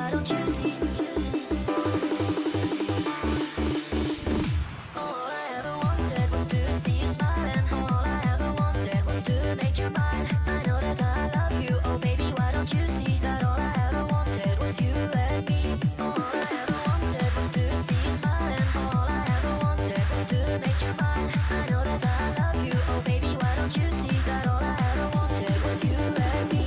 why don't you see? All I ever wanted was to see you smile, and all I ever wanted was to make you mine. I know that I love you, oh baby, why don't you see that all I ever wanted was you and me? All I ever wanted was to see you smile, and all I ever wanted was to make you mine. I know that I love you, oh baby, why don't you see that all I ever wanted was you and me?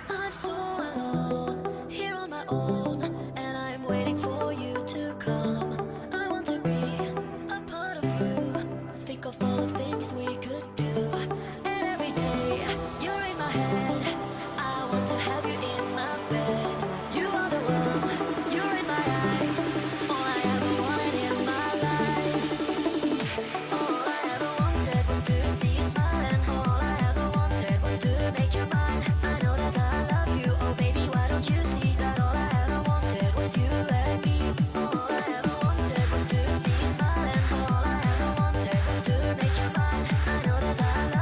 I'm so alone, here on my own, and I'm waiting for you to come. I want to be a part of you, think of all the things we could do. And every day, you're in my head, I want to have you in my bed. You are the one, you're in my eyes, all I ever wanted in my life. All I ever wanted was to see you smile, and all I ever wanted was to make you mine. I know that I love you, oh baby, why don't you see that all I ever wanted was you and me? All I ever wanted was to see you smile, and all I ever wanted was to make you mine. I know that I love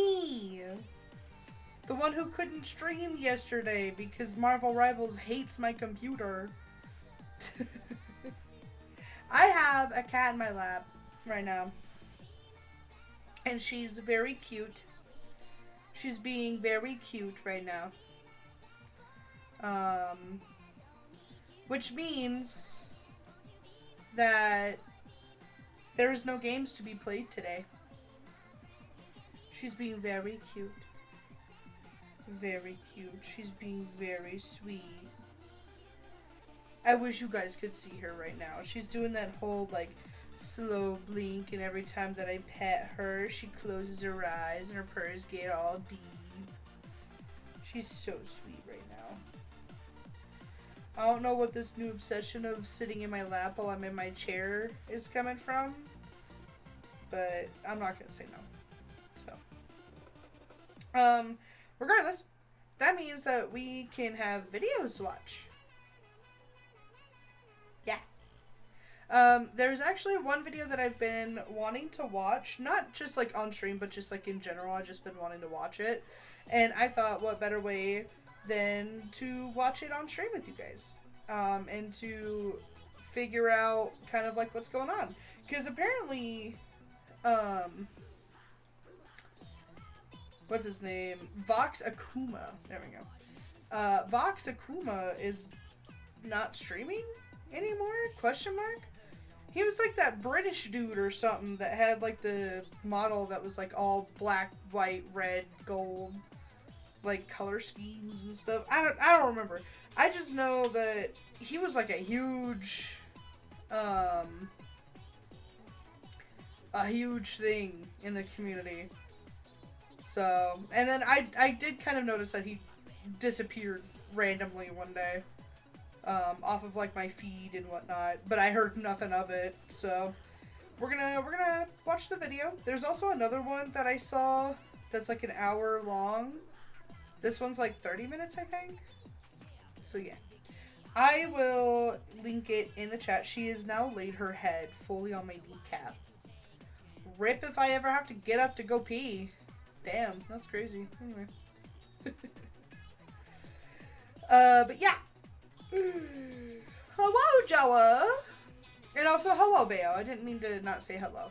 Me! The one who couldn't stream yesterday because Marvel Rivals hates my computer. I have a cat in my lap right now. And she's very cute. She's being very cute right now. Which means that there is no games to be played today. She's being very cute. Very cute. She's being very sweet. I wish you guys could see her right now. She's doing that whole, like, slow blink, and every time that I pet her, she closes her eyes and her purrs get all deep. She's so sweet right now. I don't know what this new obsession of sitting in my lap while I'm in my chair is coming from, but I'm not gonna say no. So, regardless, that means that we can have videos to watch. Yeah. There's actually one video that I've been wanting to watch, not just like on stream, but just like in general. I've just been wanting to watch it, and I thought, what better way than to watch it on stream with you guys, and to figure out kind of like what's going on, because apparently, what's his name? Vox Akuma. There we go. Vox Akuma is not streaming anymore? Question mark? He was like that British dude or something that had like the model that was like all black, white, red, gold, like color schemes and stuff. I don't remember. I just know that he was like a huge thing in the community. So, and then I did kind of notice that he disappeared randomly one day, off of like my feed and whatnot, but I heard nothing of it. So we're gonna watch the video. There's also another one that I saw that's like an hour long. This one's like 30 minutes, I think. So yeah, I will link it in the chat. She has now laid her head fully on my kneecap. Rip if I ever have to get up to go pee. Damn, that's crazy. Anyway. But yeah. Hello, Joa. And also, hello, Beo. I didn't mean to not say hello.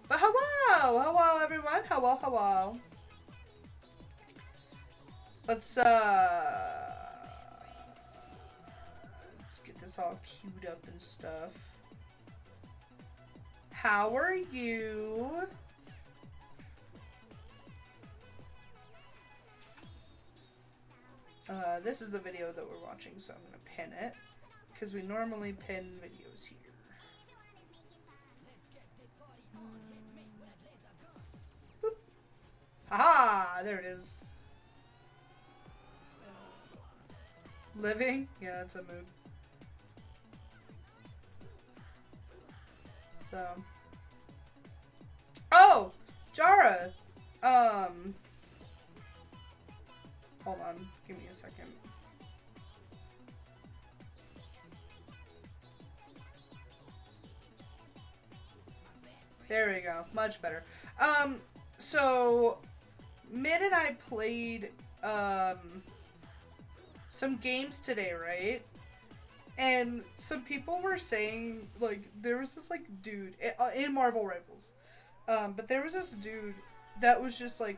But hello! Hello, everyone. Hello, hello. Let's get this all queued up and stuff. How are you? This is the video that we're watching, so I'm going to pin it, because we normally pin videos here. Boop. Aha! There it is. Living? Yeah, that's a mood. So. Oh! Jara! Hold on, give me a second. There we go, much better. So Mid and I played some games today, right? And some people were saying, like, there was this like dude in Marvel Rivals, but there was this dude that was just like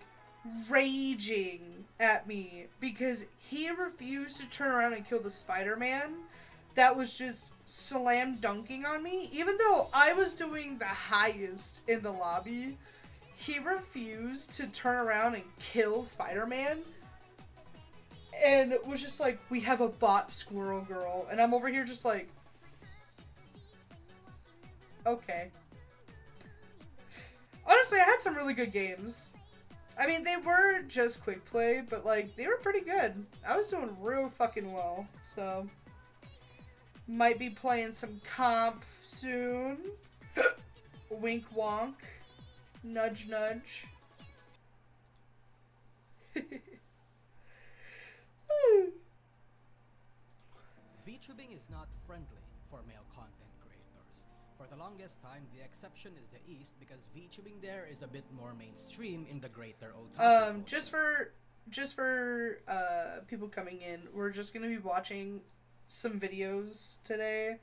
raging at me because he refused to turn around and kill the Spider-Man that was just slam dunking on me. Even though I was doing the highest in the lobby, he refused to turn around and kill Spider-Man and was just like, we have a bot, Squirrel Girl. And I'm over here just like, okay. Honestly, I had some really good games. I mean, they were just quick play, but, like, they were pretty good. I was doing real fucking well, so. Might be playing some comp soon. Wink wonk. Nudge nudge. VTubing is not friendly for male content creators. For the longest time, the exception is the East because VTubing there is a bit more mainstream in the greater otaku culture. Just for people coming in, we're just gonna be watching some videos today.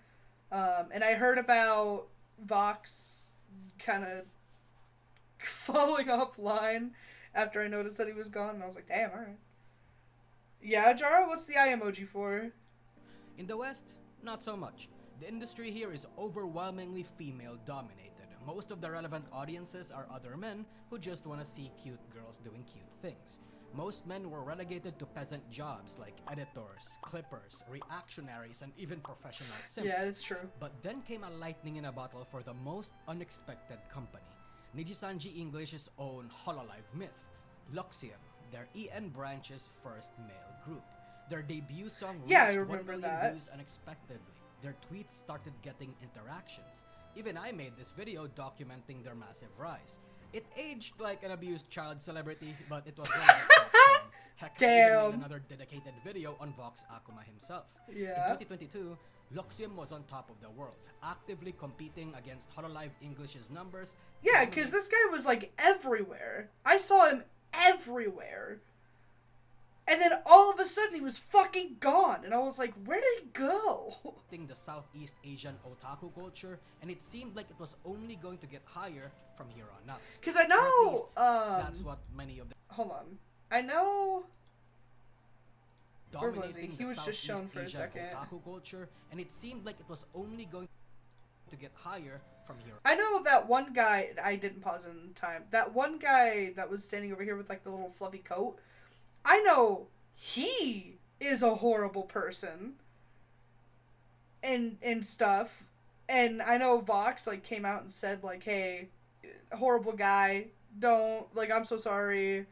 And I heard about Vox kind of falling offline after I noticed that he was gone, and I was like, damn, alright. Yeah, Jara, what's the eye emoji for? In the West, not so much. The industry here is overwhelmingly female dominated. Most of the relevant audiences are other men who just want to see cute girls doing cute things. Most men were relegated to peasant jobs like editors, clippers, reactionaries, and even professional simps. Yeah, it's true. But then came a lightning in a bottle for the most unexpected company. Nijisanji English's own Hololive myth, Luxium, their EN branch's first male group. Their debut song reached Yeah, I 1 remember million that. views unexpectedly. Their tweets started getting interactions. Even I made this video documenting their massive rise. It aged like an abused child celebrity, but it was relevant for its time. Heck, I even Damn. made another dedicated video on Vox Akuma himself. Yeah. In 2022, Luxium was on top of the world, actively competing against Hololive English's numbers. Yeah, because this guy was like everywhere. I saw him everywhere. And then all of a sudden he was fucking gone. And I was like, where did he go? dominating the Southeast Asian otaku culture, and it seemed like it was only going to get higher from here on out. Because I Or at know, least, that's what many of the hold on. I know, Where dominating was he? the He was just Southeast shown for a Asian second. otaku culture, and it seemed like it was only going to get higher from here. I know that one guy, I didn't pause in time, that one guy that was standing over here with like the little fluffy coat, I know he is a horrible person and stuff. And I know Vox like came out and said like, hey, horrible guy, don't, like, I'm so sorry,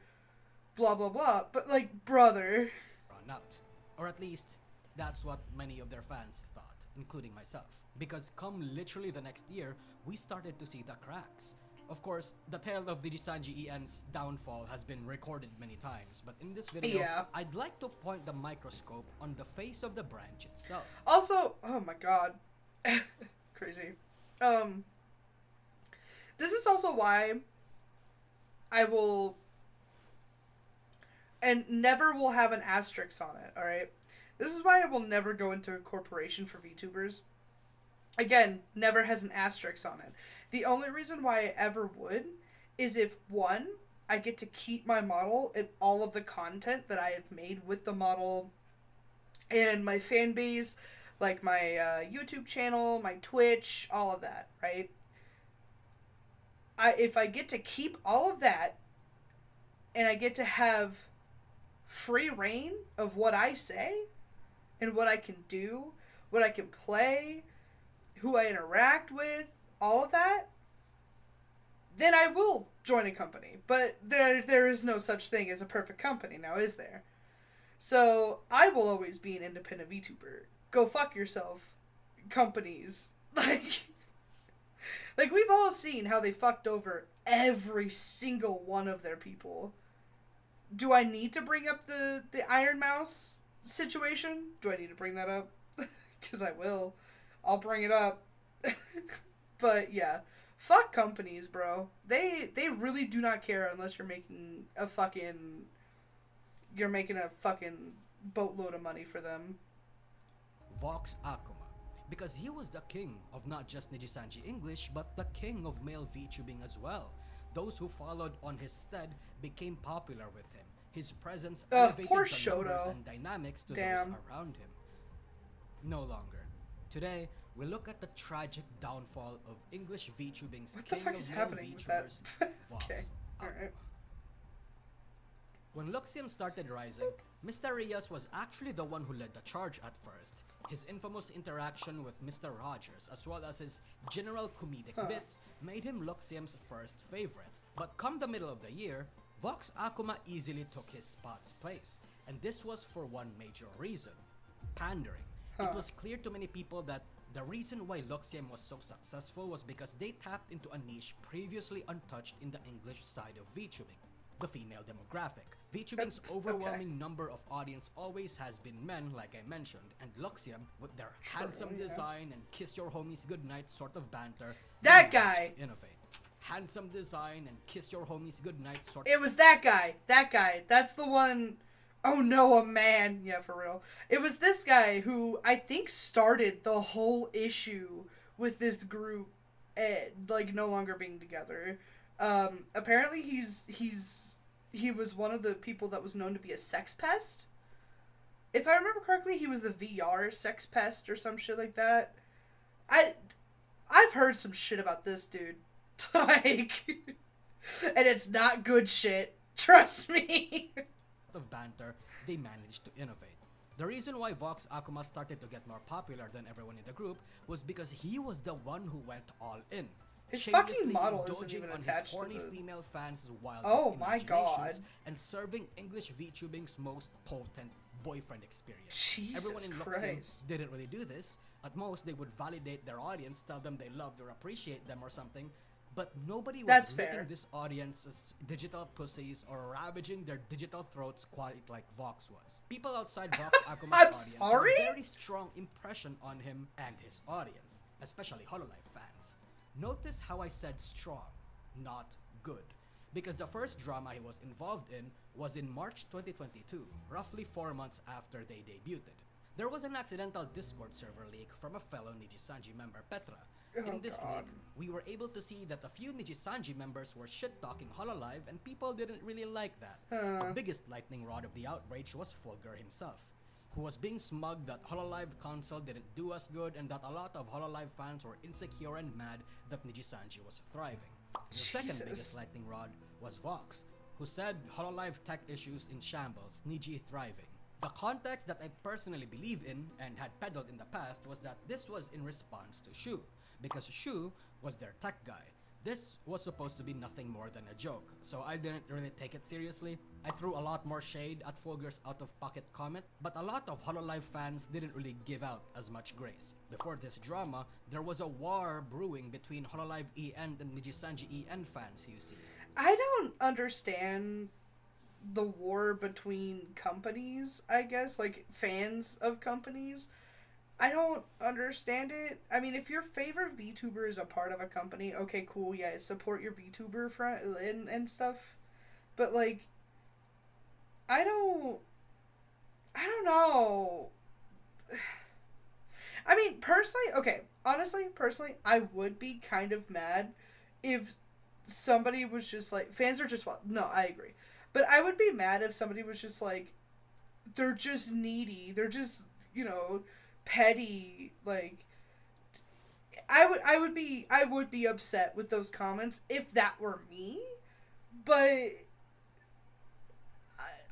blah blah blah. But like, brother, Run out. Or at least, that's what many of their fans thought, including myself. Because come literally the next year, we started to see the cracks. Of course, the tale of Digisanji EN's downfall has been recorded many times, but in this video, Yeah. I'd like to point the microscope on the face of the branch itself. also, oh my god, crazy. This is also why I will, and never will have an asterisk on it, alright? This is why I will never go into a corporation for VTubers. Again, never has an asterisk on it. The only reason why I ever would is if, one, I get to keep my model and all of the content that I have made with the model and my fan base, like my YouTube channel, my Twitch, all of that, right? If I get to keep all of that and I get to have free reign of what I say and what I can do, what I can play, who I interact with, all of that, then I will join a company. But there is no such thing as a perfect company now, is there? So I will always be an independent VTuber. Go fuck yourself, companies. Like we've all seen how they fucked over every single one of their people. Do I need to bring up the Iron Mouse situation? Do I need to bring that up? Because I will. I'll bring it up. But yeah, fuck companies, bro. They really do not care unless you're making a fucking boatload of money for them. Vox Akuma, because he was the king of not just Nijisanji English, but the king of male VTubing as well. Those who followed on his stead became popular with him. His presence elevated poor the numbers Shoto. and dynamics to Damn. those around him. No longer. Today, we look at the tragic downfall of English VTubing's What the king fuck of is male happening with that? VTubers, Vox Okay, Akuma. alright. When Luxium started rising, Mr. Rias was actually the one who led the charge at first. His infamous interaction with Mr. Rogers, as well as his general comedic bits, made him Luxium's first favorite. But come the middle of the year, Vox Akuma easily took his spot's place, and this was for one major reason: pandering. It was clear to many people that the reason why Luxium was so successful was because they tapped into a niche previously untouched in the English side of VTubing: the female demographic. VTubing's overwhelming number of audience always has been men, like I mentioned, and Luxium, with their handsome design and kiss your homies goodnight sort of banter, That they managed guy! to innovate. Handsome design and kiss your homies goodnight sort It was that guy. That guy. That's the one. Oh no, a man. Yeah, for real. It was this guy who I think started the whole issue with this group, like no longer being together. Apparently he was one of the people that was known to be a sex pest. If I remember correctly, he was the VR sex pest or some shit like that. I've heard some shit about this dude. Like, and it's not good shit. Trust me. of banter, they managed to innovate. The reason why Vox Akuma started to get more popular than everyone in the group was because he was the one who went all in. His shamelessly fucking model isn't indulging even on attached his to horny the... female fans' wildest Oh my god. imaginations and serving English VTubing's most potent boyfriend experience. Everyone Jesus in Christ. Luxium didn't really do this. At most, they would validate their audience, tell them they loved or appreciate them or something, but nobody was That's licking fair. this audience's digital pussies or ravaging their digital throats quite like Vox was. People outside Vox Akuma's I'm audience sorry? had a very strong impression on him and his audience, especially Hololive fans. Notice how I said strong, not good. Because the first drama he was involved in was in March 2022, roughly 4 months after they debuted. There was an accidental Discord server leak from a fellow Nijisanji member, Petra. Oh, In this God. leak, we were able to see that a few Nijisanji members were shit-talking Hololive and people didn't really like that. The biggest lightning rod of the outrage was Fulgur himself, who was being smug that Hololive console didn't do as good and that a lot of Hololive fans were insecure and mad that Nijisanji was thriving. The second Jesus. biggest lightning rod was Vox, who said Hololive tech issues in shambles, Niji thriving. The context that I personally believe in and had peddled in the past was that this was in response to Shu, because Shu was their tech guy. This was supposed to be nothing more than a joke, so I didn't really take it seriously. I threw a lot more shade at Fulgur's out-of-pocket comment, but a lot of Hololive fans didn't really give out as much grace. Before this drama, there was a war brewing between Hololive EN and Nijisanji EN fans, you see. I don't understand the war between companies, I guess, like fans of companies. I don't understand it. I mean, if your favorite VTuber is a part of a company, okay, cool, yeah, support your VTuber friend and stuff. But like, I don't know. I mean, personally, I would be kind of mad if somebody was just like, fans are just, well, no, I agree. But I would be mad if somebody was just like, they're just needy. They're just, petty. Like, I would be upset with those comments if that were me. But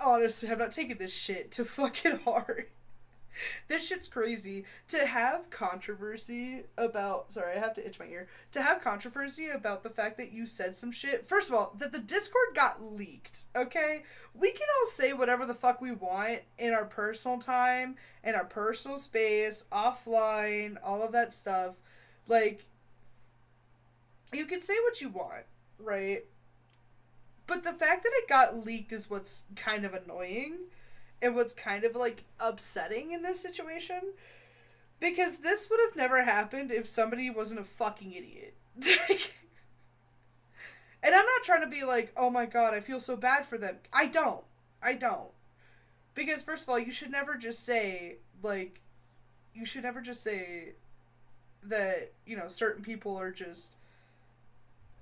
honestly, I'm not taking this shit to fucking heart. This shit's crazy. To have controversy about... Sorry, I have to itch my ear. To have controversy about the fact that you said some shit... First of all, that the Discord got leaked, okay? We can all say whatever the fuck we want in our personal time, in our personal space, offline, all of that stuff. Like, you can say what you want, right? But the fact that it got leaked is what's kind of annoying. And what's kind of, like, upsetting in this situation. Because this would have never happened if somebody wasn't a fucking idiot. And I'm not trying to be like, oh my god, I feel so bad for them. I don't. Because, first of all, you should never just say, like, that, certain people are just,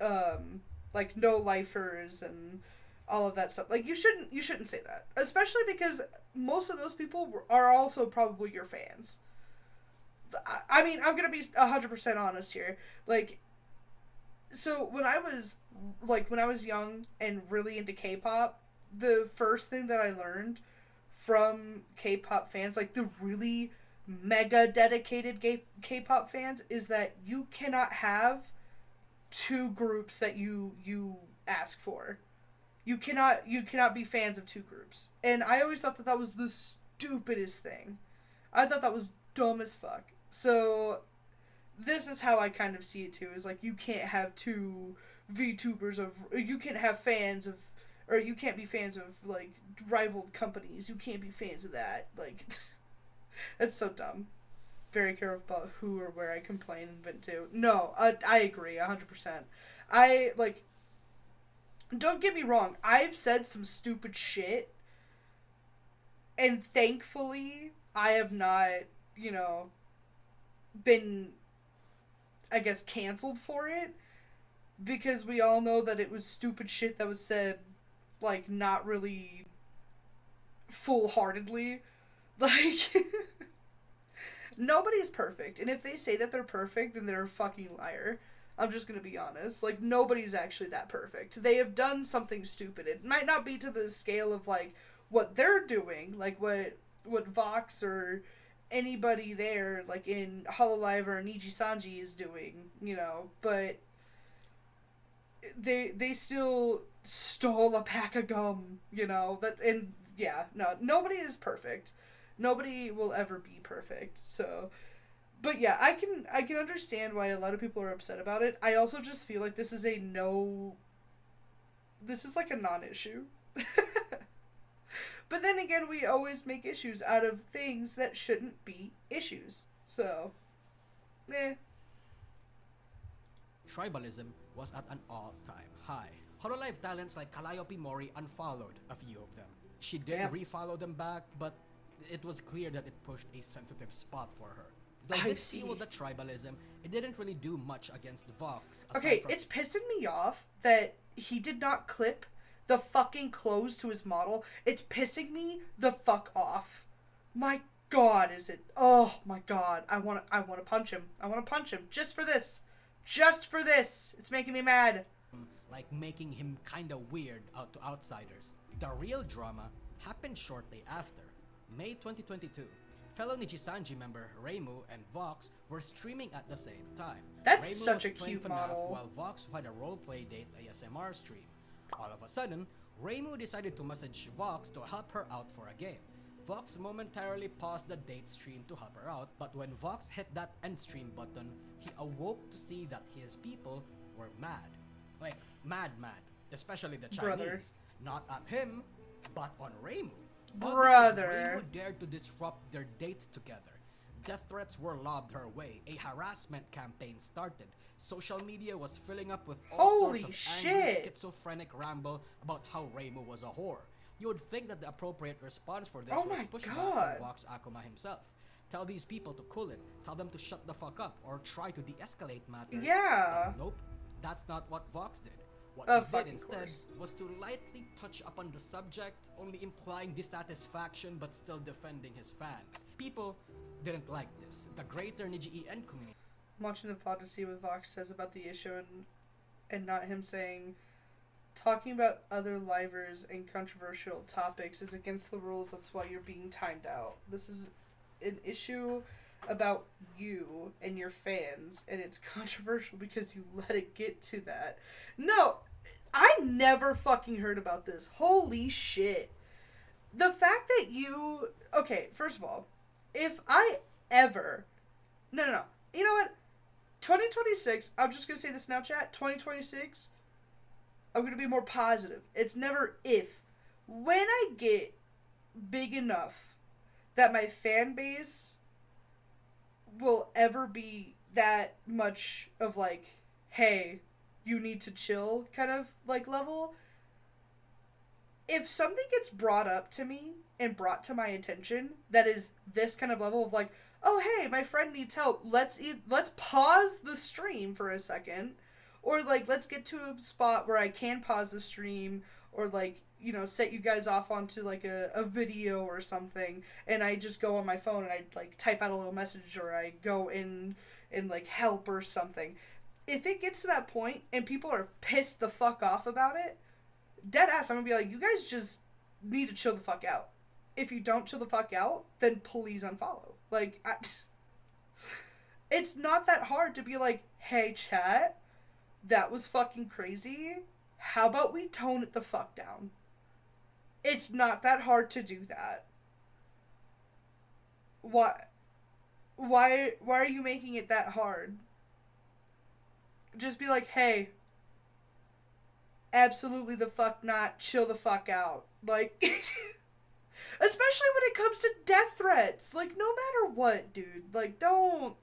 like, no-lifers and all of that stuff. Like, you shouldn't say that. Especially because most of those people are also probably your fans. I mean, I'm gonna be 100% honest here. Like, so when I was young and really into K-pop, the first thing that I learned from K-pop fans, like the really mega dedicated K-pop fans, is that you cannot have two groups that you ask for. You cannot be fans of two groups. And I always thought that was the stupidest thing. I thought that was dumb as fuck. So this is how I kind of see it too, is like, you can't have two VTubers you can't have fans or you can't be fans of like rival companies. You can't be fans of that. Like, that's so dumb. Very careful about who or where I complain and vent to. No, I agree 100%. I like. Don't get me wrong. I've said some stupid shit, and thankfully, I have not, you know, been, I guess, canceled for it, because we all know that it was stupid shit that was said, like, not really full-heartedly. Like, nobody's perfect, and if they say that they're perfect, then they're a fucking liar. I'm just gonna be honest. Like, nobody's actually that perfect. They have done something stupid. It might not be to the scale of, like, what they're doing, like what Vox or anybody there, like in Hololive or Niji Sanji is doing, you know, but they still stole a pack of gum, you know, that, and yeah, no, nobody is perfect. Nobody will ever be perfect. So, but yeah, I can understand why a lot of people are upset about it. I also just feel like this is like a non-issue. But then again, we always make issues out of things that shouldn't be issues. So, Tribalism was at an all-time high. Hololive talents like Calliope Mori unfollowed a few of them. She did Damn. refollow them back, but it was clear that it pushed a sensitive spot for her. Though I this see. fueled the tribalism, it didn't really do much against Vox. aside okay, from- it's pissing me off that he did not clip the fucking clothes to his model. It's pissing me the fuck off. My god, is it? Oh my god, I want to punch him. I want to punch him just for this. Just for this. It's making me mad. like making him kinda weird out to outsiders. The real drama happened shortly after. May 2022, fellow Nijisanji member Reimu and Vox were streaming at the same time. That's Reimu such was a playing cute FNAF model. while Vox had a roleplay date ASMR stream. All of a sudden, Reimu decided to message Vox to help her out for a game. Vox momentarily paused the date stream to help her out, but when Vox hit that end stream button, he awoke to see that his people were mad. Like, mad, especially the Chinese. Brother. Not at him, but on Reimu. Brother. Reimu dared to disrupt their date together. Death threats were lobbed her way. A harassment campaign started. Social media was filling up with all Holy sorts of shit. angry, schizophrenic ramble about how Reimu was a whore. You would think that the appropriate response for this Oh was my push back God. from Vox Akuma himself. Tell these people to cool it. Tell them to shut the fuck up or try to de-escalate matters. Yeah. But nope, that's not what Vox did. What Of he did fucking instead course. was to lightly touch upon the subject, only implying dissatisfaction but still defending his fans. People didn't like this. The greater Niji EN community I'm watching the VOD to see what Vox says about the issue and not him saying talking about other livers and controversial topics is against the rules. That's why you're being timed out. This is an issue about you and your fans, and it's controversial because you let it get to that. No, I never fucking heard about this. Holy shit. The fact that you... Okay, first of all, if I ever... No. You know what? 2026, I'm just going to say this now, chat. 2026, I'm going to be more positive. It's never if. When I get big enough that my fan base will ever be that much of like, hey, you need to chill kind of like level, if something gets brought up to me and brought to my attention that is this kind of level of like, oh hey, my friend needs help, let's pause the stream for a second, or like let's get to a spot where I can pause the stream, or like, you know, set you guys off onto like a video or something, and I just go on my phone and I like type out a little message, or I go in and like help or something. If it gets to that point and people are pissed the fuck off about it, dead ass, I'm gonna be like, you guys just need to chill the fuck out. If you don't chill the fuck out, then please unfollow. Like, it's not that hard to be like, hey, chat, that was fucking crazy. How about we tone it the fuck down? It's not that hard to do that. Why are you making it that hard? Just be like, hey, absolutely the fuck not. Chill the fuck out. Like, especially when it comes to death threats. Like, no matter what, dude. Like, don't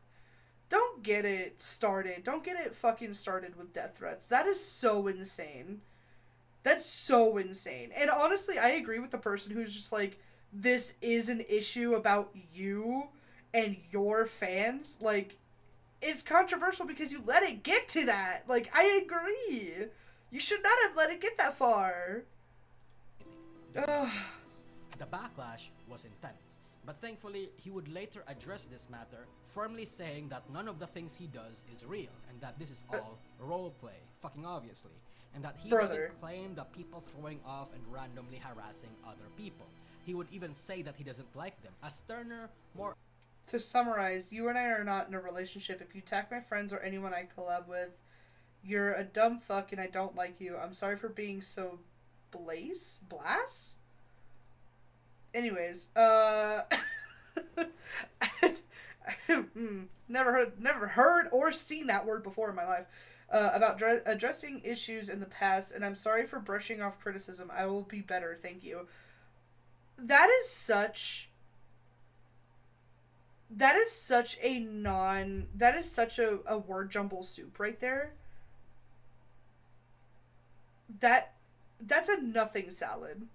get it started. Don't get it fucking started with death threats. That is so insane. That's so insane. And honestly, I agree with the person who's just like, this is an issue about you and your fans. Like, it's controversial because you let it get to that. Like, I agree. You should not have let it get that far. Ugh. The backlash was intense, but thankfully he would later address this matter, firmly saying that none of the things he does is real and that this is all roleplay, fucking obviously, and that he doesn't claim that people throwing off and randomly harassing other people. He would even say that he doesn't like them, as Turner more... To summarize, you and I are not in a relationship. If you attack my friends or anyone I collab with, you're a dumb fuck and I don't like you. I'm sorry for being so blass? Anyways, never heard or seen that word before in my life. About addressing issues in the past, and I'm sorry for brushing off criticism. I will be better, thank you. That is such a word jumble soup right there. That's a nothing salad.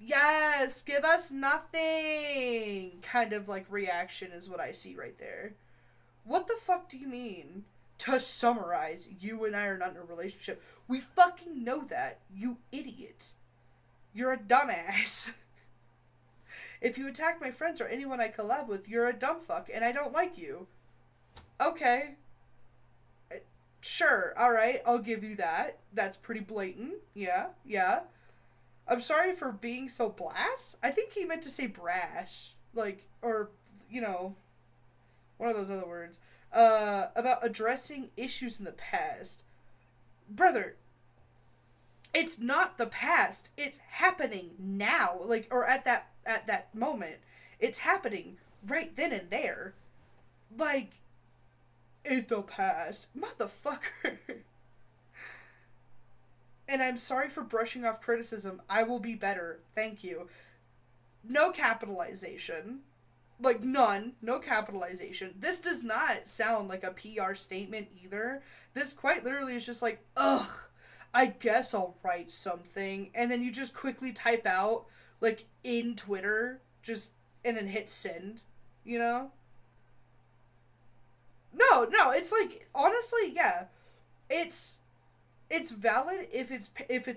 Yes, give us nothing kind of like reaction is what I see right there. What the fuck do you mean? To summarize, you and I are not in a relationship. We fucking know that, you idiot. You're a dumbass. If you attack my friends or anyone I collab with, you're a dumb fuck and I don't like you. Okay. Sure, alright, I'll give you that. That's pretty blatant. Yeah. I'm sorry for being so blass. I think he meant to say brash. Like, or, you know, one of those other words. About addressing issues in the past. Brother, it's not the past. It's happening now. Like, or at that moment. It's happening right then and there. Like, in the past. Motherfucker. And I'm sorry for brushing off criticism. I will be better. Thank you. No capitalization. Like, none. No capitalization. This does not sound like a PR statement either. This quite literally is just like, ugh, I guess I'll write something. And then you just quickly type out, like, in Twitter, just, and then hit send, you know? No, it's like, honestly, yeah. It's valid if it's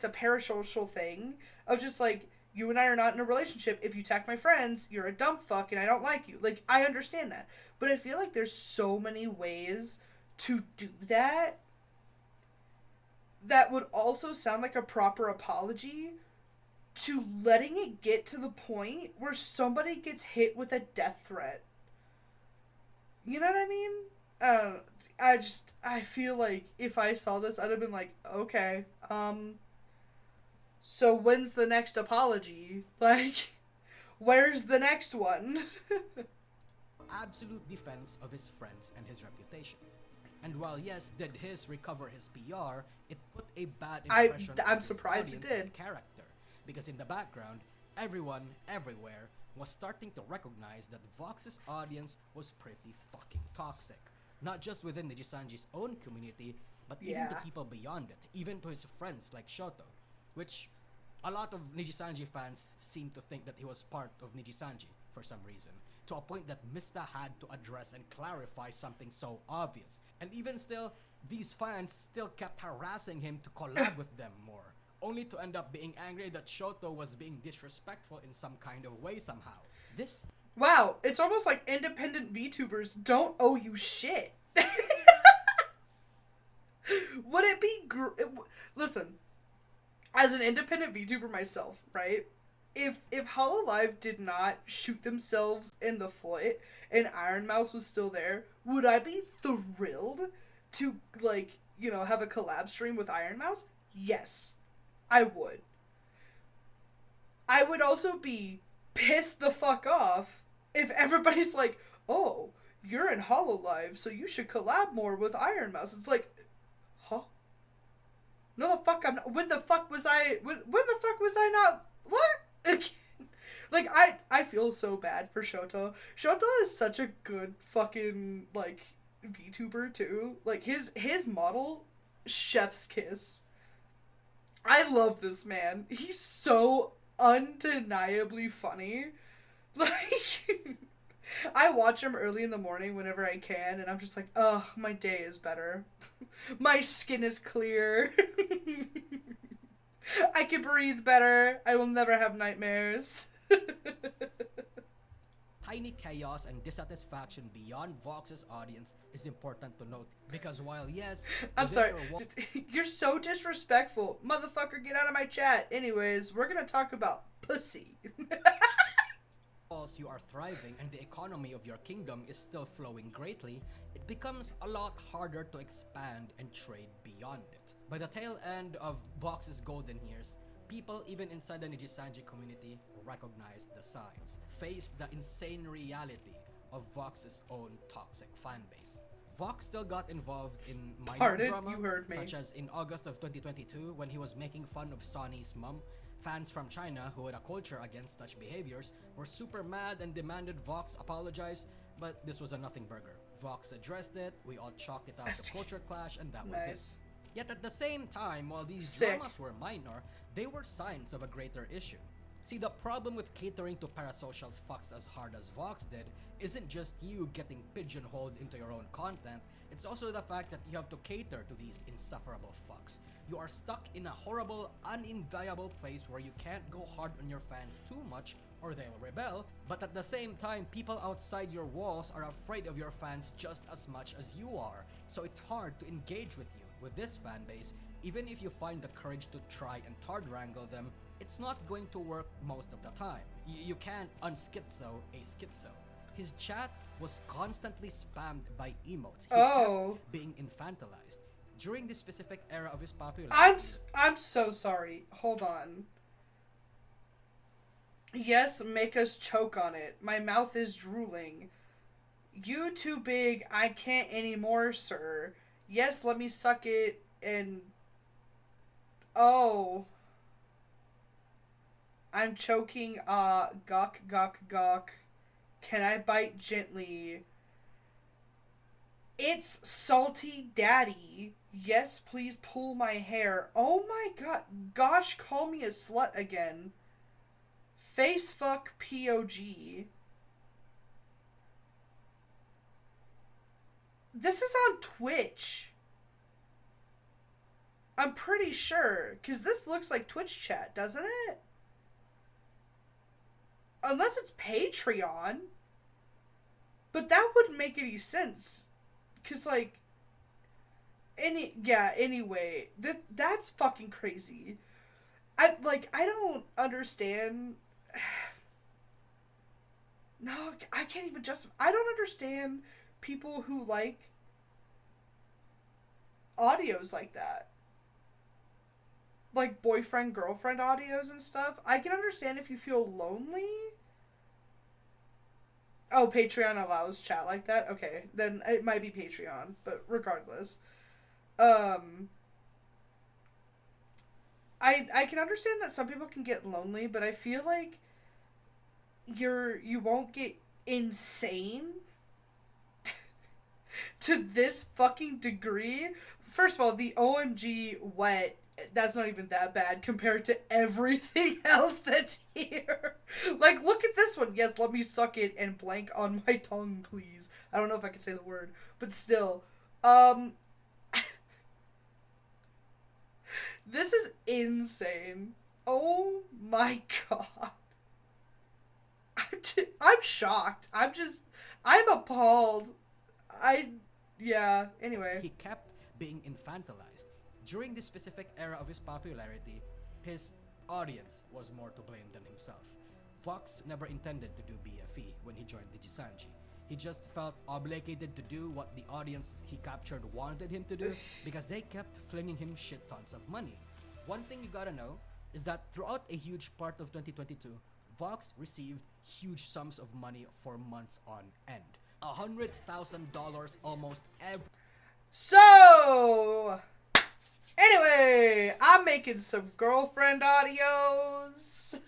a parasocial thing of just like, you and I are not in a relationship. If you attack my friends, you're a dumb fuck and I don't like you. Like, I understand that. But I feel like there's so many ways to do that would also sound like a proper apology to letting it get to the point where somebody gets hit with a death threat. You know what I mean? I feel like if I saw this, I'd have been like, okay, so when's the next apology? Like, where's the next one? Absolute defense of his friends and his reputation. And while yes, did his recover his PR, it put a bad impression I'm on surprised his it audience's did. character. Because in the background, everyone, everywhere, was starting to recognize that Vox's audience was pretty fucking toxic. Not just within Nijisanji's own community, but even to people beyond it, even to his friends like Shoto, which a lot of Nijisanji fans seem to think that he was part of Nijisanji for some reason, to a point that Mista had to address and clarify something so obvious. And even still, these fans still kept harassing him to collab with them more, only to end up being angry that Shoto was being disrespectful in some kind of way somehow. This... Wow, it's almost like independent VTubers don't owe you shit. Would it be... Listen, as an independent VTuber myself, right? If Hololive did not shoot themselves in the foot and Iron Mouse was still there, would I be thrilled to, like, you know, have a collab stream with Iron Mouse? Yes, I would. I would also be pissed the fuck off if everybody's like, oh, you're in Hololive, so you should collab more with Iron Mouse. It's like, huh? No, the fuck I'm not. When the fuck was I? When the fuck was I not? What? Like, I feel so bad for Shoto. Shoto is such a good fucking, like, VTuber, too. Like, his model, chef's kiss. I love this man. He's so undeniably funny. Like, I watch him early in the morning whenever I can, and I'm just like, ugh, my day is better. My skin is clear. I can breathe better. I will never have nightmares. Tiny chaos and dissatisfaction beyond Vox's audience is important to note because while yes, I'm within sorry. her You're so disrespectful. Motherfucker, get out of my chat. Anyways, we're gonna talk about pussy. walls you are thriving and the economy of your kingdom is still flowing greatly, it becomes a lot harder to expand and trade beyond it. By the tail end of Vox's golden years, people even inside the Nijisanji community recognized the signs, faced the insane reality of Vox's own toxic fanbase. Vox still got involved in minor Pardon? drama, You heard me. such as in August of 2022 when he was making fun of Sonny's mom. Fans from China who had a culture against such behaviors were super mad and demanded Vox apologize, but this was a nothing burger. Vox addressed it, we all chalked it up to culture clash, and that was it. Nice. Yet at the same time, while these Sick. dramas were minor, they were signs of a greater issue. See, the problem with catering to parasocials fucks as hard as Vox did isn't just you getting pigeonholed into your own content, it's also the fact that you have to cater to these insufferable fucks. You are stuck in a horrible, uninviable place where you can't go hard on your fans too much or they'll rebel, but at the same time, people outside your walls are afraid of your fans just as much as you are, so it's hard to engage with you. With this fan base, even if you find the courage to try and hard wrangle them, it's not going to work most of the time. You can't unschizo a schizo. His chat was constantly spammed by emotes. He Oh. kept being infantilized. During this specific era of his popularity, I'm so sorry. Hold on. Yes, make us choke on it. My mouth is drooling. You too big. I can't anymore, sir. Yes, let me suck it and... Oh. I'm choking, gawk, gawk, gawk. Can I bite gently? It's Salty Daddy. Yes, please pull my hair. Oh my god. Gosh, call me a slut again. Facefuck POG. This is on Twitch. I'm pretty sure. Because this looks like Twitch chat, doesn't it? Unless it's Patreon. But that wouldn't make any sense. Because, like... anyway. That's fucking crazy. I don't understand... No, I can't even justify... I don't understand people who like audios like that. Like boyfriend-girlfriend audios and stuff. I can understand if you feel lonely. Oh, Patreon allows chat like that? Okay, then it might be Patreon, but regardless. I can understand that some people can get lonely, but I feel like you won't get insane to this fucking degree. First of all, the OMG wet, that's not even that bad compared to everything else that's here. Like, look at this one. Yes, let me suck it and blank on my tongue, please. I don't know if I can say the word, but still. This is insane. Oh my god. I'm shocked. I'm appalled. Yeah, anyway. he kept being infantilized. During this specific era of his popularity, his audience was more to blame than himself. Vox never intended to do BFE when he joined the Jisanji. He just felt obligated to do what the audience he captured wanted him to do because they kept flinging him shit tons of money. One thing you gotta know is that throughout a huge part of 2022, Vox received huge sums of money for months on end. $100,000 almost every So, Anyway, I'm making some girlfriend audios.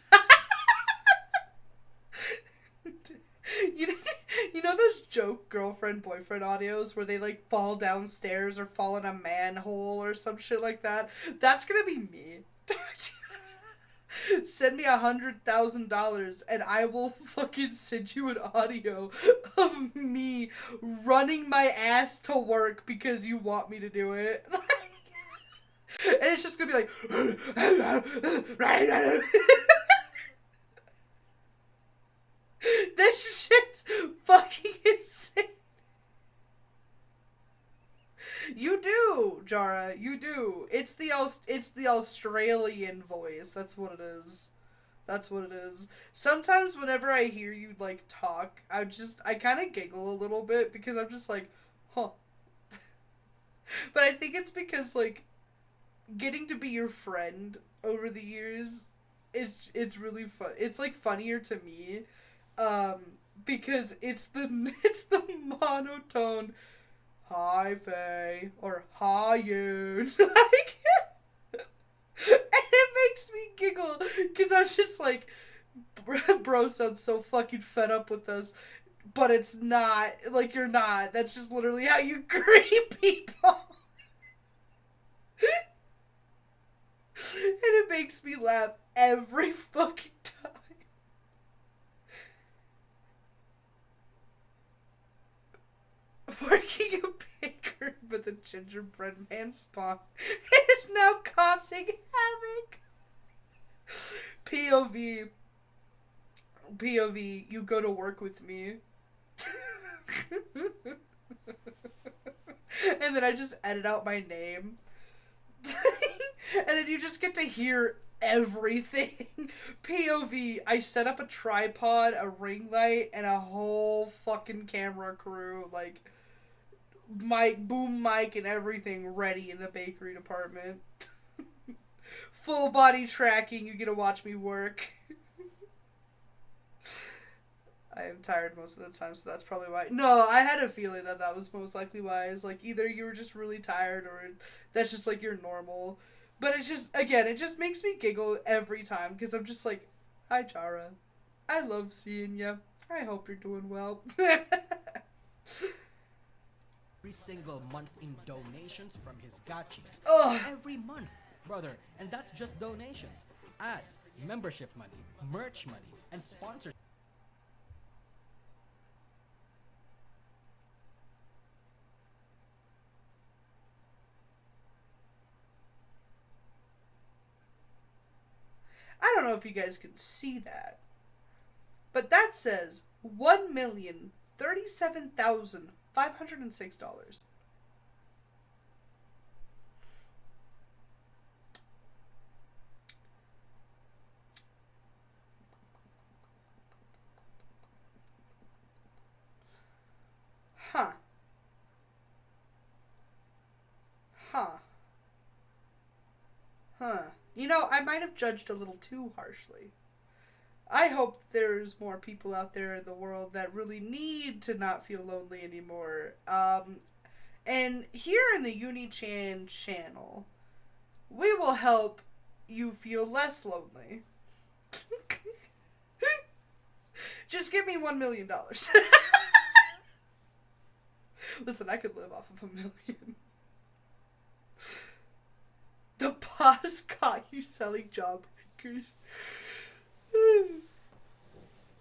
You know, you know those joke girlfriend boyfriend audios where they like fall downstairs or fall in a manhole or some shit like that? That's gonna be me. Send me $100,000 and I will fucking send you an audio of me running my ass to work because you want me to do it. And it's just gonna be like this shit's fucking insane. You do, Jara. You do. It's the Australian voice. That's what it is. That's what it is. Sometimes whenever I hear you like talk, I kind of giggle a little bit because I'm just like, huh. But I think it's because like getting to be your friend over the years, it's really fun. It's like funnier to me, because it's the monotone hi Faye or hi Yoon. Like, and it makes me giggle because I'm just like, bro sounds so fucking fed up with us, but it's not like you're not. That's just literally how you greet people. And it makes me laugh every fucking time. Working a baker, but the gingerbread man spawned and is now causing havoc. POV, you go to work with me. And then I just edit out my name. And then you just get to hear everything. POV, I set up a tripod, a ring light, and a whole fucking camera crew, like boom mic and everything ready in the bakery department. Full body tracking, you get to watch me work. I am tired most of the time, so that's probably why. No, I had a feeling that was most likely why. Is like either you were just really tired or that's just like your normal. But it's just, again, it just makes me giggle every time because I'm just like, hi, Chara. I love seeing you. I hope you're doing well. Every single month in donations from his gachis. Ugh. Every month, brother. And that's just donations. Ads, membership money, merch money, and sponsors. I don't know if you guys can see that, but that says $1,037,506. Huh. Huh. Huh. You know, I might have judged a little too harshly. I hope there's more people out there in the world that really need to not feel lonely anymore. And here in the Uni-chan channel, we will help you feel less lonely. Just give me $1 million. Listen, I could live off of $1 million. The boss caught you selling jawbreakers.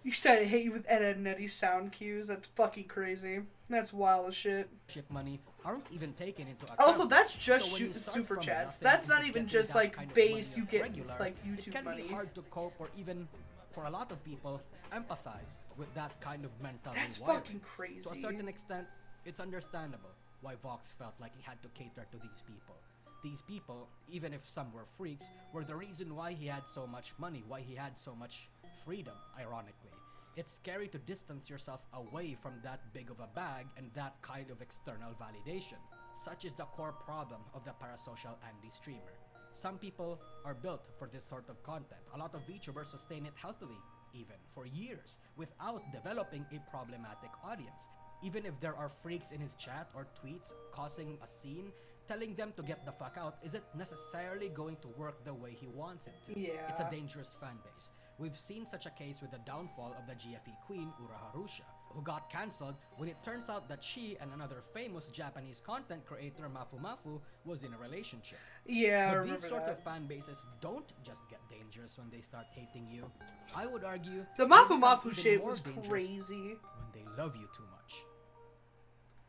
You said I hate you with Ed and Eddie's sound cues. That's fucking crazy. That's wild as shit. Money aren't even taken into account. Also, that's just So when you start super from chats. nothing That's not into even getting just that like kind of base money you get regular, like it YouTube can money. be hard to cope or even, for a lot of people, empathize with that kind of mental That's rewiring. fucking crazy. To a certain extent, it's understandable why Vox felt like he had to cater to these people. These people, even if some were freaks, were the reason why he had so much money, why he had so much freedom, ironically. It's scary to distance yourself away from that big of a bag and that kind of external validation. Such is the core problem of the parasocial Andy streamer. Some people are built for this sort of content. A lot of VTubers sustain it healthily, even for years, without developing a problematic audience. Even if there are freaks in his chat or tweets causing a scene, telling them to get the fuck out isn't necessarily going to work the way he wants it to. Yeah. It's a dangerous fan base. We've seen such a case with the downfall of the GFE queen Ura Harusha, who got cancelled when it turns out that she and another famous Japanese content creator, Mafu Mafu, was in a relationship. Yeah, I But remember these sorts that. of fan bases don't just get dangerous when they start hating you. I would argue The they Mafu become Mafu even shit more was dangerous crazy. when they love you too much.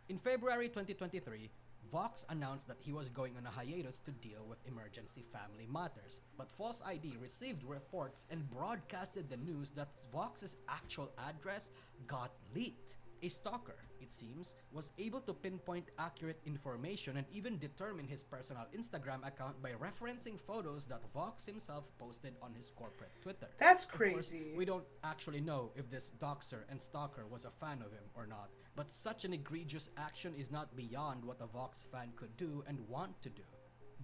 In February 2023, Vox announced that he was going on a hiatus to deal with emergency family matters. But False ID received reports and broadcasted the news that Vox's actual address got leaked. A stalker, it seems, was able to pinpoint accurate information and even determine his personal Instagram account by referencing photos that Vox himself posted on his corporate Twitter. That's Of course, crazy. we don't actually know if this doxer and stalker was a fan of him or not, but such an egregious action is not beyond what a Vox fan could do and want to do.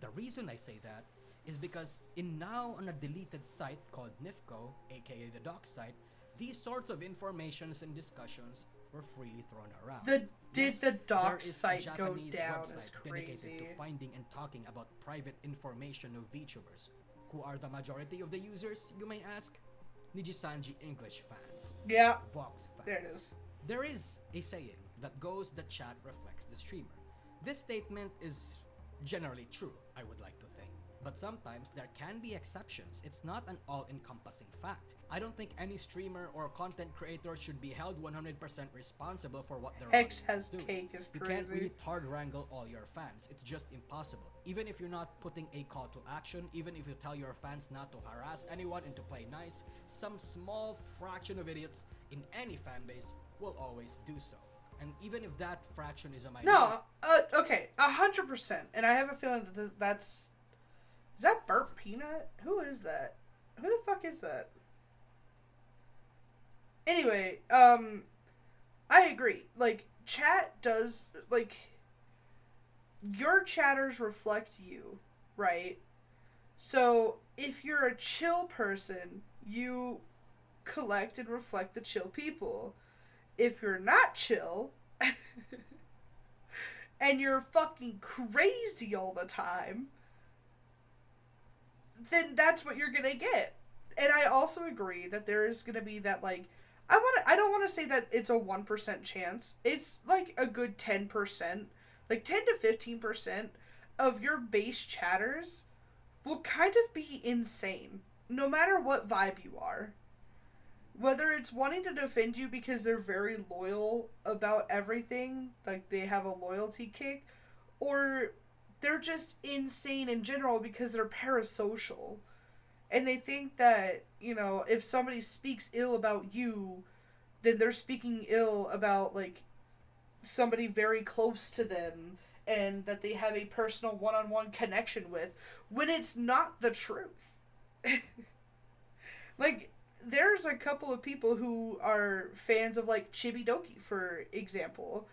The reason I say that is because now on a deleted site called Nifco, aka the dox site, these sorts of informations and discussions were freely thrown around. Did the there dox is a site go Japanese down? website It's dedicated crazy. to finding and talking about private information of VTubers. Who are the majority of the users, you may ask? Nijisanji English fans. Yeah, Vox fans. there it is. There is a saying that goes, the chat reflects the streamer. This statement is generally true, I would like to think. But sometimes there can be exceptions. It's not an all-encompassing fact. I don't think any streamer or content creator should be held 100% responsible for what their X audience has do. cake is You can't crazy. really hard wrangle all your fans. It's just impossible. Even if you're not putting a call to action, even if you tell your fans not to harass anyone and to play nice, some small fraction of idiots in any fan base will always do so. And even if that fraction is a minority, No, okay, 100%. And I have a feeling that that's... Is that Burnt Peanut? Who is that? Who the fuck is that? Anyway, I agree. Like, chat does, like, your chatters reflect you, right? So, if you're a chill person, you collect and reflect the chill people. If you're not chill, and you're fucking crazy all the time, then that's what you're gonna get. And I also agree that there is gonna be that, like, I don't want to say that it's a 1% chance. It's like a good 10%, like 10 to 15% of your base chatters will kind of be insane, no matter what vibe you are. Whether it's wanting to defend you because they're very loyal about everything, like they have a loyalty kick, or they're just insane in general because they're parasocial. And they think that, you know, if somebody speaks ill about you, then they're speaking ill about, like, somebody very close to them and that they have a personal one-on-one connection with, when it's not the truth. Like, there's a couple of people who are fans of, like, Chibidoki, for example.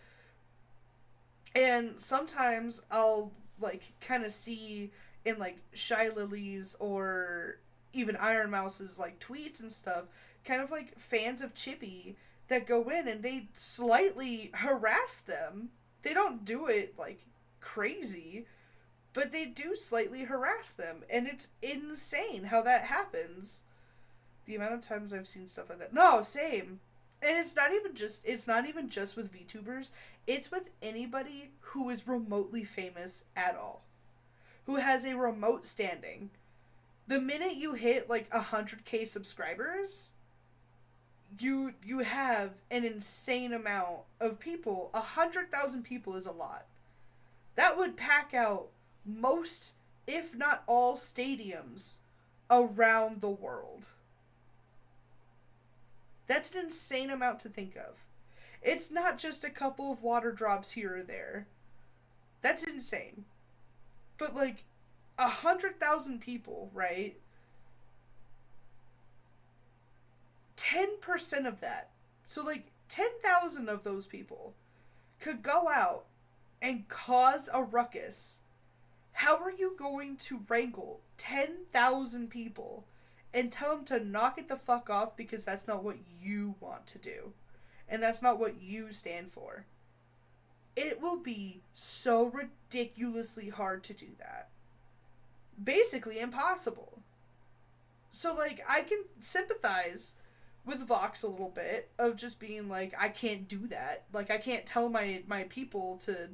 And sometimes I'll, like, kind of see in, like, Shy Lily's or even Iron Mouse's, like, tweets and stuff, kind of, like, fans of Chibi that go in and they slightly harass them. They don't do it, like, crazy, but they do slightly harass them. And it's insane how that happens. The amount of times I've seen stuff like that. No, same. And it's not even just with VTubers. It's with anybody who is remotely famous at all. Who has a remote standing. The minute you hit, like, 100k subscribers, you have an insane amount of people. 100,000 people is a lot. That would pack out most, if not all, stadiums around the world. That's an insane amount to think of. It's not just a couple of water drops here or there. That's insane. But, like, 100,000 people, right? 10% of that, so, like, 10,000 of those people could go out and cause a ruckus. How are you going to wrangle 10,000 people and tell them to knock it the fuck off because that's not what you want to do? And that's not what you stand for. it will be so ridiculously hard to do that. Basically impossible. So, like, I can sympathize with Vox a little bit of just being like, I can't do that. Like, I can't tell my people to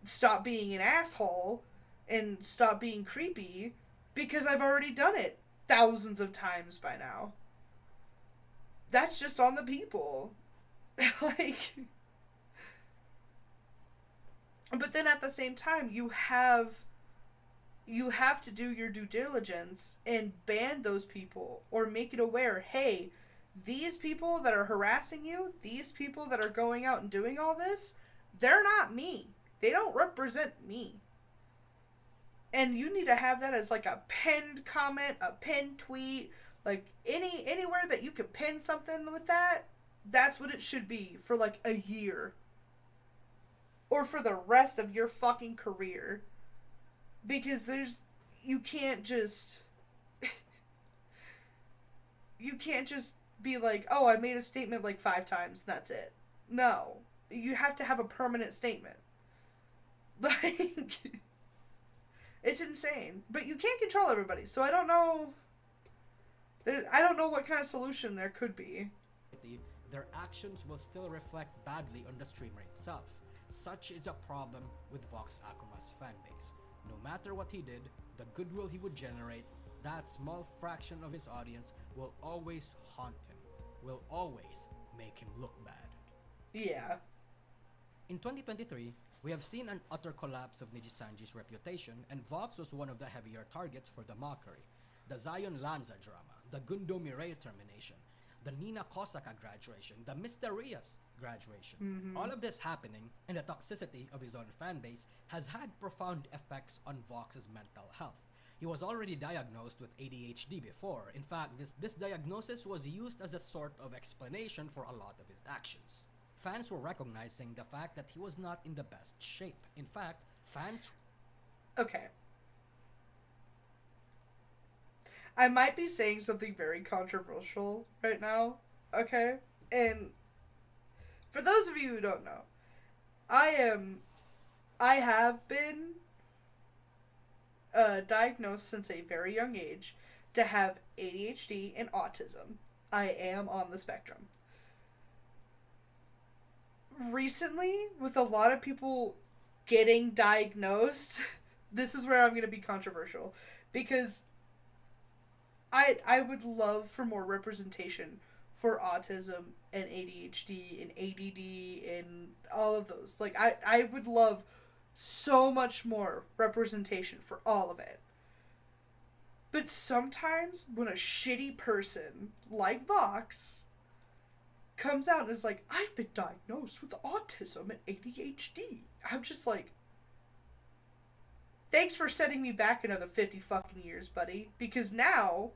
stop being an asshole and stop being creepy because I've already done it thousands of times by now. That's just on the people. Like, but then at the same time, you have to do your due diligence and ban those people or make it aware, hey, these people that are harassing you, these people that are going out and doing all this, they're not me. They don't represent me. And you need to have that as like a pinned comment, a pinned tweet, like anywhere that you can pin something with that, that's what it should be for like a year. Or for the rest of your fucking career. Because you can't just be like, oh, I made a statement like 5 times and that's it. No. You have to have a permanent statement. Like, it's insane. But you can't control everybody, so I don't know. I don't know what kind of solution there could be. Their actions will still reflect badly on the streamer itself. Such is a problem with Vox Akuma's fanbase. No matter what he did, the goodwill he would generate, that small fraction of his audience will always haunt him, will always make him look bad. Yeah. In 2023, we have seen an utter collapse of Nijisanji's reputation, and Vox was one of the heavier targets for the mockery. The Zion Lanza drama, the Gundo Mireille termination, the Nina Kosaka graduation, the Mysterious graduation. All of this happening, and the toxicity of his own fanbase has had profound effects on Vox's mental health. He was already diagnosed with ADHD before. In fact, this diagnosis was used as a sort of explanation for a lot of his actions. Fans were recognizing the fact that he was not in the best shape. In fact, fans... Okay. I might be saying something very controversial right now, okay? And for those of you who don't know, I have been diagnosed since a very young age to have ADHD and autism. I am on the spectrum. Recently, with a lot of people getting diagnosed, this is where I'm going to be controversial, because I would love for more representation for autism and ADHD and ADD and all of those. Like, I would love so much more representation for all of it. But sometimes when a shitty person like Vox comes out and is like, I've been diagnosed with autism and ADHD, I'm just like, thanks for setting me back another 50 fucking years, buddy. Because now,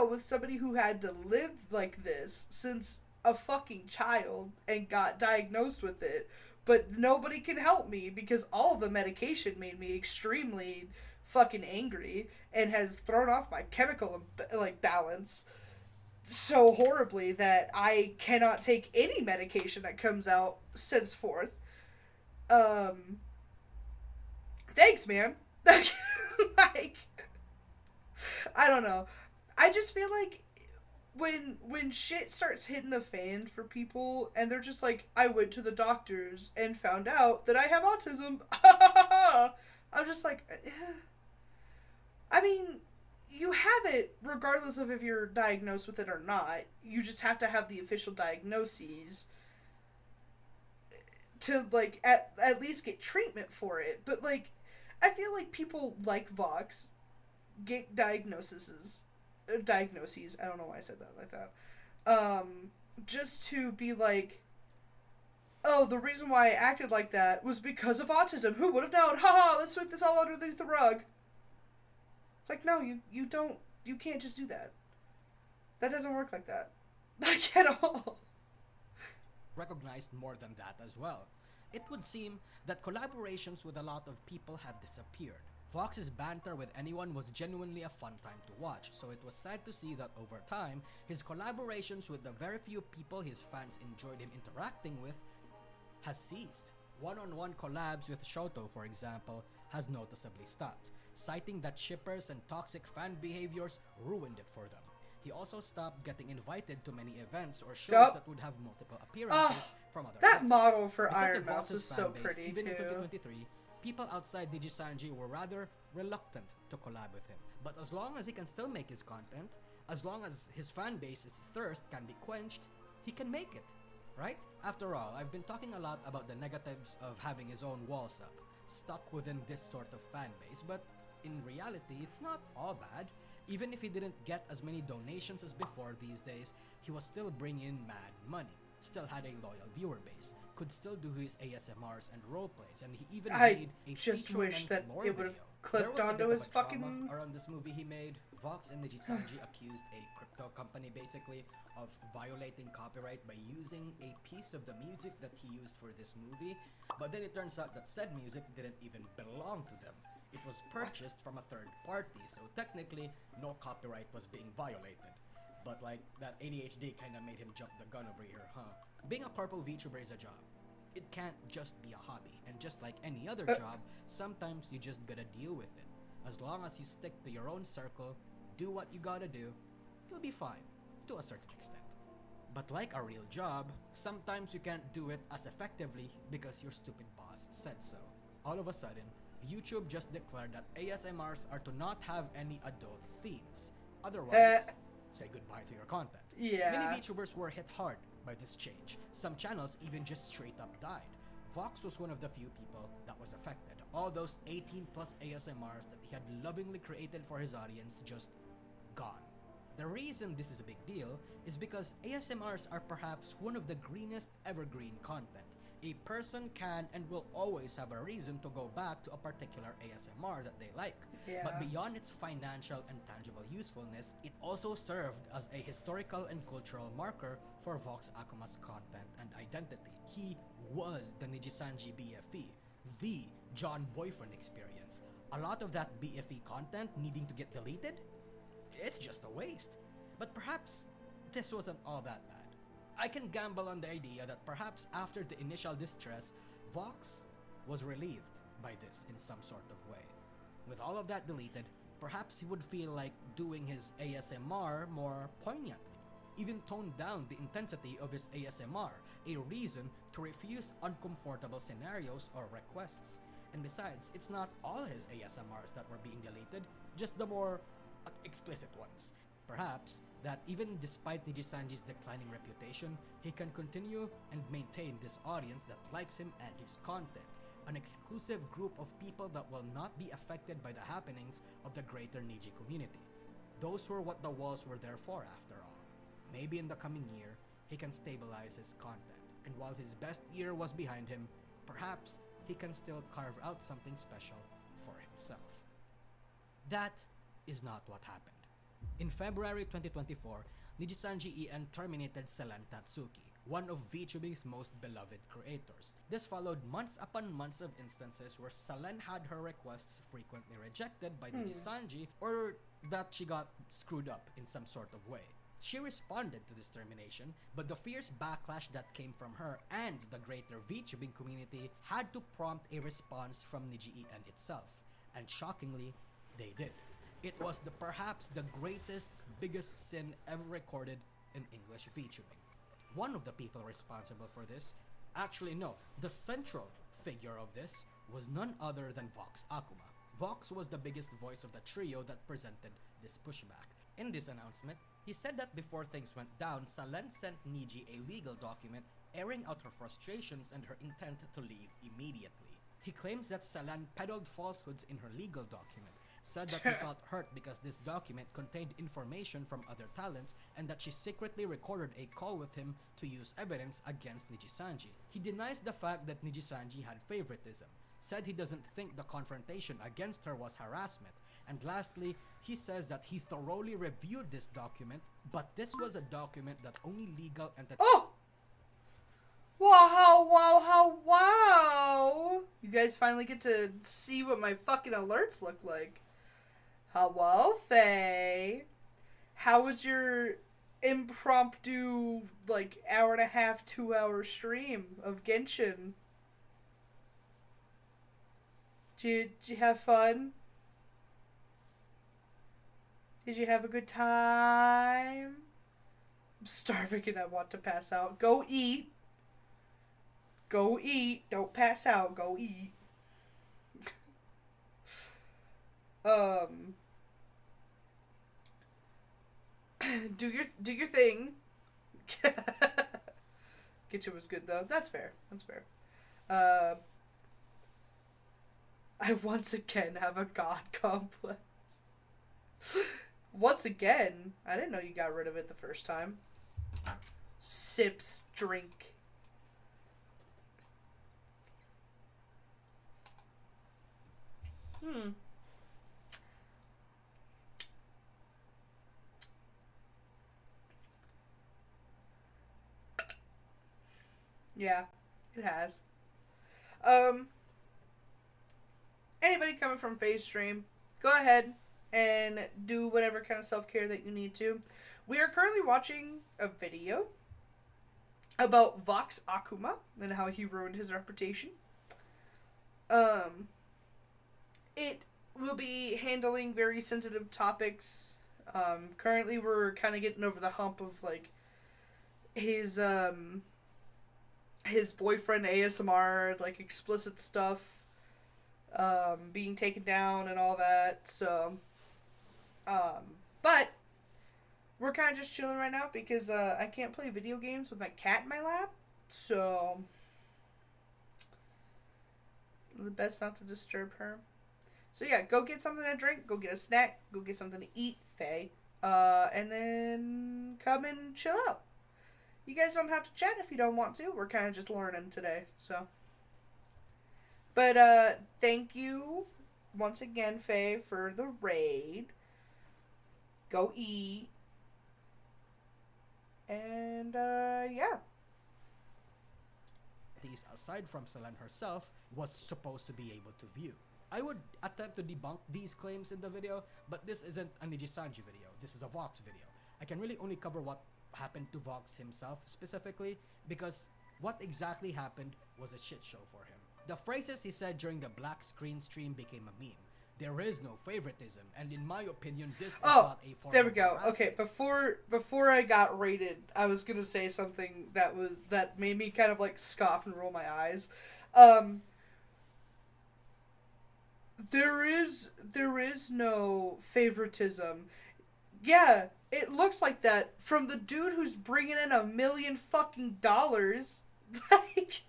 with somebody who had to live like this since a fucking child and got diagnosed with it, but nobody can help me because all of the medication made me extremely fucking angry and has thrown off my chemical, like, balance so horribly that I cannot take any medication that comes out henceforth. Thanks, man. Like, I don't know. I just feel like when shit starts hitting the fan for people and they're just like, I went to the doctors and found out that I have autism. I'm just like, I mean, you have it regardless of if you're diagnosed with it or not. You just have to have the official diagnoses to, like, at least get treatment for it. But, like, I feel like people like Vox get diagnoses, I don't know why I said that like that, just to be like, oh, the reason why I acted like that was because of autism, who would have known, haha, let's sweep this all underneath the rug. It's like, no, you can't just do that. That doesn't work like that. Like, at all. recognized more than that as well. It would seem that collaborations with a lot of people have disappeared. Vox's banter with anyone was genuinely a fun time to watch, so it was sad to see that over time, his collaborations with the very few people his fans enjoyed him interacting with has ceased. One-on-one collabs with Shoto, for example, has noticeably stopped, citing that shippers and toxic fan behaviors ruined it for them. He also stopped getting invited to many events or shows Yup. that would have multiple appearances from other That guests. model for Because Iron of Mouse Vox's is so fan base, pretty even in too. 2023, people outside Nijisanji were rather reluctant to collab with him. But as long as he can still make his content, as long as his fan base's thirst can be quenched, he can make it, right? After all, I've been talking a lot about the negatives of having his own wall sub, stuck within this sort of fan base, but in reality, it's not all bad. Even if he didn't get as many donations as before these days, he was still bringing in mad money, still had a loyal viewer base, could still do his ASMRs and roleplays, and he even I made a just wish feature-length that lore it would've video. clipped There was a onto bit of his a drama fucking- around this movie he made. Vox and Nijisanji accused a crypto company basically of violating copyright by using a piece of the music that he used for this movie, but then it turns out that said music didn't even belong to them. It was purchased from a third party, so technically no copyright was being violated. But like, that ADHD kinda made him jump the gun over here, huh? Being a corpo VTuber is a job. It can't just be a hobby, and just like any other job, sometimes you just gotta deal with it. As long as you stick to your own circle, do what you gotta do, you'll be fine, to a certain extent. But like a real job, sometimes you can't do it as effectively because your stupid boss said so. All of a sudden, YouTube just declared that ASMRs are to not have any adult themes. Otherwise, say goodbye to your content. Yeah. Many VTubers were hit hard by this change. Some channels even just straight up died. Vox was one of the few people that was affected. All those 18 plus ASMRs that he had lovingly created for his audience just gone. The reason this is a big deal is because ASMRs are perhaps one of the greenest evergreen content. A person can and will always have a reason to go back to a particular ASMR that they like. Yeah. But beyond its financial and tangible usefulness, it also served as a historical and cultural marker for Vox Akuma's content and identity. He was the Nijisanji BFE, the John Boyfriend experience. A lot of that BFE content needing to get deleted? It's just a waste. But perhaps this wasn't all that bad. I can gamble on the idea that perhaps after the initial distress, Vox was relieved by this in some sort of way. With all of that deleted, perhaps he would feel like doing his ASMR more poignantly, even tone down the intensity of his ASMR, a reason to refuse uncomfortable scenarios or requests. And besides, it's not all his ASMRs that were being deleted, just the more explicit ones. Perhaps that even despite Nijisanji's declining reputation, he can continue and maintain this audience that likes him and his content, an exclusive group of people that will not be affected by the happenings of the greater Niji community. Those were what the walls were there for, after all. Maybe in the coming year, he can stabilize his content, and while his best year was behind him, perhaps he can still carve out something special for himself. That is not what happened. In February 2024, Nijisanji EN terminated Selen Tatsuki, one of VTubing's most beloved creators. This followed months upon months of instances where Selen had her requests frequently rejected by Nijisanji, or that she got screwed up in some sort of way. She responded to this termination, but the fierce backlash that came from her and the greater VTubing community had to prompt a response from Niji EN itself, and shockingly, they did. It was perhaps the greatest, biggest sin ever recorded in English VTubing. One of the people responsible for this, actually no, the central figure of this was none other than Vox Akuma. Vox was the biggest voice of the trio that presented this pushback. In this announcement, he said that before things went down, Selen sent Niji a legal document airing out her frustrations and her intent to leave immediately. He claims that Selen peddled falsehoods in her legal document, said that he felt hurt because this document contained information from other talents and that she secretly recorded a call with him to use evidence against Nijisanji. He denies the fact that Nijisanji had favoritism, said he doesn't think the confrontation against her was harassment, and lastly, he says that he thoroughly reviewed this document, but this was a document that only legal entities... Oh! Wow. You guys finally get to see what my fucking alerts look like. Hello, Faye. How was your impromptu, like, hour and a half, 2 hour stream of Genshin? Did you have fun? Did you have a good time? I'm starving and I want to pass out. Go eat. Go eat. Don't pass out. Go eat. Do your thing. Getcha was good though. That's fair. I once again have a god complex. Once again? I didn't know you got rid of it the first time. Sips drink. Yeah, it has. Anybody coming from Faye's stream, go ahead and do whatever kind of self-care that you need to. We are currently watching a video about Vox Akuma and how he ruined his reputation. It will be handling very sensitive topics. Currently we're kind of getting over the hump of, like, his boyfriend ASMR, like, explicit stuff, being taken down and all that, so, but we're kind of just chilling right now because, I can't play video games with my cat in my lap, so, the best not to disturb her. So yeah, go get something to drink, go get a snack, go get something to eat, Faye, and then come and chill out. You guys don't have to chat if you don't want to. We're kind of just learning today, so. But, thank you once again, Faye, for the raid. Go eat. And, yeah. These, aside from Selene herself, was supposed to be able to view. I would attempt to debunk these claims in the video, but this isn't a Nijisanji video. This is a Vox video. I can really only cover what happened to Vox himself specifically, because what exactly happened was a shit show for him. The phrases he said during the black screen stream became a meme. There is no favoritism, and in my opinion, this is not a form there we of go. harassment. Okay, before I got rated, I was gonna say something that made me kind of like scoff and roll my eyes. There is no favoritism. Yeah, it looks like that from the dude who's bringing in $1 million fucking dollars. Like,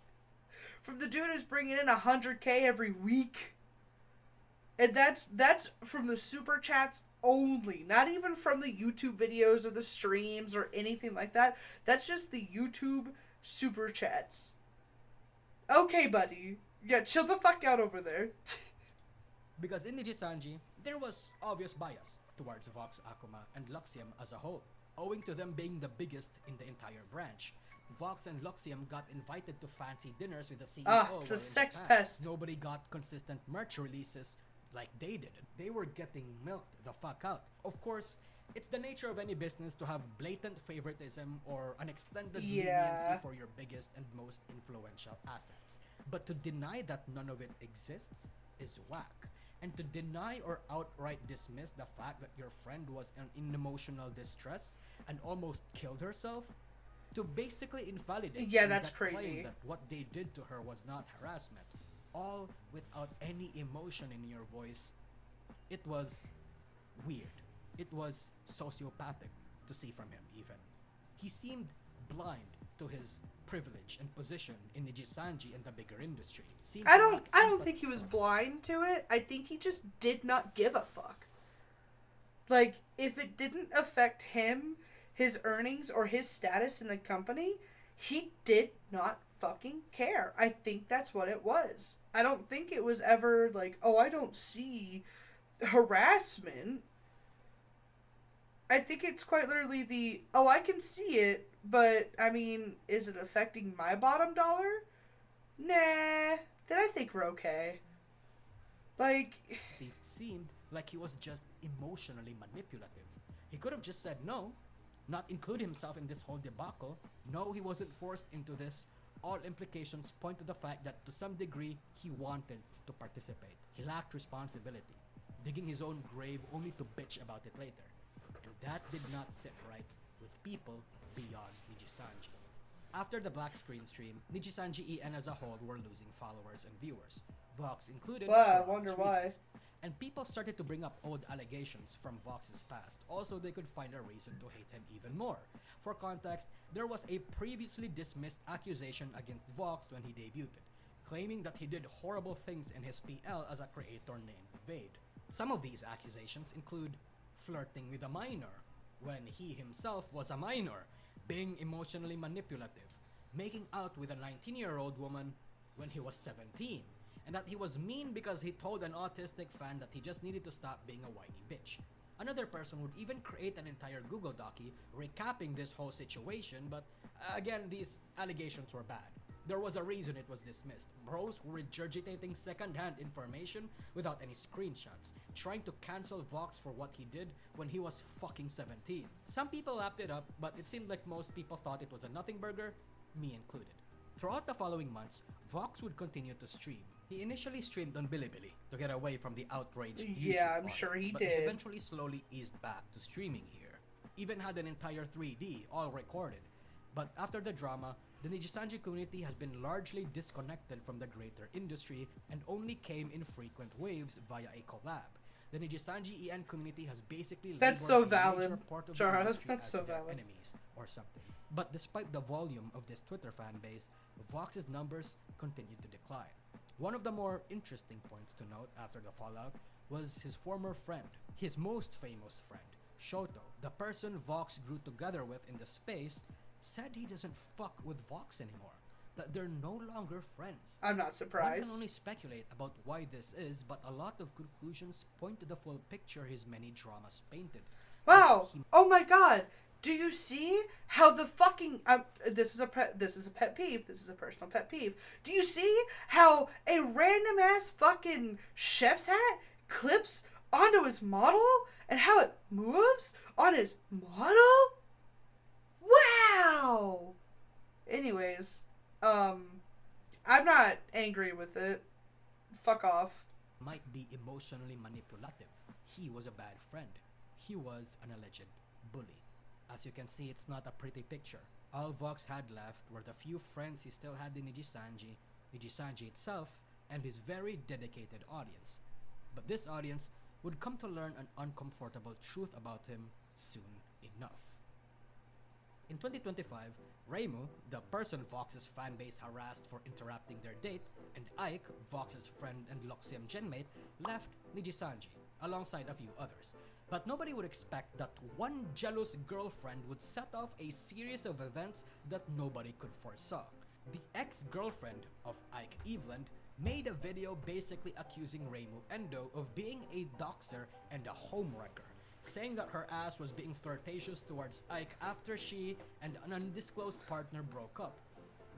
from the dude who's bringing in 100K every week. And that's from the super chats only, not even from the YouTube videos or the streams or anything like that. That's just the YouTube super chats. Okay, buddy. Yeah, chill the fuck out over there. Because in Nijisanji, there was obvious bias towards Vox Akuma and Luxium as a whole, owing to them being the biggest in the entire branch. Vox and Luxium got invited to fancy dinners with the CEO. It's a while in sex Japan. pest. Nobody got consistent merch releases like they did. They were getting milked the fuck out. Of course, it's the nature of any business to have blatant favoritism or an extended leniency for your biggest and most influential assets. But to deny that none of it exists is whack. And to deny or outright dismiss the fact that your friend was in emotional distress and almost killed herself, to basically invalidate that's that claim crazy. that what they did to her was not harassment, all without any emotion in your voice, it was weird. It was sociopathic to see from him even. He seemed blind to his privilege and position in Nijisanji and the bigger industry. Seemed I to don't lack empathy think he was for it. blind to it. I think he just did not give a fuck. Like, if it didn't affect him, his earnings, or his status in the company, he did not fucking care. I think that's what it was. I don't think it was ever like, oh, I don't see harassment. I think it's quite literally I can see it, But, I mean, is it affecting my bottom dollar? Nah. Then I think we're okay. Like, It seemed like he was just emotionally manipulative. He could have just said no, not include himself in this whole debacle. No, he wasn't forced into this. All implications point to the fact that to some degree he wanted to participate. He lacked responsibility, digging his own grave only to bitch about it later. And that did not sit right with people beyond Nijisanji. After the black screen stream, Nijisanji EN as a whole were losing followers and viewers, Vox included. Well, I for wonder obvious why. reasons. And people started to bring up old allegations from Vox's past. Also, they could find a reason to hate him even more. For context, there was a previously dismissed accusation against Vox when he debuted, claiming that he did horrible things in his PL as a creator named Vade. Some of these accusations include flirting with a minor, when he himself was a minor, being emotionally manipulative, making out with a 19-year-old woman when he was 17, and that he was mean because he told an autistic fan that he just needed to stop being a whiny bitch. Another person would even create an entire Google Docie recapping this whole situation, but again, these allegations were bad. There was a reason it was dismissed. Bros were regurgitating second-hand information without any screenshots, trying to cancel Vox for what he did when he was fucking 17. Some people lapped it up, but it seemed like most people thought it was a nothing burger, me included. Throughout the following months, Vox would continue to stream. He initially streamed on Bilibili to get away from the outraged Yeah, YouTube I'm sure audience, he but did. eventually slowly eased back to streaming here. Even had an entire 3D all recorded. But after the drama, the Nijisanji community has been largely disconnected from the greater industry and only came in frequent waves via a collab. The Nijisanji EN community has basically That's labeled so a valid, major part of Jara. the industry That's as so their valid. enemies or something. But despite the volume of this Twitter fan base, Vox's numbers continued to decline. One of the more interesting points to note after the fallout was his former friend, his most famous friend, Shoto, the person Vox grew together with in the space, said he doesn't fuck with Vox anymore, that they're no longer friends. I'm not One can surprised. only speculate about why this is, but a lot of conclusions point to the full picture his many dramas painted. Wow. Oh my god. Do you see how the fucking this is a pet peeve. This is a personal pet peeve. Do you see how a random ass fucking chef's hat clips onto his model and how it moves on his model? Wow. Anyways, I'm not angry with it. Fuck off. Might be emotionally manipulative. He was a bad friend. He was an alleged bully. As you can see, it's not a pretty picture. All Vox had left were the few friends he still had in Nijisanji, Nijisanji itself, and his very dedicated audience. But this audience would come to learn an uncomfortable truth about him soon enough. In 2025, Reimu, the person Vox's fanbase harassed for interrupting their date, and Ike, Vox's friend and Loxiam genmate, left Nijisanji, alongside a few others. But nobody would expect that one jealous girlfriend would set off a series of events that nobody could foresaw. The ex-girlfriend of Ike Eveland made a video basically accusing Reimu Endo of being a doxer and a homewrecker, saying that her ass was being flirtatious towards Ike after she and an undisclosed partner broke up.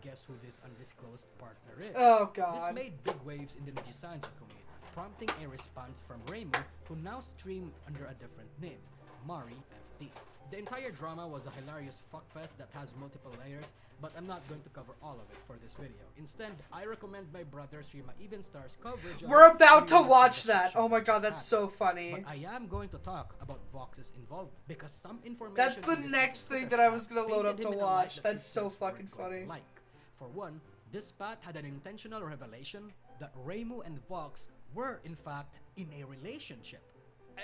Guess who this undisclosed partner is? Oh This god. made big waves in the Nijisanji community, prompting a response from Reimu, who now streamed under a different name, Mari FD. The entire drama was a hilarious fuckfest that has multiple layers, but I'm not going to cover all of it for this video. Instead, I recommend my brother Shrima Even Star's coverage of We're about to Curious watch and the that. Fiction Oh my god, that that's so happened. funny. But I am going to talk about Vox's involvement because some information. That's the in this next Twitter thing that I spat was gonna load up painted to him in a light watch. that That's his so kids weren't fucking going to funny. like. For one, this spat had an intentional revelation that Reimu and Vox were in fact in a relationship.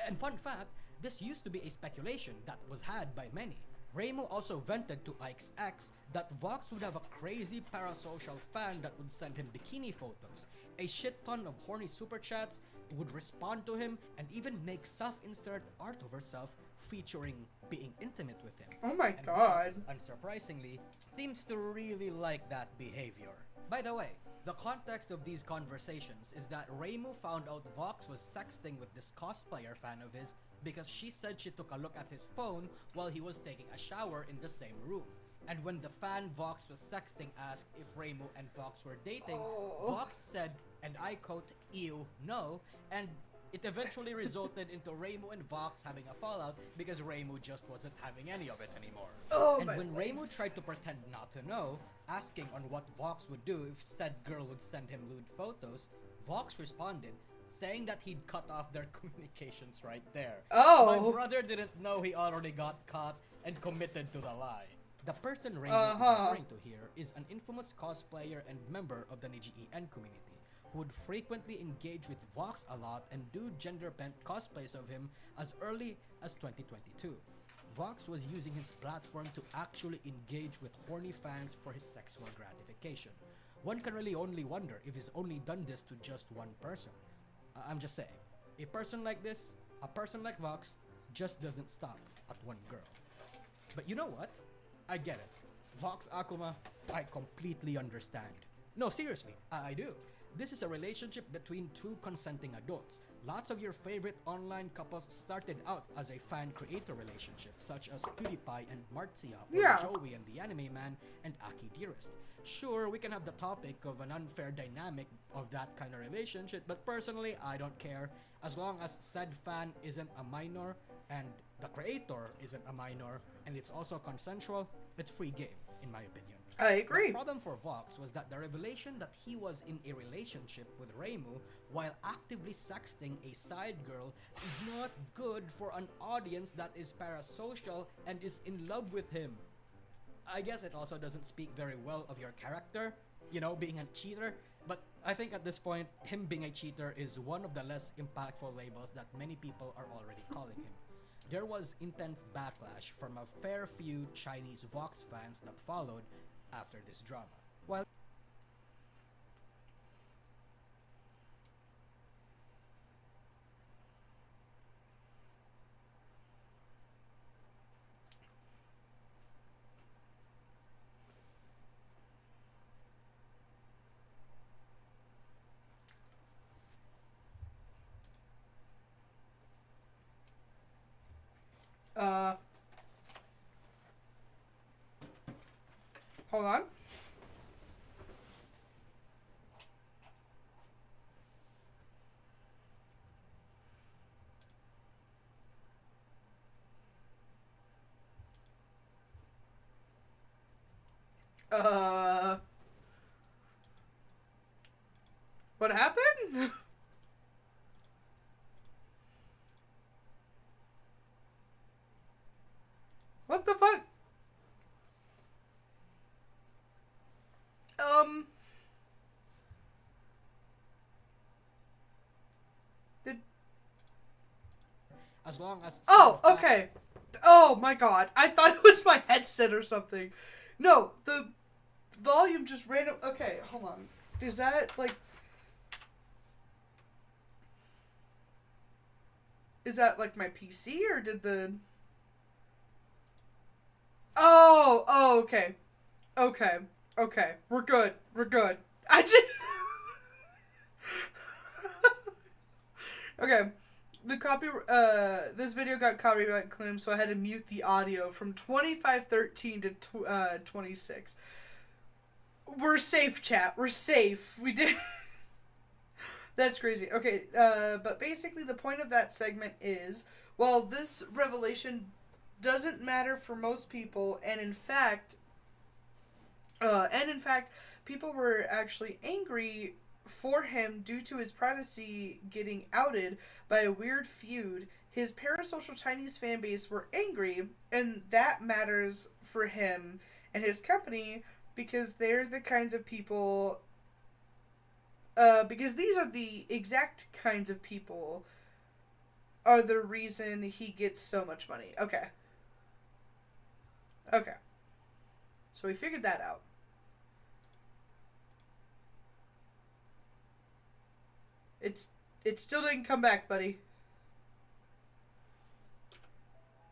And fun fact, this used to be a speculation that was had by many. Reimu also vented to Ike's ex that Vox would have a crazy parasocial fan that would send him bikini photos, a shit ton of horny super chats, would respond to him, and even make self-insert art of herself featuring being intimate with him. Oh my And god. Vox, unsurprisingly, seems to really like that behavior. By the way, the context of these conversations is that Reimu found out Vox was sexting with this cosplayer fan of his because she said she took a look at his phone while he was taking a shower in the same room. And when the fan Vox was sexting asked if Raymond and Vox were dating, Oh. Vox said, and I quote, "Ew, no," and it eventually resulted into Raymond and Vox having a fallout because Raymond just wasn't having any of it anymore. Oh, And my when Raymond legs. tried to pretend not to know, asking on what Vox would do if said girl would send him lewd photos, Vox responded, saying that he'd cut off their communications right there. Oh. My brother didn't know he already got caught and committed to the lie. The person Raymond is referring to here is an infamous cosplayer and member of the NGEN community who would frequently engage with Vox a lot and do gender-bent cosplays of him as early as 2022. Vox was using his platform to actually engage with horny fans for his sexual gratification. One can really only wonder if he's only done this to just one person. I'm just saying, a person like this, a person like Vox, just doesn't stop at one girl. But you know what? I get it. Vox Akuma, I completely understand. No, seriously, I do. This is a relationship between two consenting adults. Lots of your favorite online couples started out as a fan-creator relationship, such as PewDiePie and Martzia, or Yeah. Joey and the Anime Man, and Aki Dearest. Sure, we can have the topic of an unfair dynamic of that kind of relationship, but personally, I don't care. As long as said fan isn't a minor, and the creator isn't a minor, and it's also consensual, it's free game, in my opinion. I agree. The problem for Vox was that the revelation that he was in a relationship with Reimu while actively sexting a side girl is not good for an audience that is parasocial and is in love with him. I guess it also doesn't speak very well of your character, you know, being a cheater, but I think at this point, him being a cheater is one of the less impactful labels that many people are already calling him. There was intense backlash from a fair few Chinese Vox fans that followed after this drama. While Hold on. What happened? What the fuck? Did as long as Oh, said fa- okay. Oh my god. I thought it was my headset or something. No, the volume just random. Okay, hold on. Is that like. Is that like my PC or did the. Oh, okay. Okay. Okay. We're good. We're good. I just. Okay. This video got copyright claimed, so I had to mute the audio from 2513 to 26. We're safe, chat. We're safe. We did. That's crazy. Okay, but basically the point of that segment is, well, this revelation doesn't matter for most people, and in fact, people were actually angry for him due to his privacy getting outed by a weird feud. His parasocial Chinese fan base were angry, and that matters for him and his company because they're the kinds of people. Because these are the exact kinds of people are the reason he gets so much money. Okay. Okay. So we figured that out. It still didn't come back, buddy.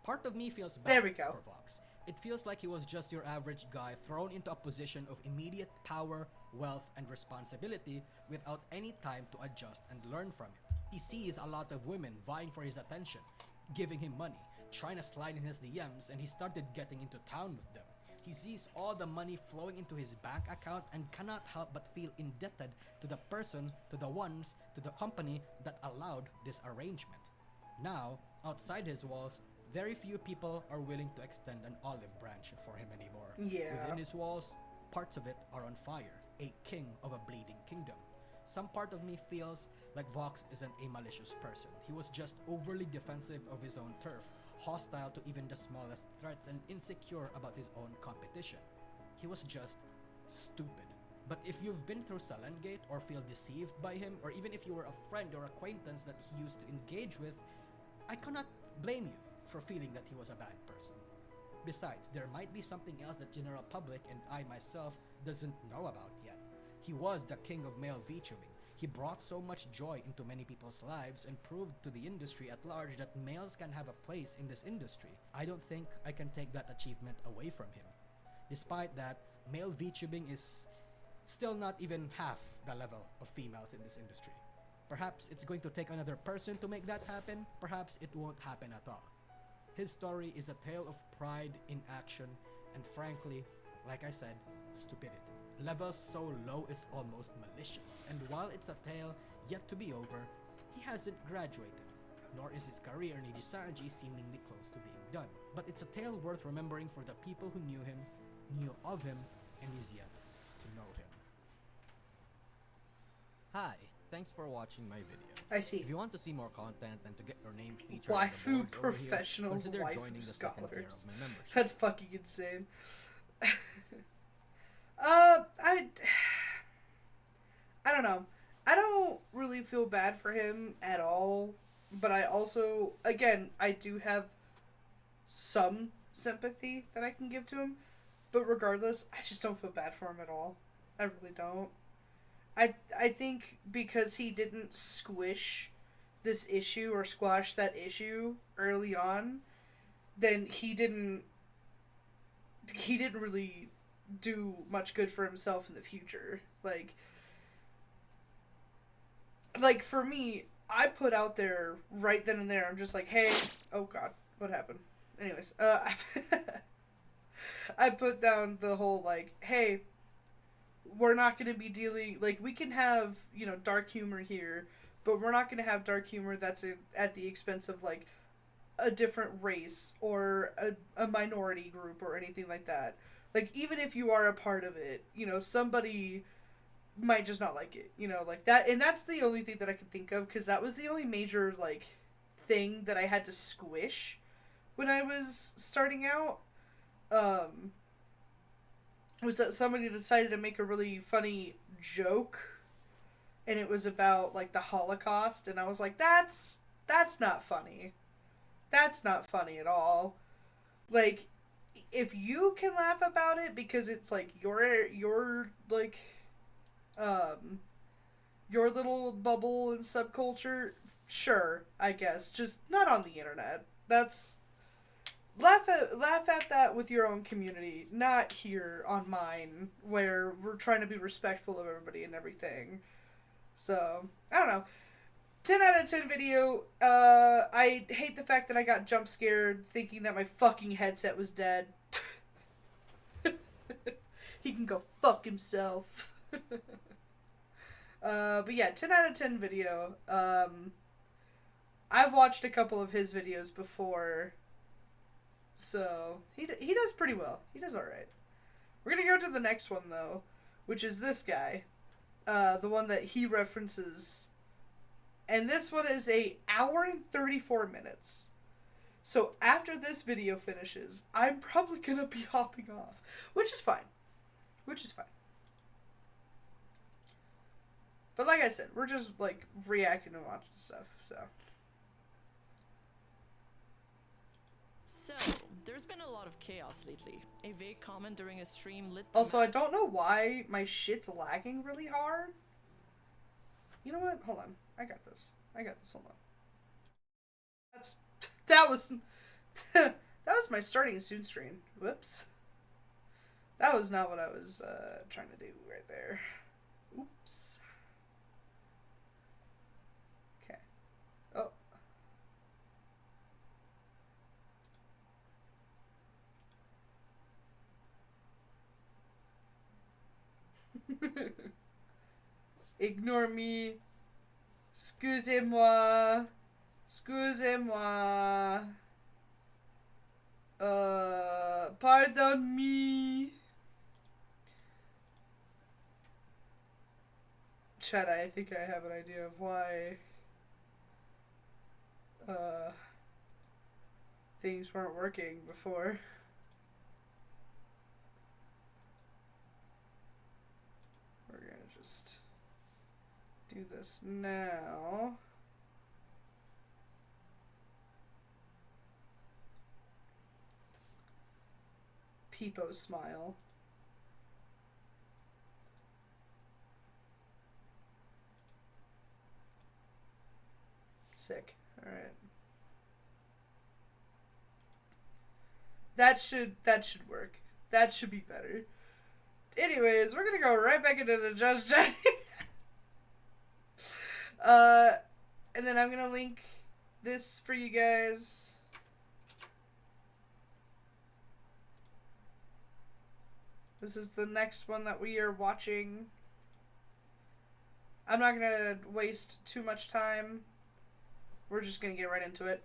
Part of me feels bad There we go. for Vox. It feels like he was just your average guy thrown into a position of immediate power, wealth, and responsibility without any time to adjust and learn from it. He sees a lot of women vying for his attention, giving him money, trying to slide in his DMs, and he started getting into town with them. He sees all the money flowing into his bank account and cannot help but feel indebted to the person, to the ones, to the company that allowed this arrangement. Now, outside his walls, very few people are willing to extend an olive branch for him anymore. Yeah. Within his walls, parts of it are on fire, a king of a bleeding kingdom. Some part of me feels like Vox isn't a malicious person. He was just overly defensive of his own turf, hostile to even the smallest threats, and insecure about his own competition. He was just stupid. But if you've been through Salengate or feel deceived by him, or even if you were a friend or acquaintance that he used to engage with, I cannot blame you for feeling that he was a bad person. Besides, there might be something else that general public and I myself doesn't know about yet. He was the king of male VTubing. He brought so much joy into many people's lives and proved to the industry at large that males can have a place in this industry. I don't think I can take that achievement away from him. Despite that, male VTubing is still not even half the level of females in this industry. Perhaps it's going to take another person to make that happen, perhaps it won't happen at all. His story is a tale of pride in action and, frankly, like I said, stupidity. Levels so low is almost malicious, and while it's a tale yet to be over, he hasn't graduated, nor is his career in Nijisanji seemingly close to being done. But it's a tale worth remembering for the people who knew him, knew of him, and is yet to know him. Hi, thanks for watching my video. I see. If you want to see more content and to get your name featured Waifu on the boards over here, professionals, consider waifu joining the second tier scholars. of my membership. That's fucking insane. I don't know. I don't really feel bad for him at all, but I also, again, I do have some sympathy that I can give to him, but regardless, I just don't feel bad for him at all. I really don't. I think because he didn't squish this issue or squash that issue early on, then he didn't really do much good for himself in the future. Like for me, I put out there right then and there, I'm just like, hey, oh god, what happened? Anyways, I put down the whole, like, hey, we're not going to be dealing, like, we can have, you know, dark humor here, but we're not going to have dark humor that's at the expense of, like, a different race or a minority group or anything like that. Like, even if you are a part of it, you know, somebody might just not like it, you know, like that. And that's the only thing that I can think of, because that was the only major, like, thing that I had to squish when I was starting out. Was that somebody decided to make a really funny joke, and it was about, like, the Holocaust, and I was like, that's not funny. That's not funny at all. Like, if you can laugh about it because it's, like, your like, your little bubble and subculture, sure, I guess. Just not on the internet. That's... Laugh at that with your own community, not here on mine, where we're trying to be respectful of everybody and everything. So, I don't know. 10 out of 10 video. I hate the fact that I got jump scared thinking that my fucking headset was dead. He can go fuck himself. But yeah, 10 out of 10 video. I've watched a couple of his videos before. So, he does pretty well. He does alright. We're gonna go to the next one, though, which is this guy. The one that he references. And this one is a hour and 34 minutes. So, after this video finishes, I'm probably gonna be hopping off. Which is fine. Which is fine. But like I said, we're just, like, reacting and watching stuff, so... So, there's been a lot of chaos lately. A vague comment during a stream lit... Also, I don't know why my shit's lagging really hard. You know what? Hold on. I got this. Hold on. That was my starting soon screen. Whoops. That was not what I was trying to do right there. Oops. Okay. Oh. Ignore me. Excusez-moi. Excusez-moi. Pardon me. Chat, I think I have an idea of why things weren't working before. We're gonna just do this now. Peepo smile. Sick. Alright. That should work. That should be better. Anyways, we're gonna go right back into the Just Chatting. And then I'm gonna link this for you guys. This is the next one that we are watching. I'm not gonna waste too much time. We're just gonna get right into it.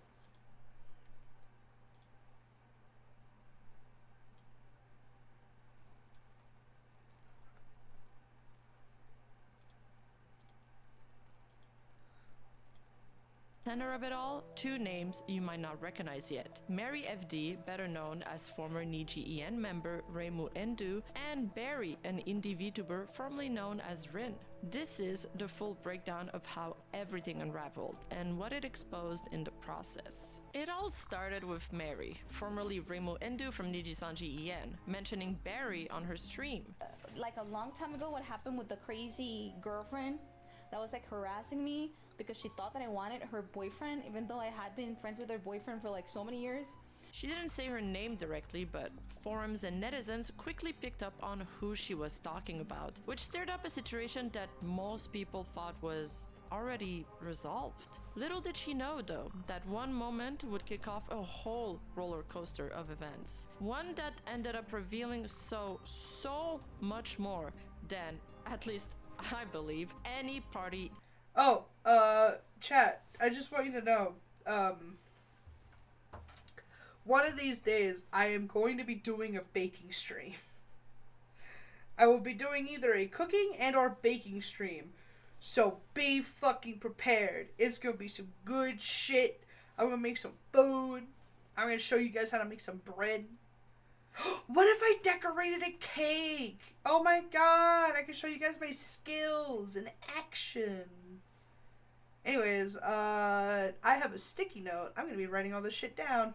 Center of it all, two names you might not recognize yet. Mary FD, better known as former Niji EN member Reimu Endu, and Barry, an indie VTuber formerly known as Rin. This is the full breakdown of how everything unraveled and what it exposed in the process. It all started with Mary, formerly Reimu Endu from Niji Sanji EN, mentioning Barry on her stream. Like a long time ago, what happened with the crazy girlfriend that was like harassing me because she thought that I wanted her boyfriend, even though I had been friends with her boyfriend for like so many years. She didn't say her name directly, but forums and netizens quickly picked up on who she was talking about, which stirred up a situation that most people thought was already resolved. Little did she know, though, that one moment would kick off a whole roller coaster of events. One that ended up revealing so much more than, at least I believe, any party. Oh, chat, I just want you to know, one of these days, I am going to be doing a baking stream. I will be doing either a cooking and or baking stream. So be fucking prepared. It's gonna be some good shit. I'm gonna make some food. I'm gonna show you guys how to make some bread. What if I decorated a cake? Oh my god, I can show you guys my skills in action. Anyways, I have a sticky note. I'm gonna be writing all this shit down.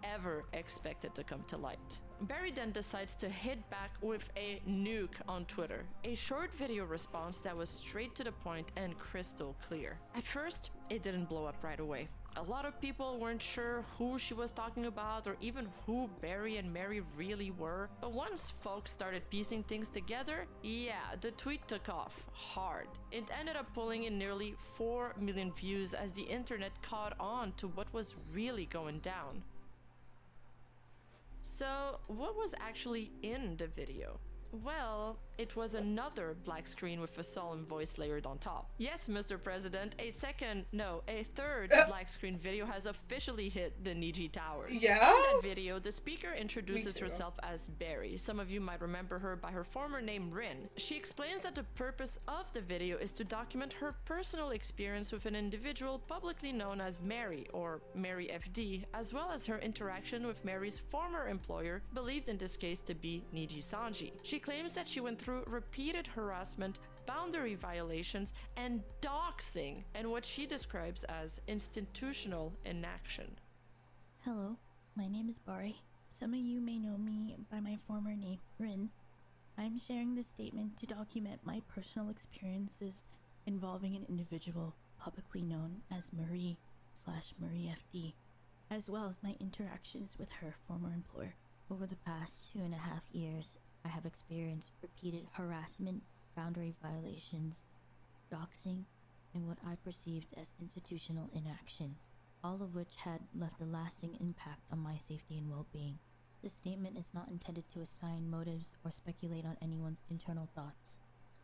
Ever expected to come to light. Barry then decides to hit back with a nuke on Twitter, a short video response that was straight to the point and crystal clear. At first, it didn't blow up right away. A lot of people weren't sure who she was talking about or even who Barry and Mary really were, but once folks started piecing things together, yeah, the tweet took off hard. It ended up pulling in nearly 4 million views as the internet caught on to what was really going down. So, what was actually in the video? Well, it was another black screen with a solemn voice layered on top. Yes, Mr. President, a third black screen video has officially hit the Niji Towers. Yeah? In that video, the speaker introduces too. herself as Barry. Some of you might remember her by her former name Rin. She explains that the purpose of the video is to document her personal experience with an individual publicly known as Mary, or Mary FD, as well as her interaction with Mary's former employer, believed in this case to be Niji Sanji. She claims that she went through repeated harassment, boundary violations, and doxing, and what she describes as institutional inaction. Hello, my name is Bari. Some of you may know me by my former name, Rin. I'm sharing this statement to document my personal experiences involving an individual publicly known as Marie/Marie FD, as well as my interactions with her former employer. Over the past 2.5 years, I have experienced repeated harassment, boundary violations, doxing, and what I perceived as institutional inaction, all of which had left a lasting impact on my safety and well-being. This statement is not intended to assign motives or speculate on anyone's internal thoughts.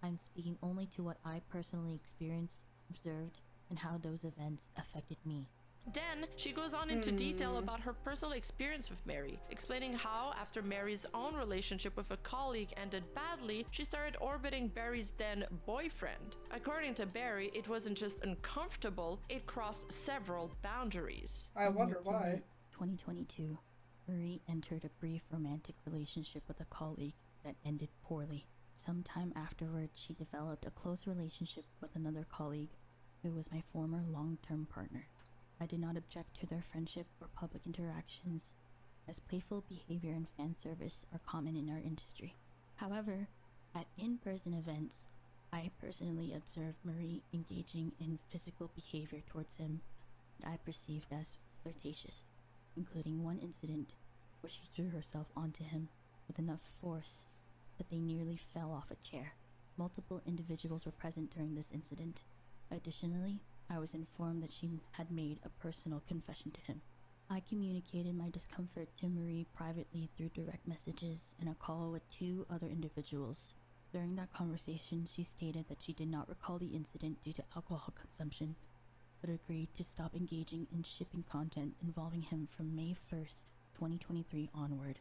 I'm speaking only to what I personally experienced, observed, and how those events affected me. Then she goes on into detail about her personal experience with Mary, explaining how, after Mary's own relationship with a colleague ended badly, she started orbiting Barry's then boyfriend. According to Barry, it wasn't just uncomfortable, it crossed several boundaries. I wonder Mid to why. late 2022, Marie entered a brief romantic relationship with a colleague that ended poorly. Sometime afterwards, she developed a close relationship with another colleague who was my former long-term partner. I did not object to their friendship or public interactions, as playful behavior and fan service are common in our industry. However, at in-person events, I personally observed Marie engaging in physical behavior towards him that I perceived as flirtatious, including one incident where she threw herself onto him with enough force that they nearly fell off a chair. Multiple individuals were present during this incident. Additionally, I was informed that she had made a personal confession to him. I communicated my discomfort to Marie privately through direct messages and a call with 2 other individuals. During that conversation, she stated that she did not recall the incident due to alcohol consumption, but agreed to stop engaging in shipping content involving him from May 1st, 2023 onward.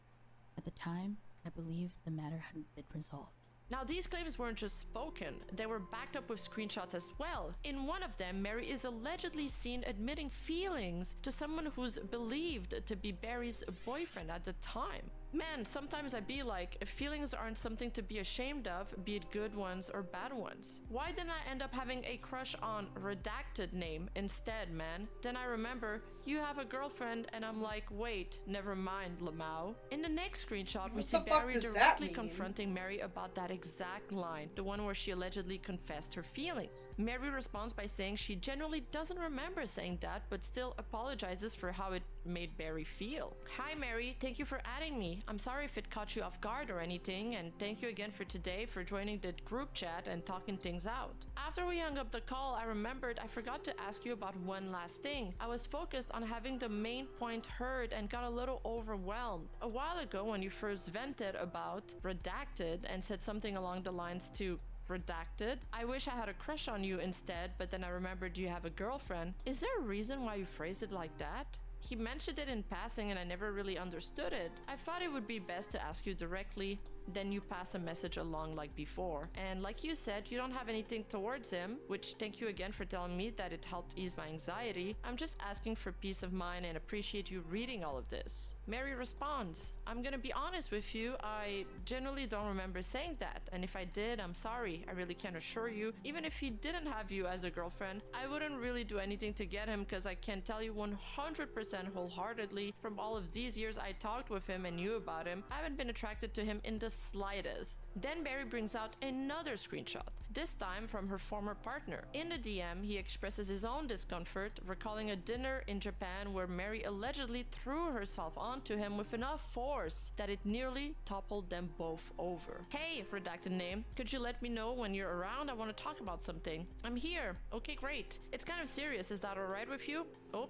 At the time, I believed the matter had been resolved. Now, these claims weren't just spoken, they were backed up with screenshots as well. In one of them, Mary is allegedly seen admitting feelings to someone who's believed to be Barry's boyfriend at the time. Man, sometimes I be like, if feelings aren't something to be ashamed of, be it good ones or bad ones. Why didn't I end up having a crush on redacted name instead, man? Then I remember, you have a girlfriend, and I'm like, wait, never mind, Lamau. In the next screenshot, we What see the fuck Barry does that directly mean? confronting Mary about that exact line, the one where she allegedly confessed her feelings. Mary responds by saying she genuinely doesn't remember saying that, but still apologizes for how it made Barry feel. Hi Mary, thank you for adding me. I'm sorry if it caught you off guard or anything, and thank you again for today for joining the group chat and talking things out. After we hung up the call, I remembered I forgot to ask you about one last thing. I was focused on having the main point heard and got a little overwhelmed. A while ago, when you first vented about redacted and said something along the lines to redacted, I wish I had a crush on you instead, but then I remembered you have a girlfriend. Is there a reason why you phrased it like that? He mentioned it in passing and I never really understood it. I thought it would be best to ask you directly, then you pass a message along like before. And like you said, you don't have anything towards him, which thank you again for telling me that it helped ease my anxiety. I'm just asking for peace of mind and appreciate you reading all of this. Mary responds, I'm gonna be honest with you, I genuinely don't remember saying that. And if I did, I'm sorry. I really can assure you, even if he didn't have you as a girlfriend, I wouldn't really do anything to get him because I can tell you 100% wholeheartedly from all of these years I talked with him and knew about him, I haven't been attracted to him in the slightest. Then Barry brings out another screenshot, this time from her former partner. In the DM, he expresses his own discomfort, recalling a dinner in Japan where Mary allegedly threw herself onto him with enough force that it nearly toppled them both over. Hey, redacted name, could you let me know when you're around? I want to talk about something. I'm here. Okay, great. It's kind of serious. Is that alright with you? Oh.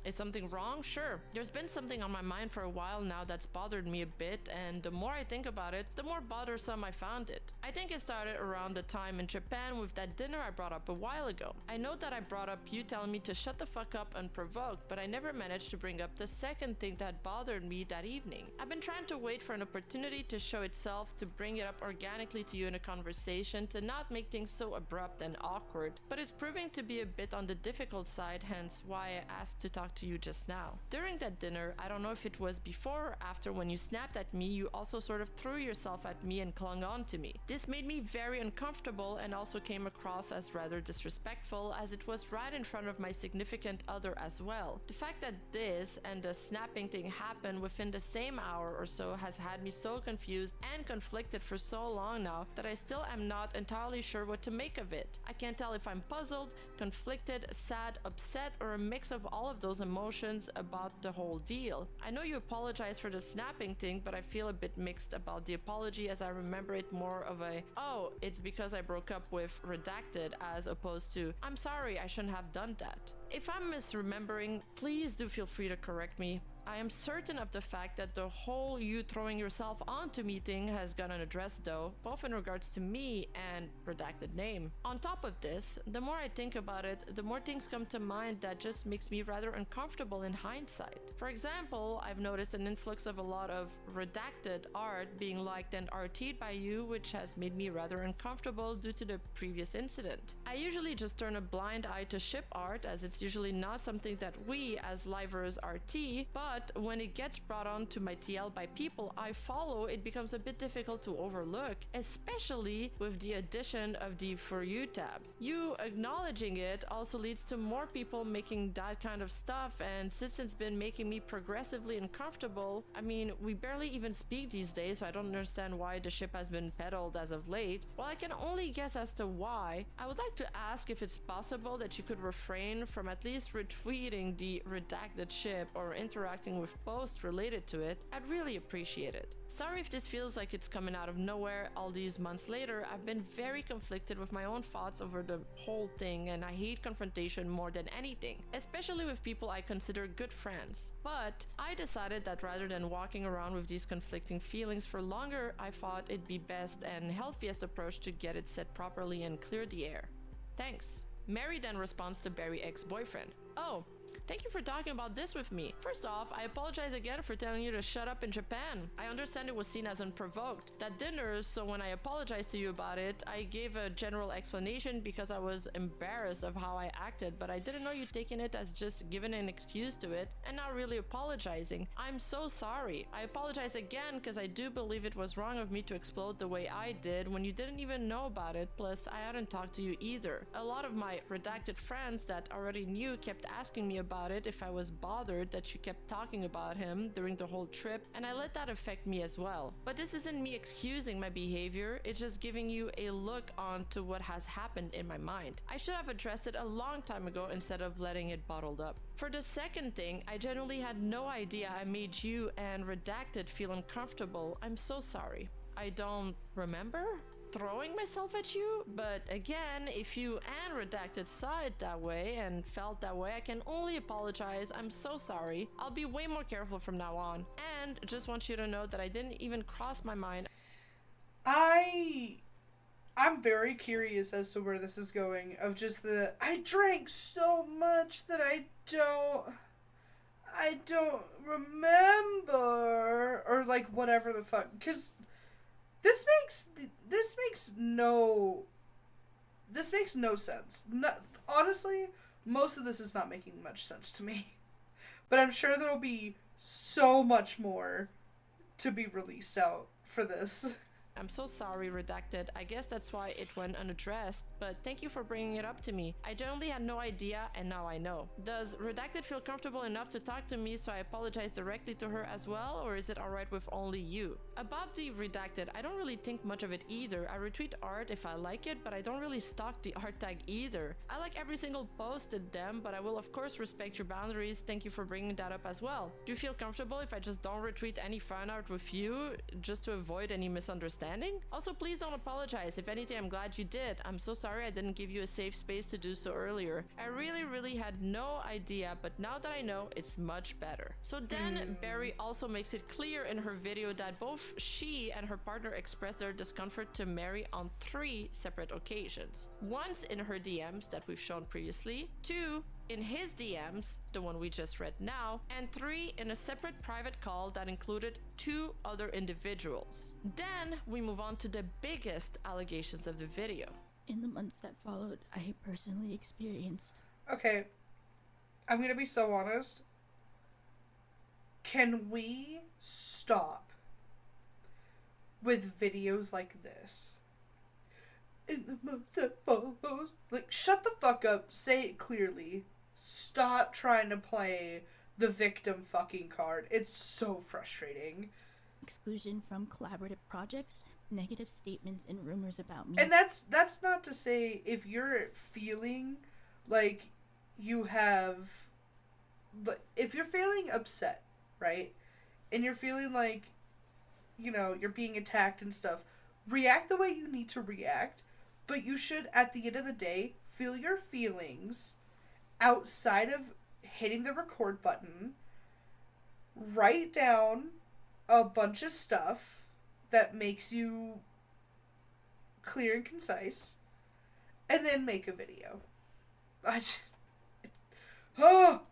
Is something wrong? Sure. There's been something on my mind for a while now that's bothered me a bit, and the more I think about it, the more bothersome I found it. I think it started around the time in Japan with that dinner I brought up a while ago. I know that I brought up you telling me to shut the fuck up unprovoked, but I never managed to bring up the second thing that bothered me that evening. I've been trying to wait for an opportunity to show itself, to bring it up organically to you in a conversation, to not make things so abrupt and awkward, but it's proving to be a bit on the difficult side, hence why I asked to talk to you just now. During that dinner, I don't know if it was before or after, when you snapped at me, you also sort of threw yourself at me and clung on to me. This made me very uncomfortable and also came across as rather disrespectful, as it was right in front of my significant other as well. The fact that this and the snapping thing happened within the same hour or so has had me so confused and conflicted for so long now that I still am not entirely sure what to make of it. I can't tell if I'm puzzled, conflicted, sad, upset, or a mix of all of those emotions about the whole deal. I know you apologize for the snapping thing, but I feel a bit mixed about the apology, as I remember it more of a, oh, it's because I broke up with redacted, as opposed to, I'm sorry, I shouldn't have done that. If I'm misremembering, please do feel free to correct me. I am certain of the fact that the whole you throwing yourself onto me thing has gone unaddressed though, both in regards to me and redacted name. On top of this, the more I think about it, the more things come to mind that just makes me rather uncomfortable in hindsight. For example, I've noticed an influx of a lot of redacted art being liked and RT'd by you, which has made me rather uncomfortable due to the previous incident. I usually just turn a blind eye to ship art, as it's usually not something that we as livers RT, but when it gets brought on to my TL by people I follow, it becomes a bit difficult to overlook, especially with the addition of the For You tab. You acknowledging it also leads to more people making that kind of stuff, and since it's been making me progressively uncomfortable, I mean, we barely even speak these days, so I don't understand why the ship has been peddled as of late. While I can only guess as to why, I would like to ask if it's possible that you could refrain from at least retweeting the redacted ship or interacting with posts related to it. I'd really appreciate it. Sorry if this feels like it's coming out of nowhere all these months later. I've been very conflicted with my own thoughts over the whole thing, and I hate confrontation more than anything, especially with people I consider good friends. But I decided that rather than walking around with these conflicting feelings for longer, I thought it'd be best and healthiest approach to get it set properly and clear the air. Thanks. Mary then responds to Barry's ex-boyfriend. Oh, thank you for talking about this with me. First off, I apologize again for telling you to shut up in Japan. I understand it was seen as unprovoked. That dinner, so when I apologized to you about it, I gave a general explanation because I was embarrassed of how I acted, but I didn't know you'd taken it as just giving an excuse to it and not really apologizing. I'm so sorry. I apologize again because I do believe it was wrong of me to explode the way I did when you didn't even know about it, plus I hadn't talked to you either. A lot of my redacted friends that already knew kept asking me about it if I was bothered that you kept talking about him during the whole trip, and I let that affect me as well. But this isn't me excusing my behavior, it's just giving you a look onto what has happened in my mind. I should have addressed it a long time ago instead of letting it bottled up. For the second thing, I genuinely had no idea I made you and redacted feel uncomfortable. I'm so sorry. I don't remember throwing myself at you, but again, if you and redacted saw it that way and felt that way, I can only apologize. I'm so sorry. I'll be way more careful from now on, and just want you to know that I didn't even cross my mind. I'm very curious as to where this is going, of just I drank so much that I don't remember, or like whatever the fuck, because this makes no sense. Honestly, most of this is not making much sense to me. But I'm sure there'll be so much more to be released out for this. I'm so sorry, redacted. I guess that's why it went unaddressed, but thank you for bringing it up to me. I generally had no idea, and now I know. Does redacted feel comfortable enough to talk to me so I apologize directly to her as well, or is it alright with only you? About the redacted, I don't really think much of it either. I retweet art if I like it, but I don't really stalk the art tag either. I like every single posted them, but I will of course respect your boundaries. Thank you for bringing that up as well. Do you feel comfortable if I just don't retweet any fan art with you, just to avoid any misunderstanding? Also, please don't apologize. If anything, I'm glad you did. I'm so sorry I didn't give you a safe space to do so earlier. I really had no idea, but now that I know, it's much better. So then Barry also makes it clear in her video that both she and her partner expressed their discomfort to Mary on 3 separate occasions. Once in her DMs that we've shown previously, 2 in his DMs, the one we just read now, and 3 in a separate private call that included 2 other individuals. Then we move on to the biggest allegations of the video. In the months that followed, I personally experienced. Okay, I'm gonna be so honest. Can we stop with videos like this? In the month that follows. Like, shut the fuck up, say it clearly. Stop trying to play the victim fucking card. It's so frustrating. Exclusion from collaborative projects, negative statements, and rumors about me. And that's not to say if you're feeling like you have... If you're feeling upset, right? And you're feeling like, you know, you're being attacked and stuff, react the way you need to react, but you should, at the end of the day, feel your feelings outside of hitting the record button write down a bunch of stuff that makes you clear and concise, and then make a video. I just... Oh!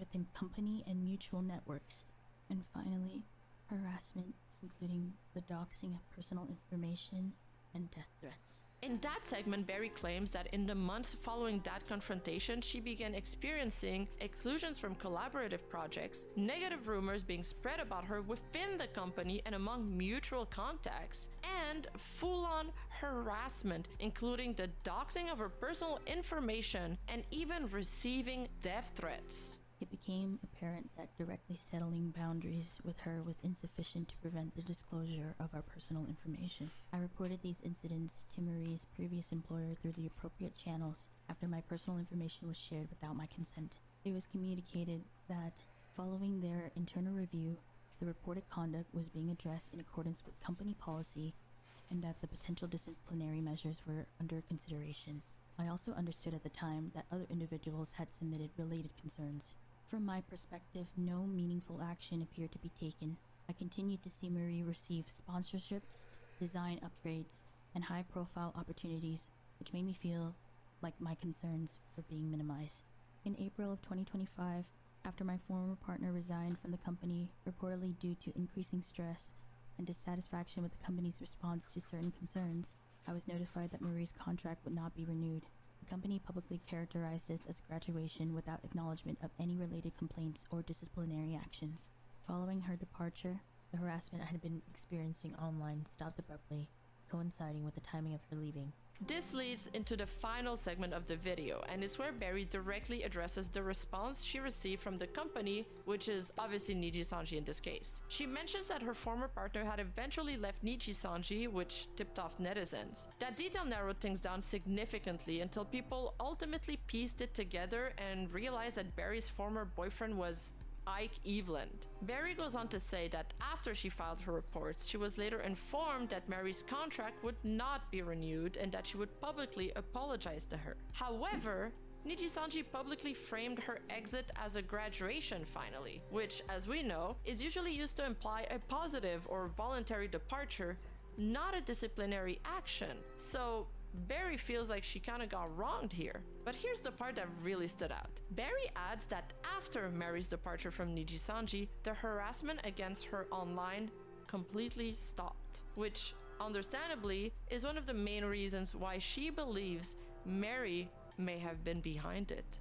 within company and mutual networks, and finally, harassment, including the doxing of personal information and death threats. In that segment, Barry claims that in the months following that confrontation, she began experiencing exclusions from collaborative projects, negative rumors being spread about her within the company and among mutual contacts, and full-on harassment, including the doxing of her personal information and even receiving death threats. It became apparent that directly settling boundaries with her was insufficient to prevent the disclosure of our personal information. I reported these incidents to Marie's previous employer through the appropriate channels after my personal information was shared without my consent. It was communicated that, following their internal review, the reported conduct was being addressed in accordance with company policy and that the potential disciplinary measures were under consideration. I also understood at the time that other individuals had submitted related concerns. From my perspective, no meaningful action appeared to be taken. I continued to see Marie receive sponsorships, design upgrades, and high-profile opportunities, which made me feel like my concerns were being minimized. In April of 2025, after my former partner resigned from the company, reportedly due to increasing stress and dissatisfaction with the company's response to certain concerns, I was notified that Marie's contract would not be renewed. The company publicly characterized this as a graduation without acknowledgement of any related complaints or disciplinary actions. Following her departure, the harassment I had been experiencing online stopped abruptly, coinciding with the timing of her leaving. This leads into the final segment of the video, and is where Barry directly addresses the response she received from the company, which is obviously Nijisanji in this case. She mentions that her former partner had eventually left Nijisanji, which tipped off netizens. That detail narrowed things down significantly until people ultimately pieced it together and realized that Barry's former boyfriend was Ike Eveland. Barry goes on to say that after she filed her reports, she was later informed that Mary's contract would not be renewed and that she would publicly apologize to her. However, Nijisanji publicly framed her exit as a graduation finally, which, as we know, is usually used to imply a positive or voluntary departure, not a disciplinary action. So Barry feels like she kinda got wronged here. But here's the part that really stood out. Barry adds that after Mary's departure from Nijisanji, the harassment against her online completely stopped, which understandably is one of the main reasons why she believes Mary may have been behind it.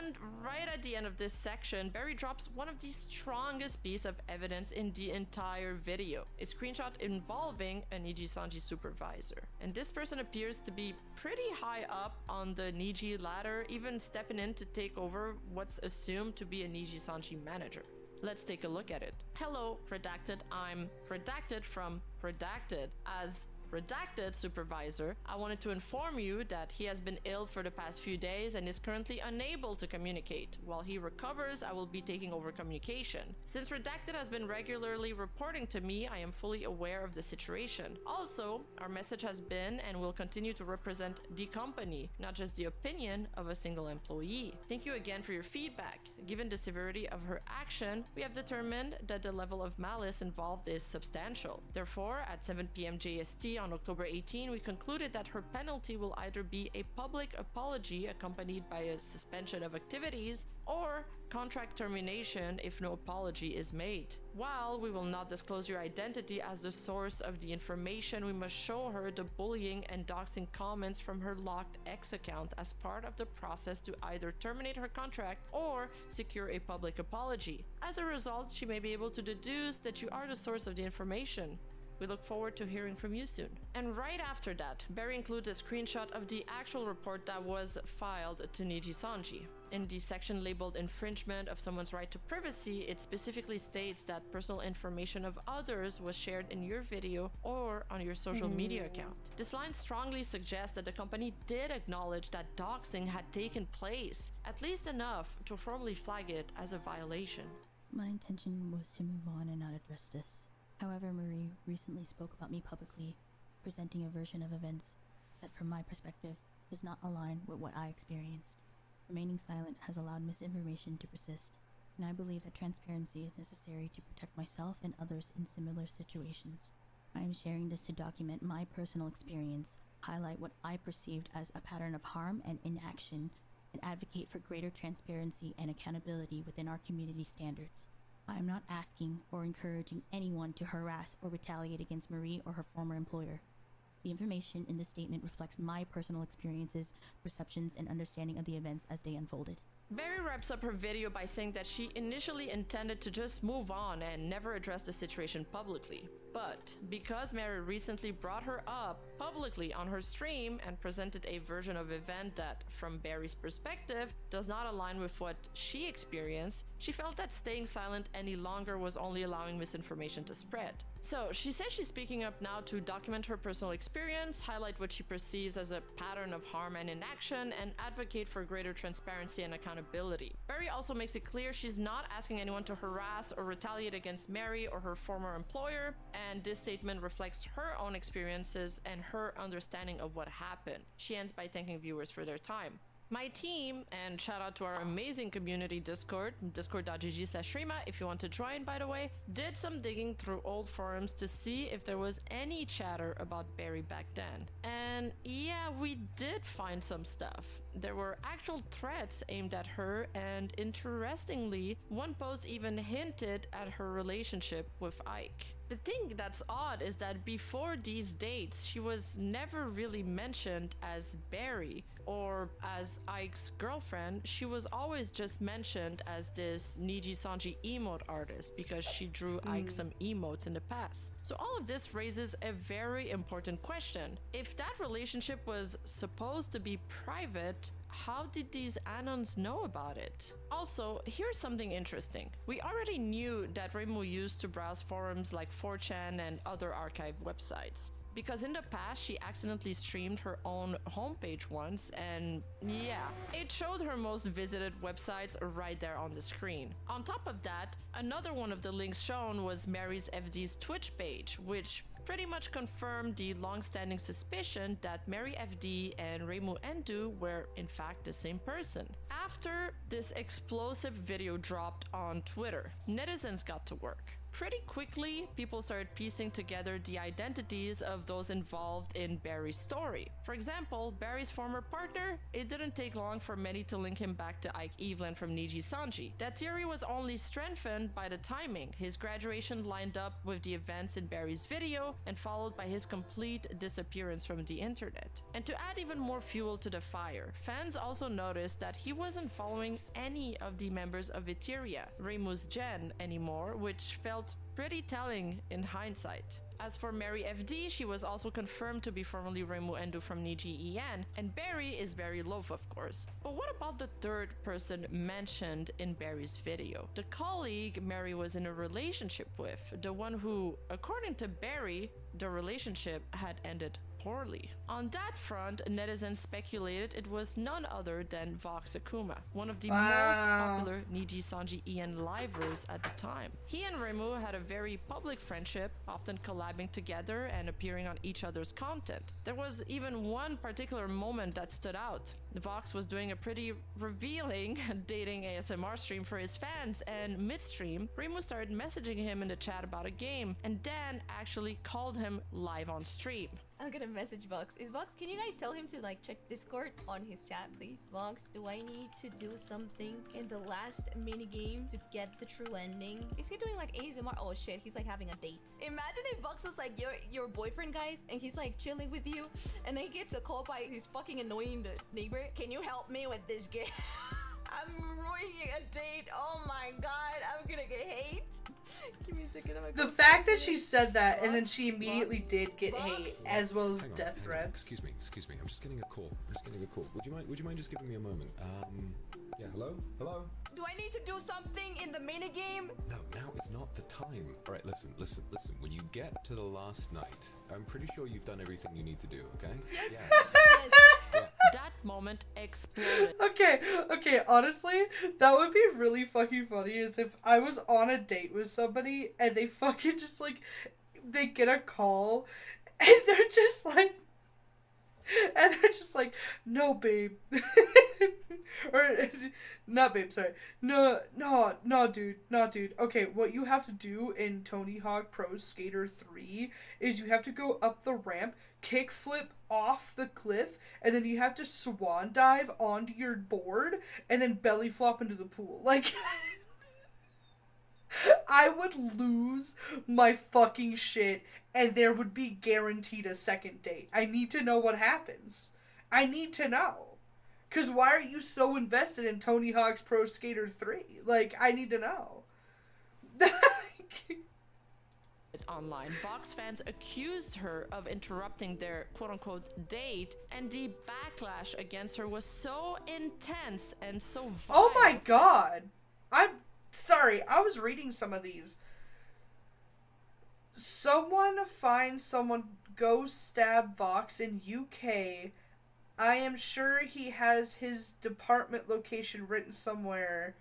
And right at the end of this section, Barry drops one of the strongest pieces of evidence in the entire video, a screenshot involving a Nijisanji supervisor. And this person appears to be pretty high up on the Niji ladder, even stepping in to take over what's assumed to be a Nijisanji manager. Let's take a look at it. Hello, Redacted. I'm Redacted from Redacted. As Redacted supervisor, I wanted to inform you that he has been ill for the past few days and is currently unable to communicate. While he recovers, I will be taking over communication. Since Redacted has been regularly reporting to me, I am fully aware of the situation. Also, our message has been and will continue to represent the company, not just the opinion of a single employee. Thank you again for your feedback. Given the severity of her action, we have determined that the level of malice involved is substantial. Therefore, at 7 p.m. JST on October 18, we concluded that her penalty will either be a public apology accompanied by a suspension of activities or contract termination if no apology is made. While we will not disclose your identity as the source of the information, we must show her the bullying and doxing comments from her locked X account as part of the process to either terminate her contract or secure a public apology. As a result, she may be able to deduce that you are the source of the information. We look forward to hearing from you soon. And right after that, Barry includes a screenshot of the actual report that was filed to Nijisanji. In the section labeled infringement of someone's right to privacy, it specifically states that personal information of others was shared in your video or on your social media account. This line strongly suggests that the company did acknowledge that doxing had taken place, at least enough to formally flag it as a violation. My intention was to move on and not address this. However, Marie recently spoke about me publicly, presenting a version of events that, from my perspective, does not align with what I experienced. Remaining silent has allowed misinformation to persist. and I believe that transparency is necessary to protect myself and others in similar situations. I am sharing this to document my personal experience, highlight what I perceived as a pattern of harm and inaction, and advocate for greater transparency and accountability within our community standards. I am not asking or encouraging anyone to harass or retaliate against Marie or her former employer. The information in this statement reflects my personal experiences, perceptions, and understanding of the events as they unfolded. Barry wraps up her video by saying that she initially intended to just move on and never address the situation publicly. But because Mary recently brought her up publicly on her stream and presented a version of event that, from Barry's perspective, does not align with what she experienced, she felt that staying silent any longer was only allowing misinformation to spread. So she says she's speaking up now to document her personal experience, highlight what she perceives as a pattern of harm and inaction, and advocate for greater transparency and accountability. Barry also makes it clear she's not asking anyone to harass or retaliate against Mary or her former employer, and this statement reflects her own experiences and her understanding of what happened. She ends by thanking viewers for their time. My team, and shout out to our amazing community Discord, discord.gg/Rima if you want to join, by the way, did some digging through old forums to see if there was any chatter about Barry back then. And yeah, we did find some stuff. There were actual threats aimed at her, and interestingly, one post even hinted at her relationship with Ike. The thing that's odd is that before these dates, she was never really mentioned as Barry or as Ike's girlfriend. She was always just mentioned as this Niji Sanji emote artist because she drew Ike some emotes in the past. So all of this raises a very important question. If that relationship was supposed to be private, how did these Anons know about it? Also, here's something interesting. We already knew that Reimu used to browse forums like 4chan and other archive websites, because in the past she accidentally streamed her own homepage once, and yeah, it showed her most visited websites right there on the screen. On top of that, another one of the links shown was Mary's FD's Twitch page, which pretty much confirmed the long-standing suspicion that Mary FD and Reimu Endu were in fact the same person. After this explosive video dropped on Twitter, netizens got to work. Pretty quickly, people started piecing together the identities of those involved in Barry's story. For example, Barry's former partner, it didn't take long for many to link him back to Ike Evelyn from Niji Sanji. That theory was only strengthened by the timing. His graduation lined up with the events in Barry's video and followed by his complete disappearance from the internet. And to add even more fuel to the fire, fans also noticed that he wasn't following any of the members of Eteria, Reimu's Gen, anymore, which felt pretty telling in hindsight. As for Mary FD, she was also confirmed to be formerly Reimu Endu from Niji En, and Barry is Barry Loaf, of course. But what about the third person mentioned in Barry's video? The colleague Mary was in a relationship with, the one who, according to Barry, the relationship had ended poorly. On that front, netizens speculated it was none other than Vox Akuma, one of the most popular Niji Sanji En livers at the time. He and Reimu had a very public friendship, often collabing together and appearing on each other's content. There was even one particular moment that stood out. Vox was doing a pretty revealing dating ASMR stream for his fans, and midstream, Reimu started messaging him in the chat about a game, and Dan actually called him live on stream. I'm gonna message Vox. Vox, can you guys tell him to like check Discord on his chat, please? Vox, do I need to do something in the last mini game to get the true ending? Is he doing like ASMR? Oh shit, he's like having a date. Imagine if Vox was like your boyfriend, guys, and he's like chilling with you, and then he gets a call by his fucking annoying neighbor. Can you help me with this game? I'm ruining a date. Oh my god, I'm gonna get hate. Give me a second. The fact that she said that and then she immediately did get hate as well as death threats. Excuse me. I'm just getting a call. Would you mind just giving me a moment? Yeah, hello? Do I need to do something in the minigame? No, now is not the time. All right, listen. When you get to the last night, I'm pretty sure you've done everything you need to do, okay? Yes. Yeah. Yes. That moment exploded. Okay, honestly, that would be really fucking funny is if I was on a date with somebody and they fucking just like, they get a call and they're just like, And they're just like, no, babe. Or, not babe, sorry. No, dude. Okay, what you have to do in Tony Hawk Pro Skater 3 is you have to go up the ramp, kickflip off the cliff, and then you have to swan dive onto your board, and then belly flop into the pool. Like, I would lose my fucking shit, and there would be guaranteed a second date. I need to know what happens. I need to know. Because why are you so invested in Tony Hawk's Pro Skater 3? Like, I need to know. Online, Vox fans accused her of interrupting their quote-unquote date, and the backlash against her was so intense and so violent. Oh my god! I'm sorry, I was reading some of these. Someone finds someone, go stab Vox in UK. I am sure he has his department location written somewhere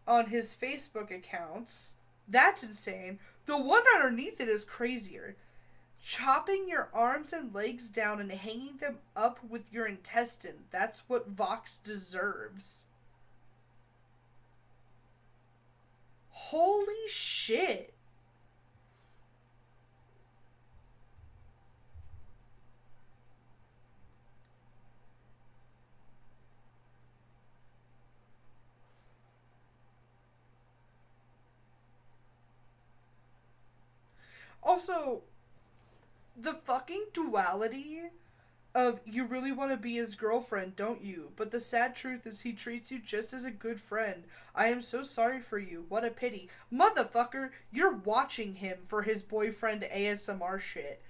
on his Facebook accounts. That's insane. The one underneath it is crazier. Chopping your arms and legs down and hanging them up with your intestine. That's what Vox deserves. Holy shit. Also, the fucking duality of you really want to be his girlfriend, don't you? But the sad truth is he treats you just as a good friend. I am so sorry for you. What a pity. Motherfucker, you're watching him for his boyfriend ASMR shit.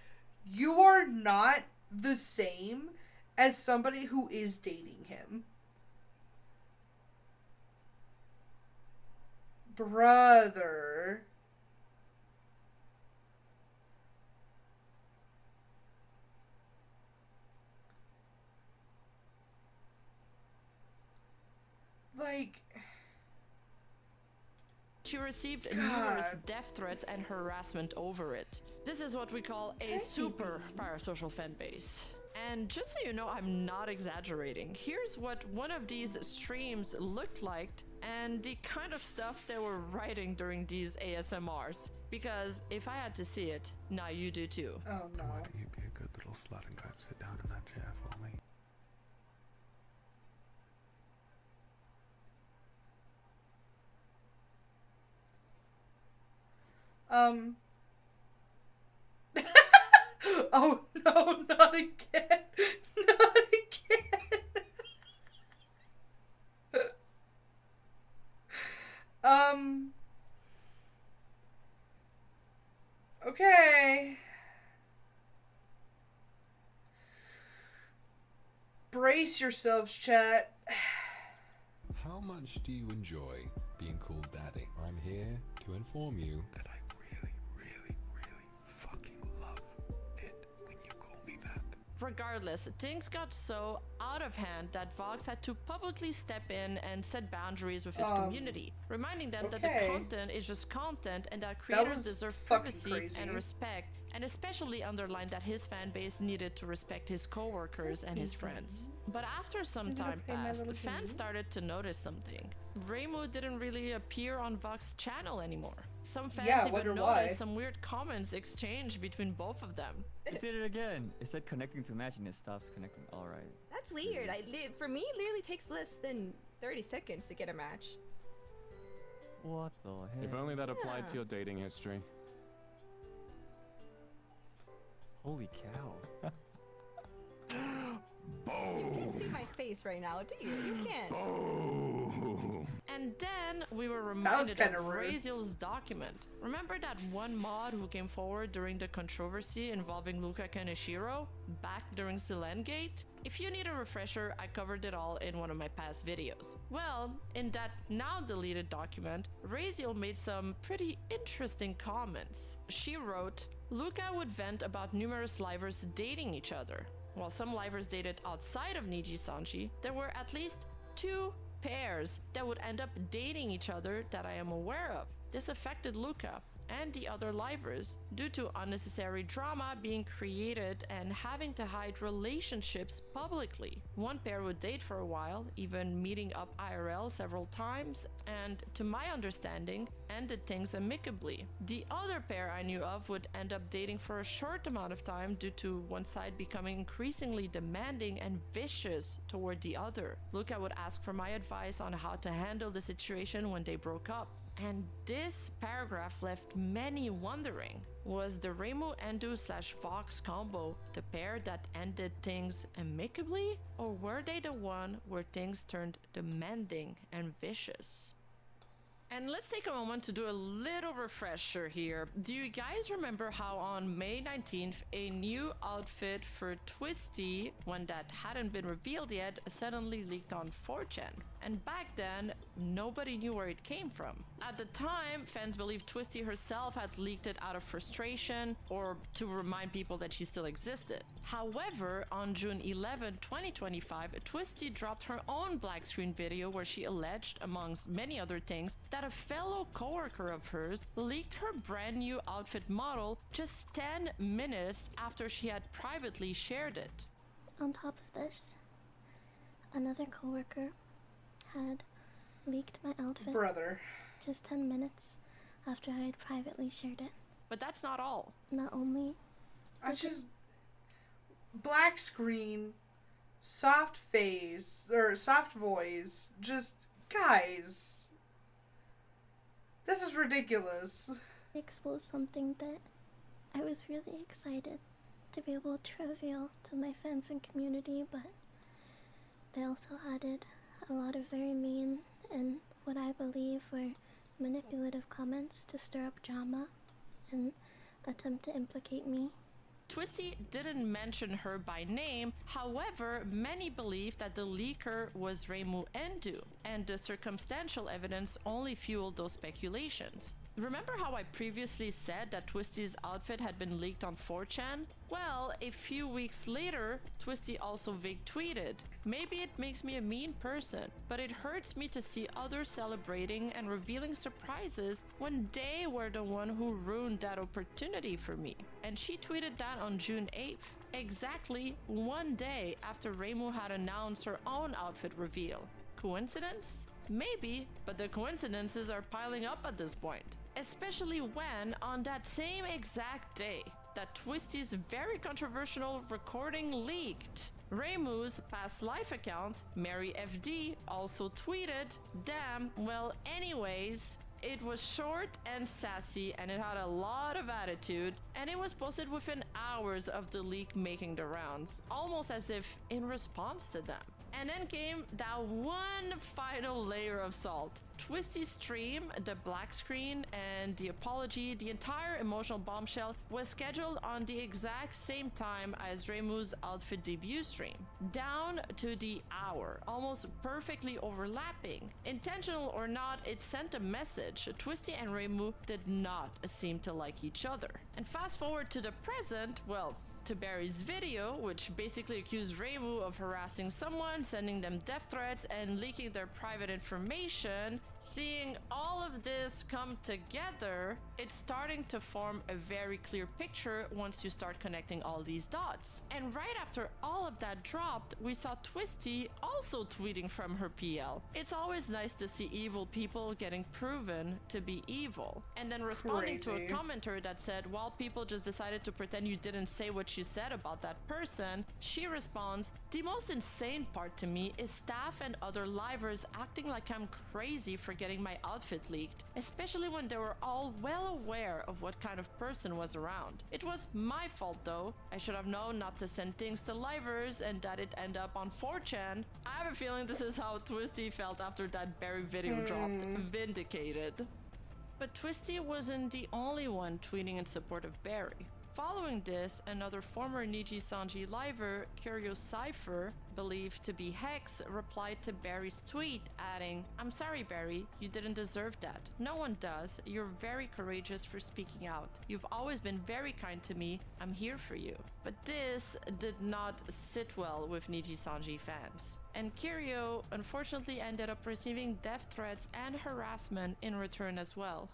You are not the same as somebody who is dating him. Brother. Like, she received numerous death threats and harassment over it. This is what we call a super parasocial fan base. And just so you know, I'm not exaggerating. Here's what one of these streams looked like and the kind of stuff they were writing during these ASMRs. Because if I had to see it, now you do too. Oh no. Why don't you be a good little slut and go and sit down in that chair for me? Oh no, not again. Not again. Okay. Brace yourselves, chat. How much do you enjoy being called daddy? I'm here to inform you That I really, really, really fucking love it when you call me that. Regardless, things got so out of hand that Vox had to publicly step in and set boundaries with his community, reminding them that the okay. content is just content and that creators was deserve fucking privacy crazy. and respect, and especially underlined that his fan base needed to respect his coworkers and his friends. But after some time passed, the fans started to notice something. Reimu didn't really appear on Vox's channel anymore. Some fans Yeah, even wonder noticed why. some weird comments exchanged between both of them. It did it again. It said connecting to match and it stops connecting. Alright. That's weird. For me, it literally takes less than 30 seconds to get a match. What the heck? If only that applied Yeah. to your dating history. Holy cow. You can't see my face right now, do you? You can't. And then we were was reminded kinda of rude. Raziel's document. Remember that one mod who came forward during the controversy involving Luka Kaneshiro back during Silengate? If you need a refresher, I covered it all in one of my past videos. Well, in that now deleted document, Raziel made some pretty interesting comments. She wrote, Luka would vent about numerous livers dating each other. While some livers dated outside of Niji Sanji, there were at least 2 pairs that would end up dating each other that I am aware of. This affected Luka, and the other livers due to unnecessary drama being created and having to hide relationships publicly. One pair would date for a while, even meeting up IRL several times, and to my understanding, ended things amicably. The other pair I knew of would end up dating for a short amount of time due to one side becoming increasingly demanding and vicious toward the other. Luca would ask for my advice on how to handle the situation when they broke up. And this paragraph left many wondering. Was the Reimu Endu / Vox combo the pair that ended things amicably? Or were they the one where things turned demanding and vicious? And let's take a moment to do a little refresher here. Do you guys remember how on May 19th, a new outfit for Twisty, one that hadn't been revealed yet, suddenly leaked on 4chan? And back then, nobody knew where it came from. At the time, fans believed Twisty herself had leaked it out of frustration or to remind people that she still existed. However, on June 11, 2025, Twisty dropped her own black screen video where she alleged, amongst many other things, that a fellow coworker of hers leaked her brand new outfit model just 10 minutes after she had privately shared it. On top of this, another coworker had leaked my outfit just 10 minutes after I had privately shared it. But that's not all. Not only... Black screen, soft face, or soft voice, just... Guys... This is ridiculous. Expose something that I was really excited to be able to reveal to my fans and community, but they also added a lot of very mean and what I believe were manipulative comments to stir up drama and attempt to implicate me. Twisty didn't mention her by name, however, many believe that the leaker was Reimu Endu, and the circumstantial evidence only fueled those speculations. Remember how I previously said that Twisty's outfit had been leaked on 4chan? Well, a few weeks later, Twisty also vague tweeted, "Maybe it makes me a mean person, but it hurts me to see others celebrating and revealing surprises when they were the one who ruined that opportunity for me." And she tweeted that on June 8th, exactly one day after Reimu had announced her own outfit reveal. Coincidence? Maybe, but the coincidences are piling up at this point. Especially when, on that same exact day, that Twisty's very controversial recording leaked, Reimu's past life account, Mary FD, also tweeted, "Damn, well anyways." It was short and sassy and it had a lot of attitude, and it was posted within hours of the leak making the rounds, almost as if in response to them. And then came that one final layer of salt. Twisty's stream, the black screen, and the apology, the entire emotional bombshell, was scheduled on the exact same time as Reimu's outfit debut stream. Down to the hour, almost perfectly overlapping. Intentional or not, it sent a message. Twisty and Reimu did not seem to like each other. And fast forward to the present, well, to Barry's video, which basically accused Reimu of harassing someone, sending them death threats, and leaking their private information. Seeing all of this come together, it's starting to form a very clear picture once you start connecting all these dots. And right after all of that dropped, we saw Twisty also tweeting from her PL. It's always nice to see evil people getting proven to be evil. And then responding to a commenter that said, "While people just decided to pretend you didn't say what you said about that person," she responds, "The most insane part to me is staff and other livers acting like I'm crazy for getting my outfit leaked, especially when they were all well aware of what kind of person was around. It was my fault though. I should have known not to send things to livers and that it end up on 4chan." I have a feeling this is how Twisty felt after that Barry video dropped. Vindicated. But Twisty wasn't the only one tweeting in support of Barry. Following this, another former Nijisanji liver, Curio Cypher, believed to be Hex, replied to Barry's tweet, adding, "I'm sorry Barry, you didn't deserve that. No one does. You're very courageous for speaking out. You've always been very kind to me. I'm here for you." But this did not sit well with Nijisanji fans. And Curio unfortunately ended up receiving death threats and harassment in return as well.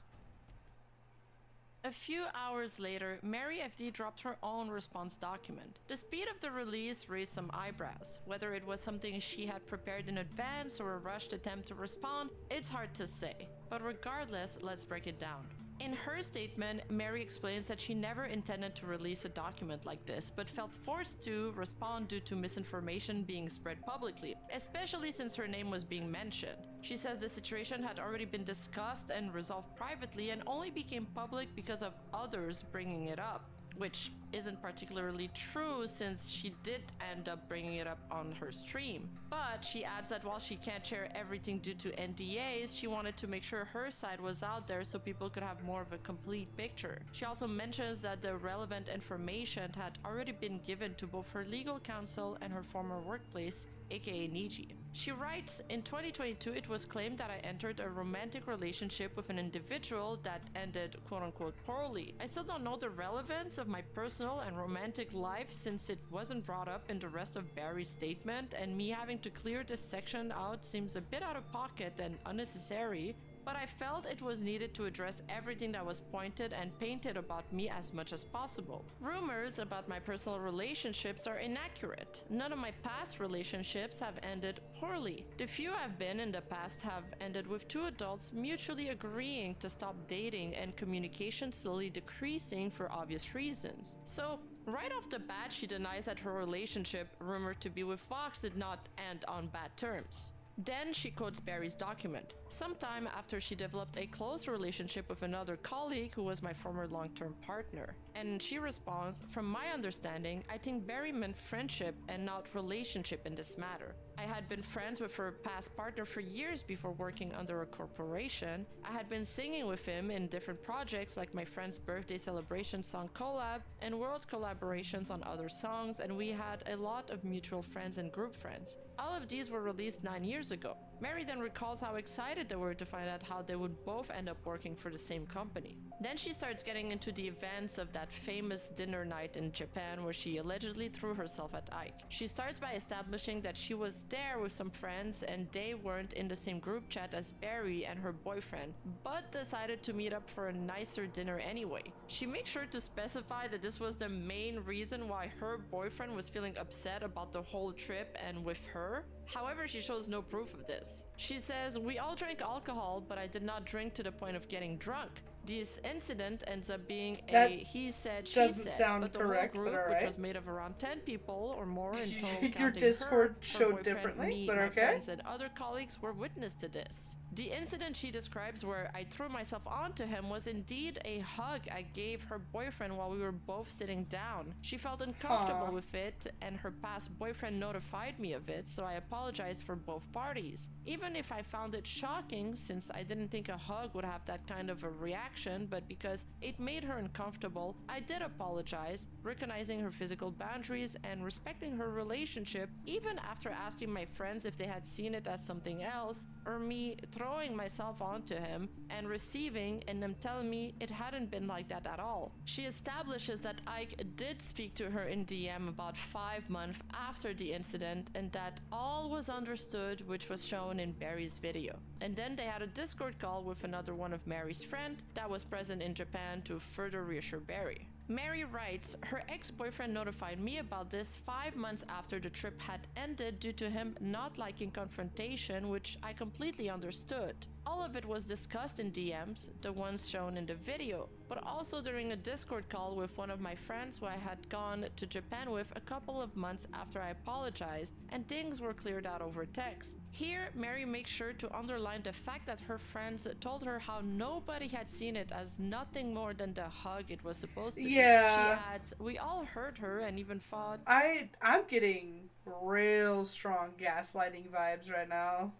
A few hours later, Mary FD dropped her own response document. The speed of the release raised some eyebrows. Whether it was something she had prepared in advance or a rushed attempt to respond, it's hard to say. But regardless, let's break it down. In her statement, Mary explains that she never intended to release a document like this, but felt forced to respond due to misinformation being spread publicly, especially since her name was being mentioned. She says the situation had already been discussed and resolved privately and only became public because of others bringing it up, which isn't particularly true since she did end up bringing it up on her stream. But she adds that while she can't share everything due to NDAs, she wanted to make sure her side was out there so people could have more of a complete picture. She also mentions that the relevant information had already been given to both her legal counsel and her former workplace, aka Niji. She writes, in 2022 it was claimed that I entered a romantic relationship with an individual that ended quote-unquote poorly. I still don't know the relevance of my personal and romantic life since it wasn't brought up in the rest of Barry's statement, and me having to clear this section out seems a bit out of pocket and unnecessary, but I felt it was needed to address everything that was pointed and painted about me as much as possible. Rumors about my personal relationships are inaccurate. None of my past relationships have ended poorly. The few I've been in the past have ended with two adults mutually agreeing to stop dating and communication slowly decreasing for obvious reasons. So, right off the bat, she denies that her relationship, rumored to be with Fox, did not end on bad terms. Then she quotes Barry's document. Sometime after she developed a close relationship with another colleague who was my former long-term partner. And she responds, from my understanding, I think Barry meant friendship and not relationship in this matter. I had been friends with her past partner for years before working under a corporation. I had been singing with him in different projects like my friend's birthday celebration song collab and world collaborations on other songs, and we had a lot of mutual friends and group friends. All of these were released 9 years ago. Mary then recalls how excited they were to find out how they would both end up working for the same company. Then she starts getting into the events of that famous dinner night in Japan where she allegedly threw herself at Ike. She starts by establishing that she was there with some friends and they weren't in the same group chat as Barry and her boyfriend, but decided to meet up for a nicer dinner anyway. She makes sure to specify that this was the main reason why her boyfriend was feeling upset about the whole trip and with her. However, she shows no proof of this. She says, we all drank alcohol, but I did not drink to the point of getting drunk. This incident ends up being That a he said, she doesn't said, sound but the correct, whole but group, alright. which was made of around 10 people or more in total, Your counting Discord her showed boyfriend, differently, me, but my okay. friends, and other colleagues were witness to this. The incident she describes where I threw myself onto him was indeed a hug I gave her boyfriend while we were both sitting down. She felt uncomfortable Huh. with it, and her past boyfriend notified me of it, so I apologized for both parties. Even if I found it shocking, since I didn't think a hug would have that kind of a reaction, but because it made her uncomfortable, I did apologize, recognizing her physical boundaries and respecting her relationship, even after asking my friends if they had seen it as something else, or me throwing myself onto him and receiving and them telling me it hadn't been like that at all. She establishes that Ike did speak to her in DM about 5 months after the incident and that all was understood, which was shown in Barry's video. And then they had a Discord call with another one of Mary's friend that was present in Japan to further reassure Barry. Mary writes, her ex-boyfriend notified me about this 5 months after the trip had ended due to him not liking confrontation, which I completely understood. All of it was discussed in DMs, the ones shown in the video, but also during a Discord call with one of my friends who I had gone to Japan with a couple of months after I apologized, and things were cleared out over text. Here, Mary makes sure to underline the fact that her friends told her how nobody had seen it as nothing more than the hug it was supposed to be. Yeah. She adds, we all heard her and even thought, I'm getting real strong gaslighting vibes right now.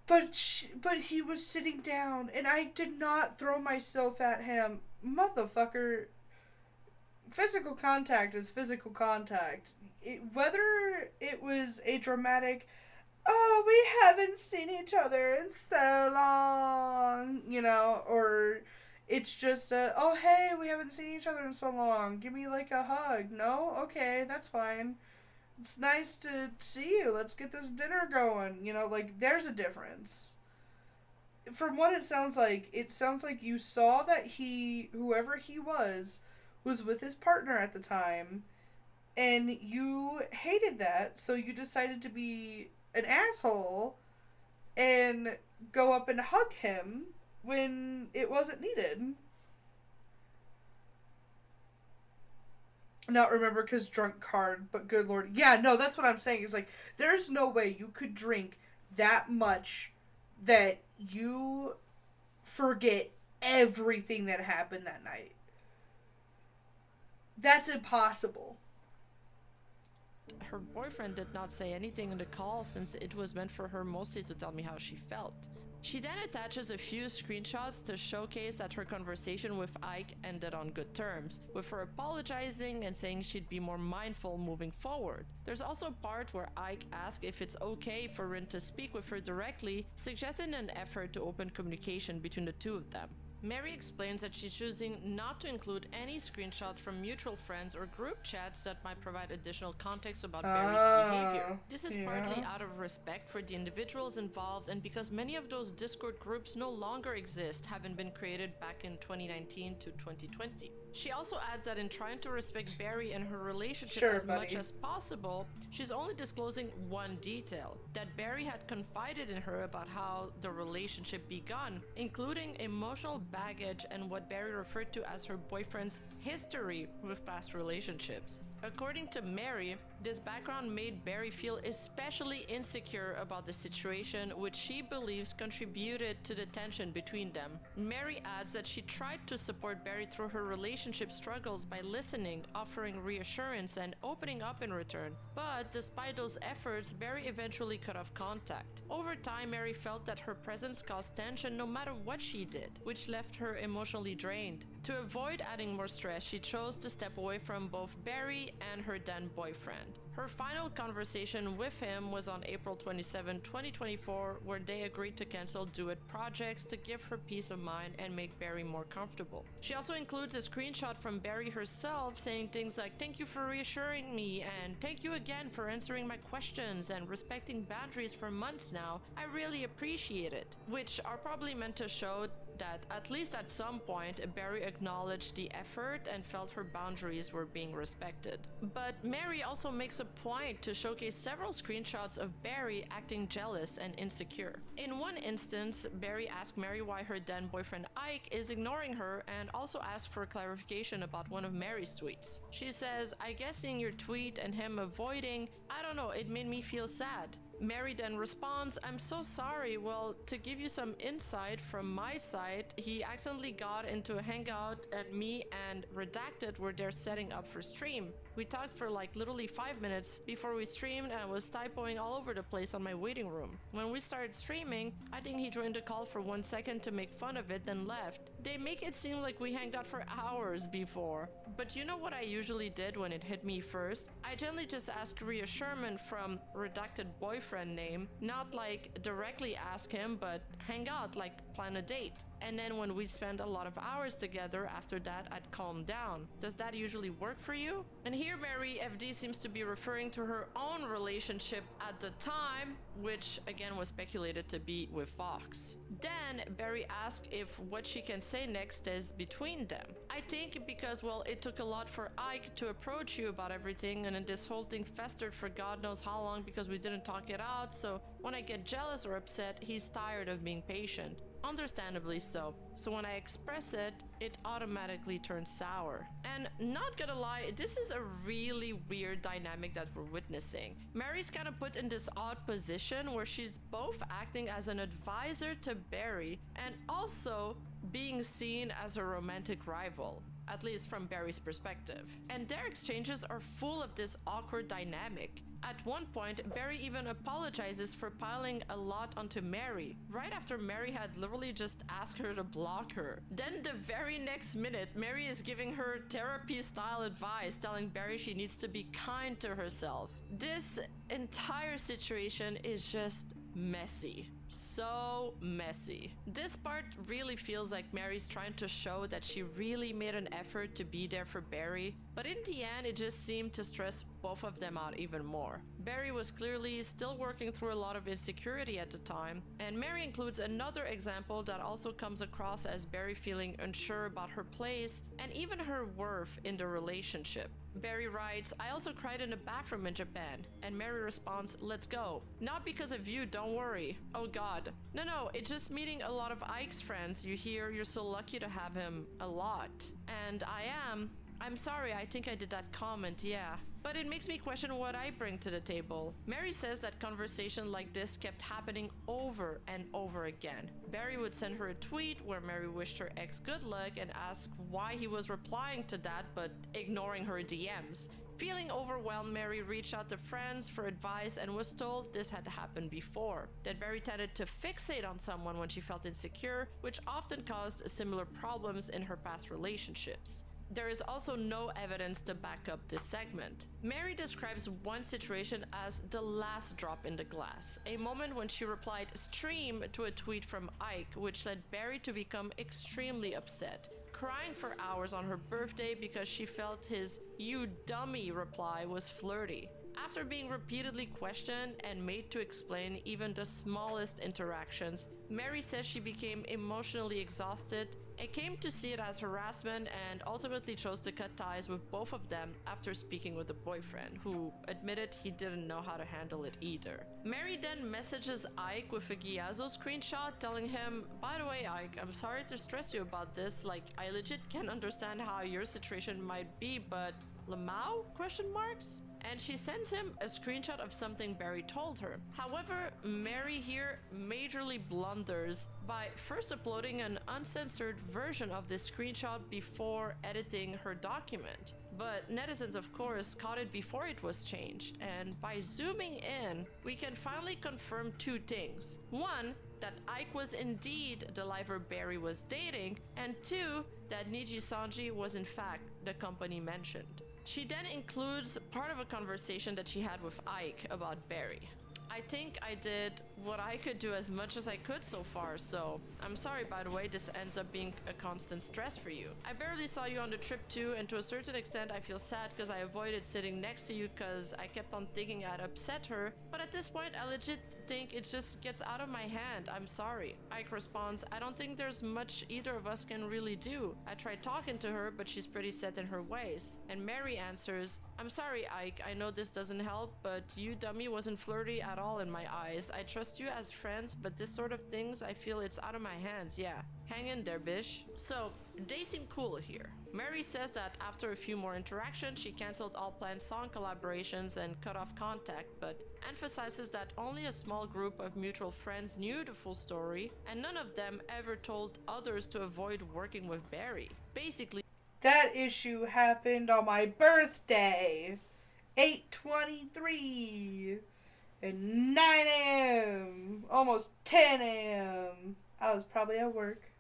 But he was sitting down and I did not throw myself at him. Motherfucker. Physical contact is physical contact. Whether it was a dramatic, oh, we haven't seen each other in so long, you know, or it's just oh, hey, we haven't seen each other in so long. Give me like a hug. No? Okay, that's fine. It's nice to see you. Let's get this dinner going. You know, like, there's a difference. from what it sounds like you saw that whoever he was with his partner at the time, and you hated that, so you decided to be an asshole and go up and hug him when it wasn't needed. Not remember because drunk card, but good lord. Yeah, no, that's what I'm saying. Is like, there's no way you could drink that much that you forget everything that happened that night. That's impossible. Her boyfriend did not say anything in the call since it was meant for her mostly to tell me how she felt. She then attaches a few screenshots to showcase that her conversation with Ike ended on good terms, with her apologizing and saying she'd be more mindful moving forward. There's also a part where Ike asks if it's okay for Rin to speak with her directly, suggesting an effort to open communication between the two of them. Mary explains that she's choosing not to include any screenshots from mutual friends or group chats that might provide additional context about Barry's behavior. This is partly out of respect for the individuals involved and because many of those Discord groups no longer exist, having been created back in 2019 to 2020. She also adds that in trying to respect Barry and her relationship much as possible, she's only disclosing one detail, that Barry had confided in her about how the relationship begun, including emotional baggage and what Barry referred to as her boyfriend's history with past relationships. According to Mary, this background made Barry feel especially insecure about the situation, which she believes contributed to the tension between them. Mary adds that she tried to support Barry through her relationship struggles by listening, offering reassurance, and opening up in return. But despite those efforts, Barry eventually cut off contact. Over time, Mary felt that her presence caused tension no matter what she did, which left her emotionally drained. To avoid adding more stress, she chose to step away from both Barry and her then boyfriend. Her final conversation with him was on April 27, 2024, where they agreed to cancel duet projects to give her peace of mind and make Barry more comfortable. She also includes a screenshot from Barry herself saying things like, "Thank you for reassuring me," and "Thank you again for answering my questions and respecting boundaries for months now. I really appreciate it," which are probably meant to show that at least at some point Barry acknowledged the effort and felt her boundaries were being respected. But Mary also makes a point to showcase several screenshots of Barry acting jealous and insecure. In one instance, Barry asked Mary why her then boyfriend Ike is ignoring her and also asked for clarification about one of Mary's tweets. She says, "I guess seeing your tweet and him avoiding, I don't know, it made me feel sad." Mary then responds, "I'm so sorry. Well, to give you some insight from my side, he accidentally got into a hangout and me and Redacted were there setting up for stream. We talked for like literally 5 minutes before we streamed and I was typoing all over the place on my waiting room. When we started streaming, I think he joined the call for 1 second to make fun of it, then left. They make it seem like we hanged out for hours before. But you know what I usually did when it hit me first? I generally just asked reassurance from Redacted boyfriend name, not like directly ask him, but hang out, like plan a date. And then when we spend a lot of hours together after that, I'd calm down. Does that usually work for you?" And here Mary FD seems to be referring to her own relationship at the time, which again was speculated to be with Fox. Then Barry asks if what she can say next is between them. I think because, well, it took a lot for Ike to approach you about everything, and then this whole thing festered for God knows how long because we didn't talk it out, so when I get jealous or upset, he's tired of being patient. Understandably so. So when I express it, it automatically turns sour. And not gonna lie, this is a really weird dynamic that we're witnessing. Mary's kind of put in this odd position where she's both acting as an advisor to Barry and also being seen as a romantic rival, at least from Barry's perspective. And their exchanges are full of this awkward dynamic. At one point, Barry even apologizes for piling a lot onto Mary, right after Mary had literally just asked her to block her. Then the very next minute, Mary is giving her therapy-style advice, telling Barry she needs to be kind to herself. This entire situation is just messy. So messy. This part really feels like Mary's trying to show that she really made an effort to be there for Barry, but in the end it just seemed to stress both of them out even more. far. Barry was clearly still working through a lot of insecurity at the time, and Mary includes another example that also comes across as Barry feeling unsure about her place and even her worth in the relationship. Barry writes, "I also cried in the bathroom in Japan," and Mary responds, "Let's go. Not because of you, don't worry. Oh god. No, it's just meeting a lot of Ike's friends. You hear you're so lucky to have him a lot. And I'm sorry, I think I did that comment, yeah. But it makes me question what I bring to the table." Mary says that conversation like this kept happening over and over again. Barry would send her a tweet where Mary wished her ex good luck and asked why he was replying to that but ignoring her DMs. Feeling overwhelmed, Mary reached out to friends for advice and was told this had happened before, that Barry tended to fixate on someone when she felt insecure, which often caused similar problems in her past relationships. There is also no evidence to back up this segment. Mary describes one situation as the last drop in the glass, a moment when she replied "stream" to a tweet from Ike, which led Barry to become extremely upset, crying for hours on her birthday because she felt his "you dummy" reply was flirty. After being repeatedly questioned and made to explain even the smallest interactions, Mary says she became emotionally exhausted and came to see it as harassment and ultimately chose to cut ties with both of them after speaking with the boyfriend, who admitted he didn't know how to handle it either. Mary then messages Ike with a Gyazo screenshot telling him, "By the way, Ike, I'm sorry to stress you about this, like I legit can't understand how your situation might be, but Lamau? Question marks?" And she sends him a screenshot of something Barry told her. However, Mary here majorly blunders by first uploading an uncensored version of this screenshot before editing her document. But netizens, of course, caught it before it was changed, and by zooming in, we can finally confirm two things. One, that Ike was indeed the lifer Barry was dating, and two, that Niji Sanji was in fact the company mentioned. She then includes part of a conversation that she had with Ike about Barry. "I think I did what I could do as much as I could so far, so I'm sorry, by the way, this ends up being a constant stress for you. I barely saw you on the trip too, and to a certain extent I feel sad because I avoided sitting next to you because I kept on thinking I'd upset her, but at this point I legit think it just gets out of my hand. I'm sorry." Ike responds, "I don't think there's much either of us can really do. I tried talking to her, but she's pretty set in her ways." And Mary answers, "I'm sorry, Ike, I know this doesn't help, but you dummy wasn't flirty at all in my eyes. I trust you as friends, but this sort of things, I feel it's out of my hands, yeah. Hang in there, bish." So, they seem cool here. Mary says that after a few more interactions, she cancelled all planned song collaborations and cut off contact, but emphasizes that only a small group of mutual friends knew the full story, and none of them ever told others to avoid working with Barry. Basically, that issue happened on my birthday, 8/23, at 9 a.m., almost 10 a.m. I was probably at work.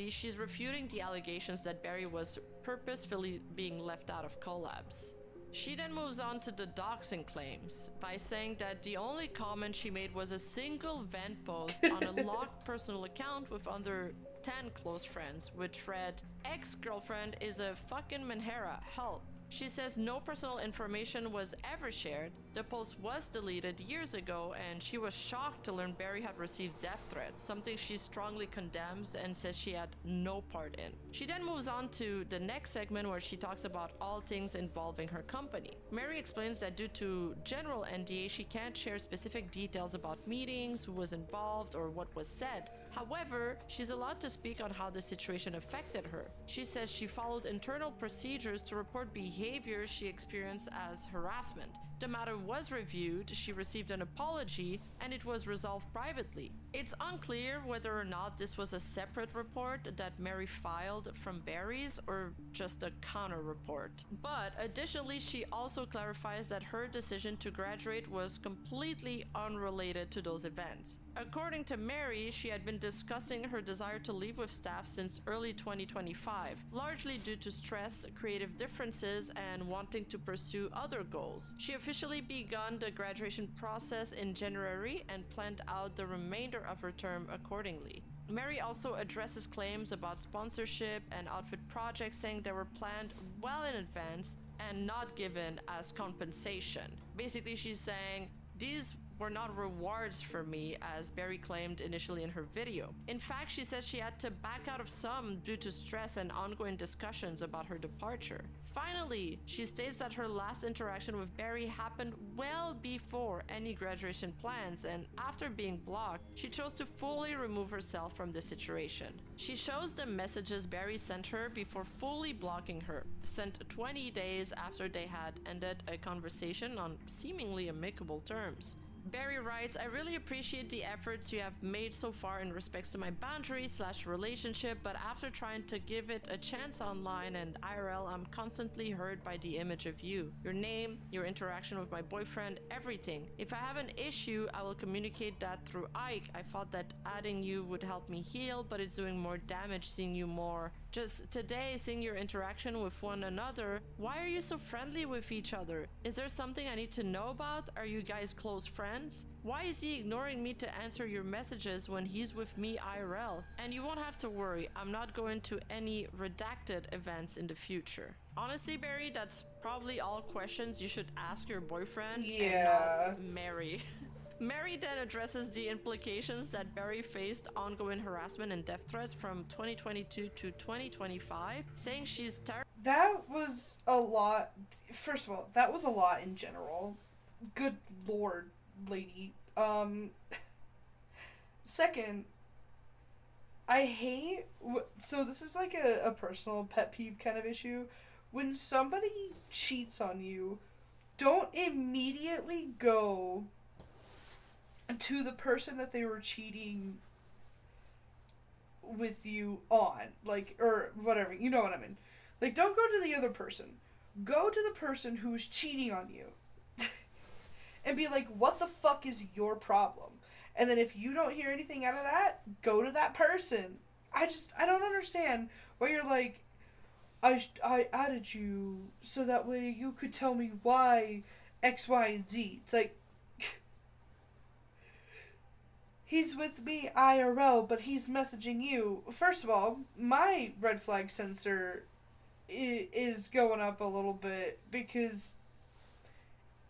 she's refuting the allegations that Barry was purposefully being left out of collabs. She then moves on to the doxing claims by saying that the only comment she made was a single vent post on a locked personal account with under 10 close friends, which read, "Ex-girlfriend is a fucking Menhera, help." She says no personal information was ever shared. The post was deleted years ago, and she was shocked to learn Barry had received death threats, something she strongly condemns and says she had no part in. She then moves on to the next segment where she talks about all things involving her company. Mary explains that due to general NDA, she can't share specific details about meetings, who was involved, or what was said. However, she's allowed to speak on how the situation affected her. She says she followed internal procedures to report behavior she experienced as harassment. The matter was reviewed, she received an apology, and it was resolved privately. It's unclear whether or not this was a separate report that Mary filed from Barry's or just a counter report. But additionally, she also clarifies that her decision to graduate was completely unrelated to those events. According to Mary, she had been discussing her desire to leave with staff since early 2025, largely due to stress, creative differences, and wanting to pursue other goals. She officially begun the graduation process in January and planned out the remainder of her term accordingly. Mary also addresses claims about sponsorship and outfit projects, saying they were planned well in advance and not given as compensation. Basically, she's saying these were not rewards for me, as Barry claimed initially in her video. In fact, she says she had to back out of some due to stress and ongoing discussions about her departure. Finally, she states that her last interaction with Barry happened well before any graduation plans, and after being blocked, she chose to fully remove herself from the situation. She shows the messages Barry sent her before fully blocking her, sent 20 days after they had ended a conversation on seemingly amicable terms. Barry writes, I really appreciate the efforts you have made so far in respects to my boundary/relationship, but after trying to give it a chance online and IRL, I'm constantly hurt by the image of you. Your name, your interaction with my boyfriend, everything. If I have an issue, I will communicate that through Ike. I thought that adding you would help me heal, but it's doing more damage seeing you more. Just today, seeing your interaction with one another, why are you so friendly with each other? Is there something I need to know about? Are you guys close friends? Why is he ignoring me to answer your messages when he's with me IRL? And you won't have to worry, I'm not going to any redacted events in the future. Honestly, Barry, that's probably all questions you should ask your boyfriend and not Mary. Mary then addresses the implications that Barry faced ongoing harassment and death threats from 2022 to 2025, saying she's terrified. That was a lot. First of all, that was a lot in general. Good lord, lady. Second, I hate... So this is like a personal pet peeve kind of issue. When somebody cheats on you, don't immediately go to the person that they were cheating with you on, like, or whatever, you know what I mean. Like, don't go to the other person. Go to the person who's cheating on you. And be like, what the fuck is your problem? And then if you don't hear anything out of that, go to that person. I don't understand why you're like, I added you so that way you could tell me why X, Y, and Z. It's like, he's with me IRL, but he's messaging you. First of all, my red flag sensor is going up a little bit, because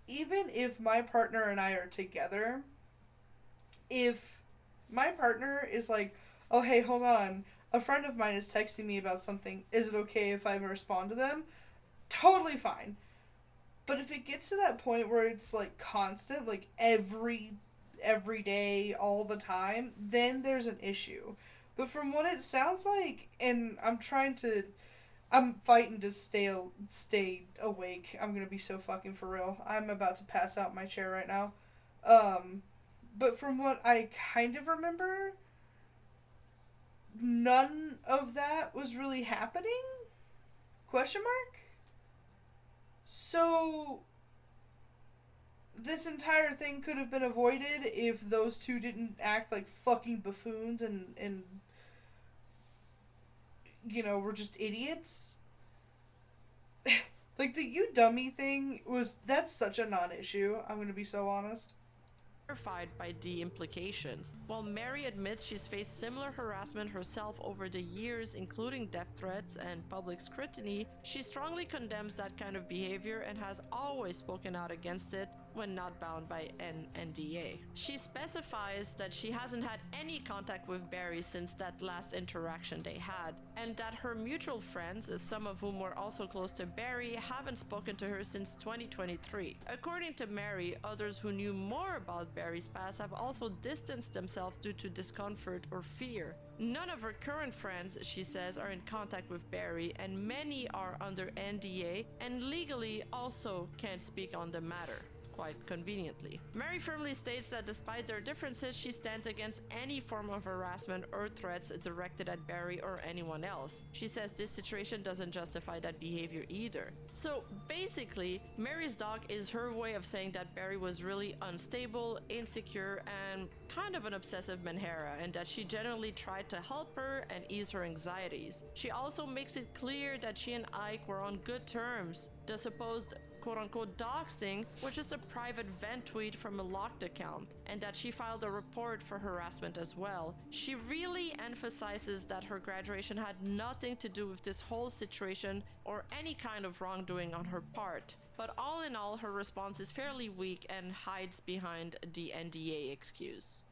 even if my partner and I are together, if my partner is like, oh, hey, hold on, a friend of mine is texting me about something, is it okay if I respond to them? Totally fine. But if it gets to that point where it's like constant, like every day, all the time, then there's an issue. But from what it sounds like, and I'm fighting to stay awake. I'm gonna be so fucking for real. I'm about to pass out in my chair right now. But from what I kind of remember, none of that was really happening? Question mark? So this entire thing could have been avoided if those two didn't act like fucking buffoons and you know, were just idiots. Like, the you dummy thing that's such a non-issue, I'm gonna be so honest. Terrified by the implications. While Mary admits she's faced similar harassment herself over the years, including death threats and public scrutiny, she strongly condemns that kind of behavior and has always spoken out against it when not bound by an NDA. She specifies that she hasn't had any contact with Barry since that last interaction they had, and that her mutual friends, some of whom were also close to Barry, haven't spoken to her since 2023. According to Mary, others who knew more about Barry's past have also distanced themselves due to discomfort or fear. None of her current friends, she says, are in contact with Barry, and many are under NDA and legally also can't speak on the matter. Quite conveniently. Mary firmly states that despite their differences, she stands against any form of harassment or threats directed at Barry or anyone else. She says this situation doesn't justify that behavior either. So basically, Mary's doc is her way of saying that Barry was really unstable, insecure, and kind of an obsessive menhera, and that she generally tried to help her and ease her anxieties. She also makes it clear that she and Ike were on good terms. The supposed quote-unquote doxing was just a private vent tweet from a locked account, and that she filed a report for harassment as well. She really emphasizes that her graduation had nothing to do with this whole situation or any kind of wrongdoing on her part. But all in all, her response is fairly weak and hides behind the NDA excuse.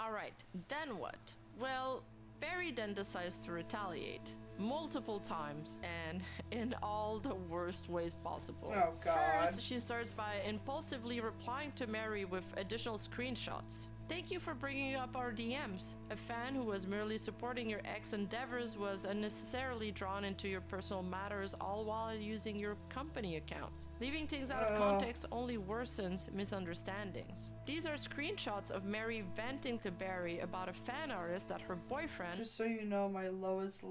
Alright, then what? Well, Barry then decides to retaliate multiple times and in all the worst ways possible. Oh god. First, she starts by impulsively replying to Mary with additional screenshots. Thank you for bringing up our DMs. A fan who was merely supporting your ex endeavors was unnecessarily drawn into your personal matters, all while using your company account. Leaving things out of context only worsens misunderstandings. These are screenshots of Mary venting to Barry about a fan artist that her boyfriend— Just so you know, my lowest.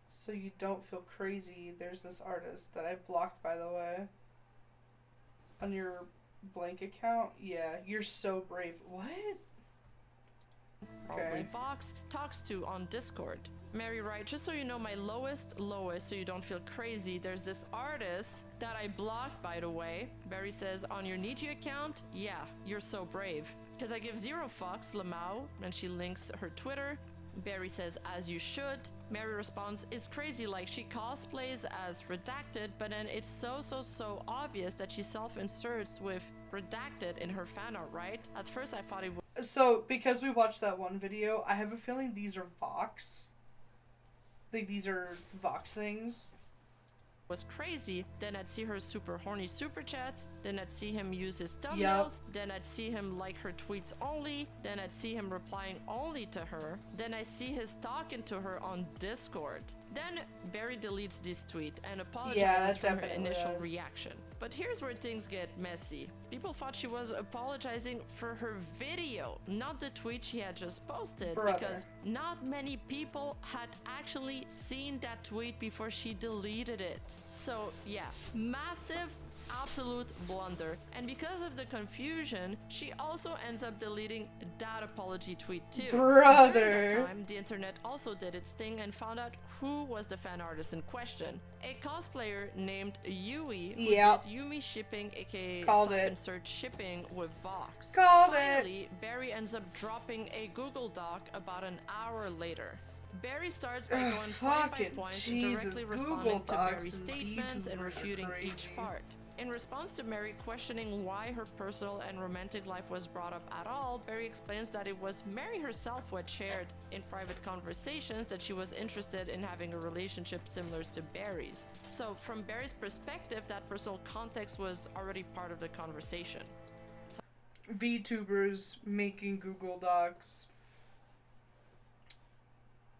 So you don't feel crazy, there's this artist that I blocked, by the way. On your blank account? Yeah, you're so brave. What? Probably Vox talks to on Discord. Mary writes, just so you know, my lowest, so you don't feel crazy, there's this artist that I blocked, by the way. Barry says, on your Nietzsche account? Yeah, you're so brave. Because I give zero fucks, Lamau, and she links her Twitter. Barry says, as you should. Mary responds, it's crazy, like she cosplays as redacted, but then it's so obvious that she self-inserts with redacted in her fan art, right? At first I thought it was— So, because we watched that one video, I have a feeling these are Vox. Like, these are Vox things. Was crazy, then I'd see her super horny super chats, then I'd see him use his thumbnails, then I'd see him like her tweets only, then I'd see him replying only to her, then I see his talking to her on Discord. Then Barry deletes this tweet and apologizes for her initial reaction. But here's where things get messy. People thought she was apologizing for her video, not the tweet she had just posted, because not many people had actually seen that tweet before she deleted it. So yeah, massive, absolute blunder. And because of the confusion, she also ends up deleting that apology tweet too. During that time, the internet also did its thing and found out who was the fan artist in question. A cosplayer named Yui, who did Yumi shipping, aka self-insert shipping with Vox. Finally, Barry ends up dropping a Google Doc about an hour later. Barry starts by going point by point, directly responding to Barry's statements and refuting each part. In response to Mary questioning why her personal and romantic life was brought up at all, Barry explains that it was Mary herself who had shared in private conversations that she was interested in having a relationship similar to Barry's. So from Barry's perspective, that personal context was already part of the conversation. VTubers making Google Docs.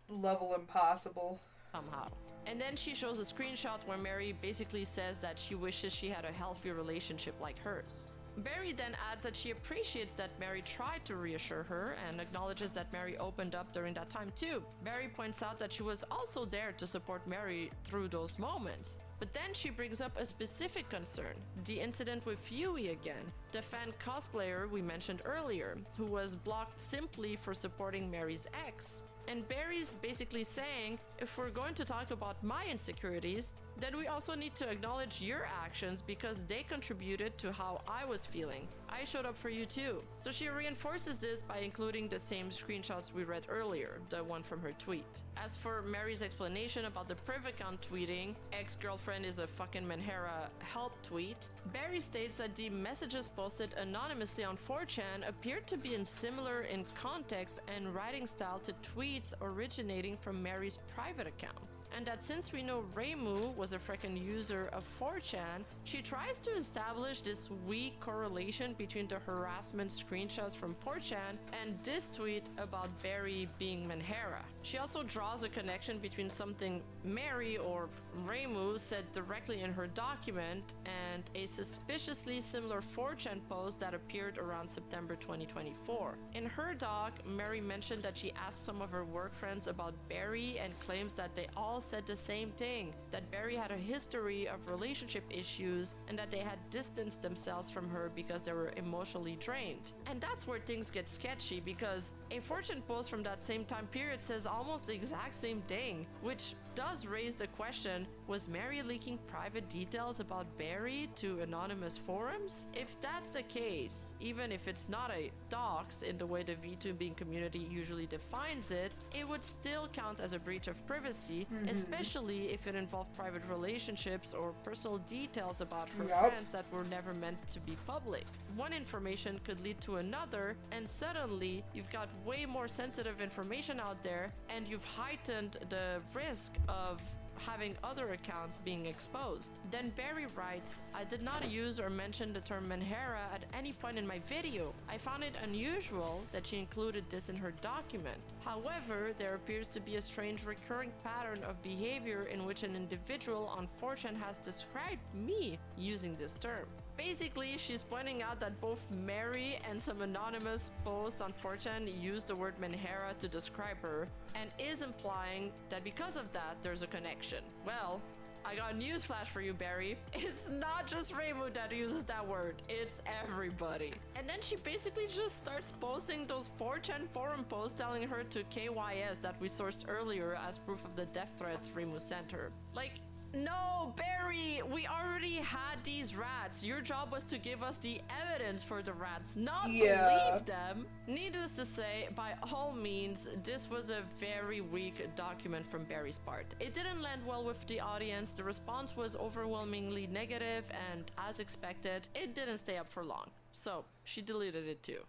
Level impossible. Somehow. And then she shows a screenshot where Mary basically says that she wishes she had a healthy relationship like hers. Barry then adds that she appreciates that Mary tried to reassure her and acknowledges that Mary opened up during that time too. Barry points out that she was also there to support Mary through those moments. But then she brings up a specific concern, the incident with Yui again, the fan cosplayer we mentioned earlier, who was blocked simply for supporting Mary's ex. And Barry's basically saying, if we're going to talk about my insecurities, then we also need to acknowledge your actions because they contributed to how I was feeling. I showed up for you too. So she reinforces this by including the same screenshots we read earlier, the one from her tweet. As for Mary's explanation about the priv account tweeting, ex-girlfriend is a fucking Menhera help tweet, Barry states that the messages posted anonymously on 4chan appeared to be similar in context and writing style to tweets originating from Mary's private account. And that since we know Reimu was a frickin' user of 4chan, she tries to establish this weak correlation between the harassment screenshots from 4chan and this tweet about Barry being Menhera. She also draws a connection between something Mary or Reimu said directly in her document and a suspiciously similar 4chan post that appeared around September 2024. In her doc, Mary mentioned that she asked some of her work friends about Barry and claims that they all said the same thing, that Barry had a history of relationship issues and that they had distanced themselves from her because they were emotionally drained. And that's where things get sketchy, because a Fortune post from that same time period says almost the exact same thing, which does raise the question, was Mary leaking private details about Barry to anonymous forums? If that's the case, even if it's not a dox in the way the VTubing community usually defines it, it would still count as a breach of privacy, especially if it involved private relationships or personal details about her friends that were never meant to be public. One information could lead to another, and suddenly you've got way more sensitive information out there, and you've heightened the risk of having other accounts being exposed. Then Barry writes, I did not use or mention the term Menhera at any point in my video. I found it unusual that she included this in her document. However, there appears to be a strange recurring pattern of behavior in which an individual on 4chan has described me using this term. Basically, she's pointing out that both Mary and some anonymous posts on 4chan use the word Menhera to describe her, and is implying that because of that, there's a connection. Well, I got a newsflash for you, Barry. It's not just Reimu that uses that word, it's everybody. And then she basically just starts posting those 4chan forum posts telling her to KYS that we sourced earlier as proof of the death threats Reimu sent her. Like, no, Barry, we already had these rats. Your job was to give us the evidence for the rats, not believe them. Needless to say, by all means, this was a very weak document from Barry's part. It didn't land well with the audience. The response was overwhelmingly negative, and as expected, it didn't stay up for long. So she deleted it too.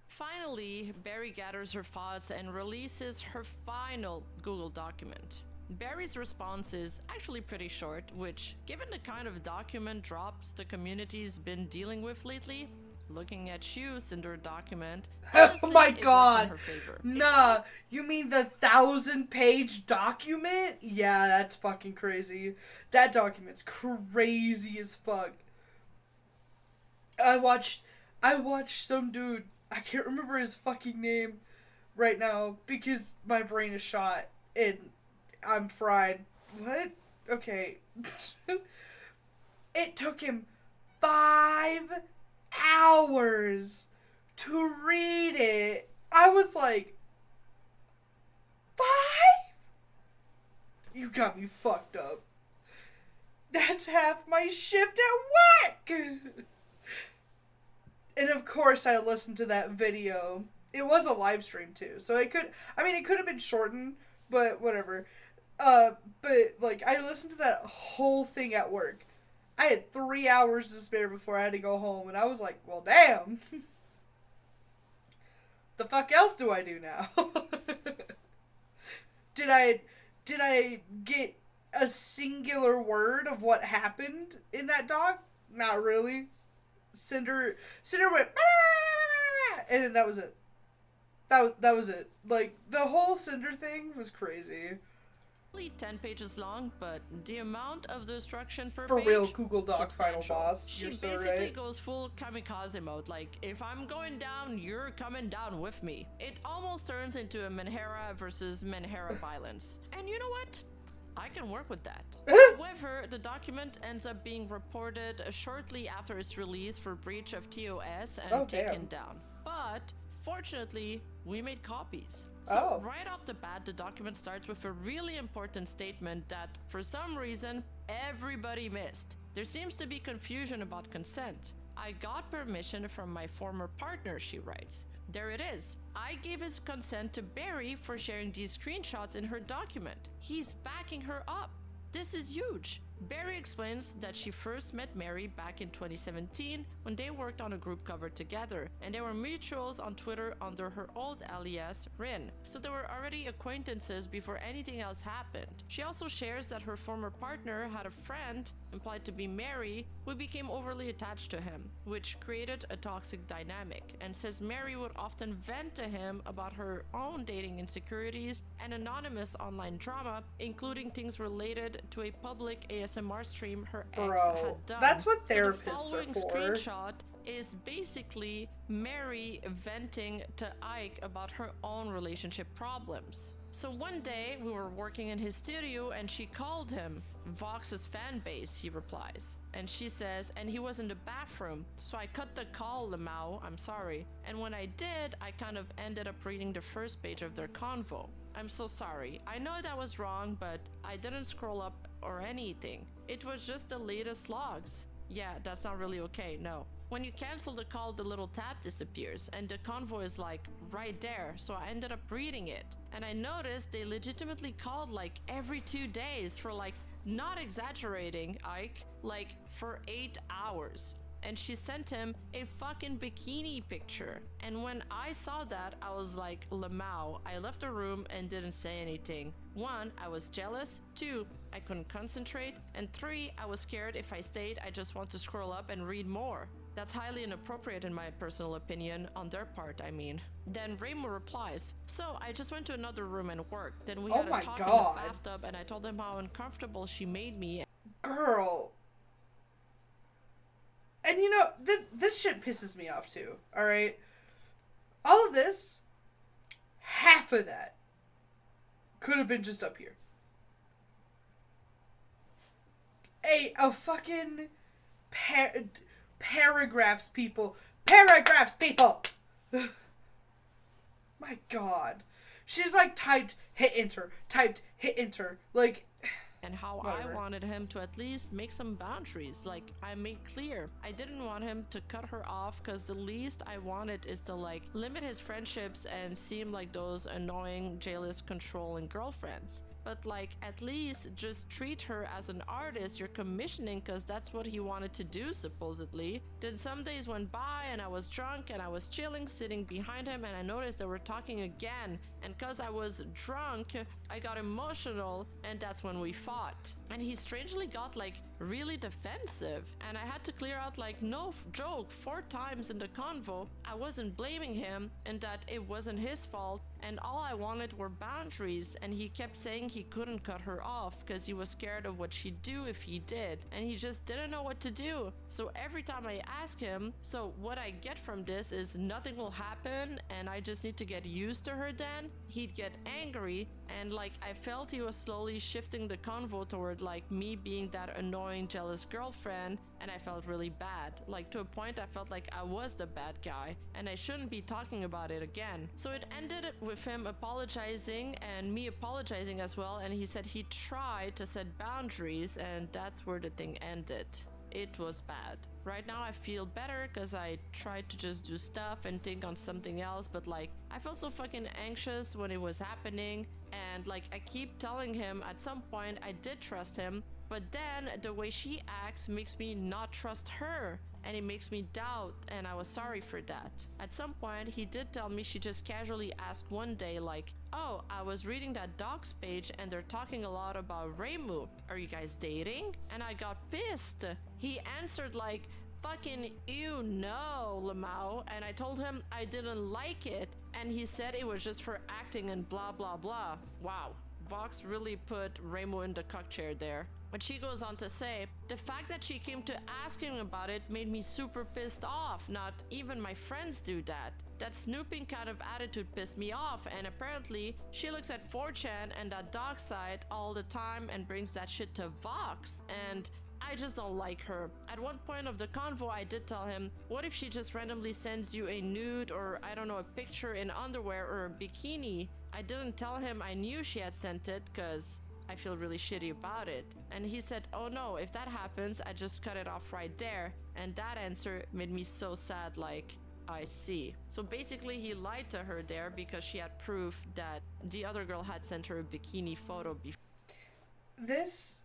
Finally, Barry gathers her thoughts and releases her final Google document. Barry's response is actually pretty short, which, given the kind of document drops the community's been dealing with lately, looking at you, Cinder document, oh my god! Her favor. Nah, you mean the 1000-page document? Yeah, that's fucking crazy. That document's crazy as fuck. I watched some dude, I can't remember his fucking name right now because my brain is shot and I'm fried. What? Okay. It took him 5 hours to read it. I was like, 5? You got me fucked up. That's half my shift at work. And of course I listened to that video. It was a live stream too, so it could have been shortened, but whatever. But like, I listened to that whole thing at work. I had 3 hours to spare before I had to go home, and I was like, well, damn. The fuck else do I do now? Did I get a singular word of what happened in that doc? Not really. Cinder went, and then that was it. That was it. Like, the whole Cinder thing was crazy. 10 pages long, but the amount of destruction per For page, real, Google Doc final boss. She You're so basically right. goes full kamikaze mode, like, if I'm going down, you're coming down with me. It almost turns into a Menhera versus Menhera violence. And you know what? I can work with that. However, the document ends up being reported shortly after its release for breach of TOS and taken down. But fortunately, we made copies. So right off the bat, the document starts with a really important statement that, for some reason, everybody missed. There seems to be confusion about consent. I got permission from my former partner, she writes. There it is. I gave his consent to Barry for sharing these screenshots in her document. He's backing her up. This is huge. Barry explains that she first met Mary back in 2017 when they worked on a group cover together, and they were mutuals on Twitter under her old alias, Rin, so they were already acquaintances before anything else happened. She also shares that her former partner had a friend, implied to be Mary, who became overly attached to him, which created a toxic dynamic, and says Mary would often vent to him about her own dating insecurities and anonymous online drama, including things related to a public ASMR stream her ex had done. That's what So therapists the are following for. screenshot is basically Mary venting to Ike about her own relationship problems. So one day we were working in his studio and she called him. Vox's fan base, he replies. And she says, and he was in the bathroom. So I cut the call, Lamau, I'm sorry. And when I did, I kind of ended up reading the first page of their convo. I'm so sorry. I know that was wrong, but I didn't scroll up or anything. It was just the latest logs. Yeah, that's not really okay, no. When you cancel the call, the little tab disappears and the convo is like right there. So I ended up reading it. And I noticed they legitimately called like every 2 days for like, not exaggerating, Ike, like for 8 hours. And she sent him a fucking bikini picture. And when I saw that, I was like, Lamau. I left the room and didn't say anything. 1, I was jealous. 2, I couldn't concentrate. And 3, I was scared if I stayed, I just want to scroll up and read more. That's highly inappropriate in my personal opinion, on their part, I mean. Then Reimu replies, so I just went to another room and worked. Then we had a talk in the bathtub and I told him how uncomfortable she made me. Girl. And you know, this shit pisses me off too, alright? All of this, half of that, could have been just up here. A fucking paragraphs, people. Paragraphs, people! My god. She's like typed, hit enter, typed, hit enter. Like... And how whatever. I wanted him to at least make some boundaries, like I made clear. I didn't want him to cut her off because the least I wanted is to like limit his friendships and seem like those annoying, jealous, controlling girlfriends. But like at least just treat her as an artist you're commissioning because that's what he wanted to do supposedly. Then some days went by and I was drunk and I was chilling sitting behind him and I noticed they were talking again, and because I was drunk I got emotional and that's when we fought. And he strangely got like really defensive and I had to clear out like no joke 4 times in the convo I wasn't blaming him and that it wasn't his fault and all I wanted were boundaries, and he kept saying he couldn't cut her off because he was scared of what she'd do if he did and he just didn't know what to do. So every time I ask him, so what I get from this is nothing will happen and I just need to get used to her, then he'd get angry and like I felt he was slowly shifting the convo toward like me being that annoying jealous girlfriend, and I felt really bad, like to a point I felt like I was the bad guy and I shouldn't be talking about it again. So it ended with him apologizing and me apologizing as well, and he said he tried to set boundaries and that's where the thing ended. It was bad. Right now I feel better because I tried to just do stuff and think on something else, but like I felt so fucking anxious when it was happening, and like I keep telling him at some point I did trust him, but then the way she acts makes me not trust her and it makes me doubt, and I was sorry for that. At some point he did tell me she just casually asked one day like, oh, I was reading that docs page and they're talking a lot about Reimu. Are you guys dating? And I got pissed. He answered like, fucking ew, no, Lamau. And I told him I didn't like it and he said it was just for acting and blah blah blah. Wow, Vox really put Reimu in the cuck chair there. But she goes on to say, the fact that she came to ask him about it made me super pissed off. Not even my friends do that. That snooping kind of attitude pissed me off, and apparently she looks at 4chan and that dog site all the time and brings that shit to Vox, and I just don't like her. At one point of the convo I did tell him, what if she just randomly sends you a nude or I don't know, a picture in underwear or a bikini? I didn't tell him I knew she had sent it because I feel really shitty about it. And he said, oh no, if that happens, I just cut it off right there. And that answer made me so sad, like, I see. So basically he lied to her there because she had proof that the other girl had sent her a bikini photo before. This...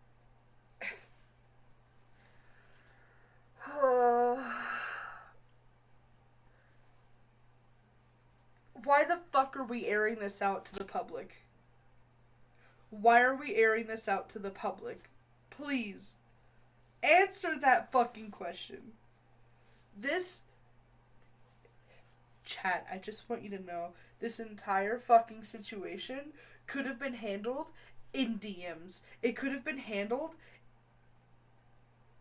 Why the fuck are we airing this out to the public? Why are we airing this out to the public? Please, answer that fucking question. This... Chat, I just want you to know, this entire fucking situation could have been handled in DMs. It could have been handled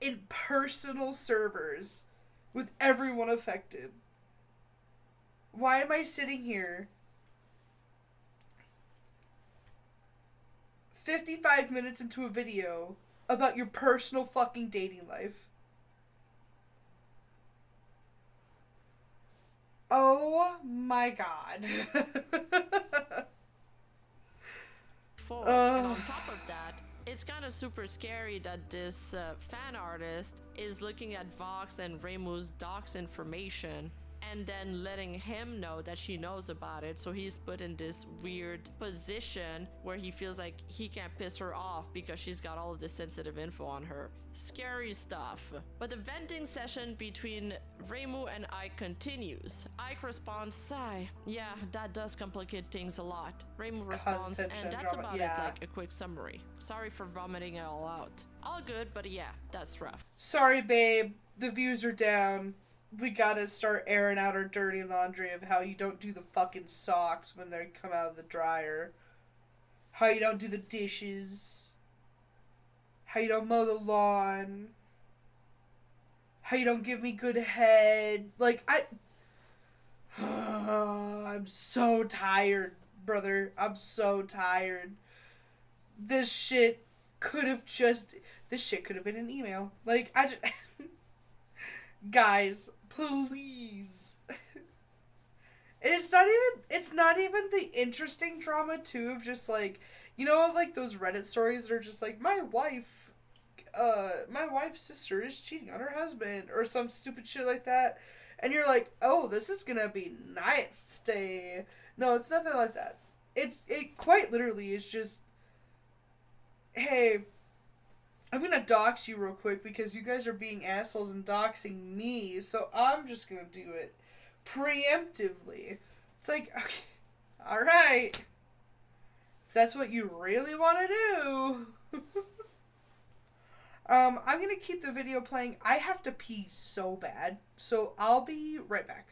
in personal servers with everyone affected. Why am I sitting here 55 minutes into a video about your personal fucking dating life? Oh my god. And on top of that, it's kind of super scary that this fan artist is looking at Vox and Reimu's docs information and then letting him know that she knows about it. So he's put in this weird position where he feels like he can't piss her off because she's got all of this sensitive info on her. Scary stuff. But the venting session between Reimu and Ike continues. Ike responds, "Sigh, yeah, that does complicate things a lot." Reimu responds, tension, "And that's drama, about yeah. it, like a quick summary. Sorry for vomiting it all out. All good, but yeah, that's rough." Sorry, babe. The views are down. We gotta start airing out our dirty laundry of how you don't do the fucking socks when they come out of the dryer. How you don't do the dishes. How you don't mow the lawn. How you don't give me good head. Like, I'm so tired, brother. I'm so tired. This shit could have been an email. Like, guys, please. And it's not even the interesting drama too of just like, you know, like those Reddit stories that are just like, my wife's sister is cheating on her husband or some stupid shit like that. And you're like, oh, this is gonna be nice day. No, it's nothing like that. It quite literally is just, hey, I'm gonna dox you real quick because you guys are being assholes and doxing me, so I'm just gonna do it preemptively. It's like, okay, alright. If that's what you really want to do. I'm gonna keep the video playing. I have to pee so bad, so I'll be right back.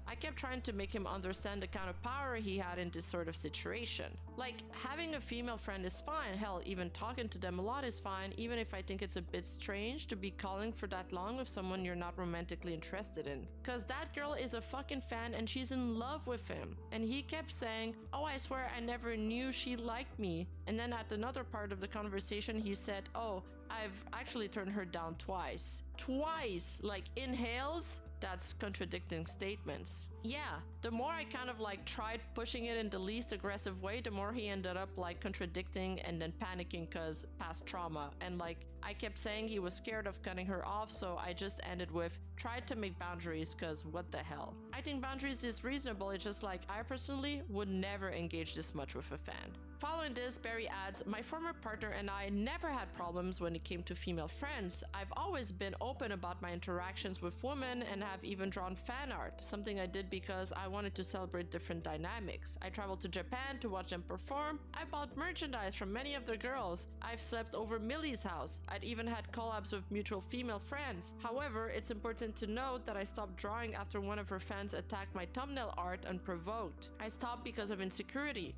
I kept trying to make him understand the kind of power he had in this sort of situation. Like, having a female friend is fine, hell, even talking to them a lot is fine, even if I think it's a bit strange to be calling for that long with someone you're not romantically interested in. Cause that girl is a fucking fan and she's in love with him. And he kept saying, "Oh, I swear I never knew she liked me." And then at another part of the conversation he said, "Oh, I've actually turned her down twice." Twice! Like, inhales? That's contradicting statements. Yeah, the more I kind of like tried pushing it in the least aggressive way, the more he ended up like contradicting and then panicking cause past trauma. And like, I kept saying he was scared of cutting her off, so I just ended with, tried to make boundaries cause what the hell. I think boundaries is reasonable, it's just like, I personally would never engage this much with a fan. Following this, Barry adds, "My former partner and I never had problems when it came to female friends. I've always been open about my interactions with women and have even drawn fan art, something I did because I wanted to celebrate different dynamics. I traveled to Japan to watch them perform. I bought merchandise from many of the girls. I've slept over Millie's house. I'd even had collabs with mutual female friends. However, it's important to note that I stopped drawing after one of her fans attacked my thumbnail art unprovoked. I stopped because of insecurity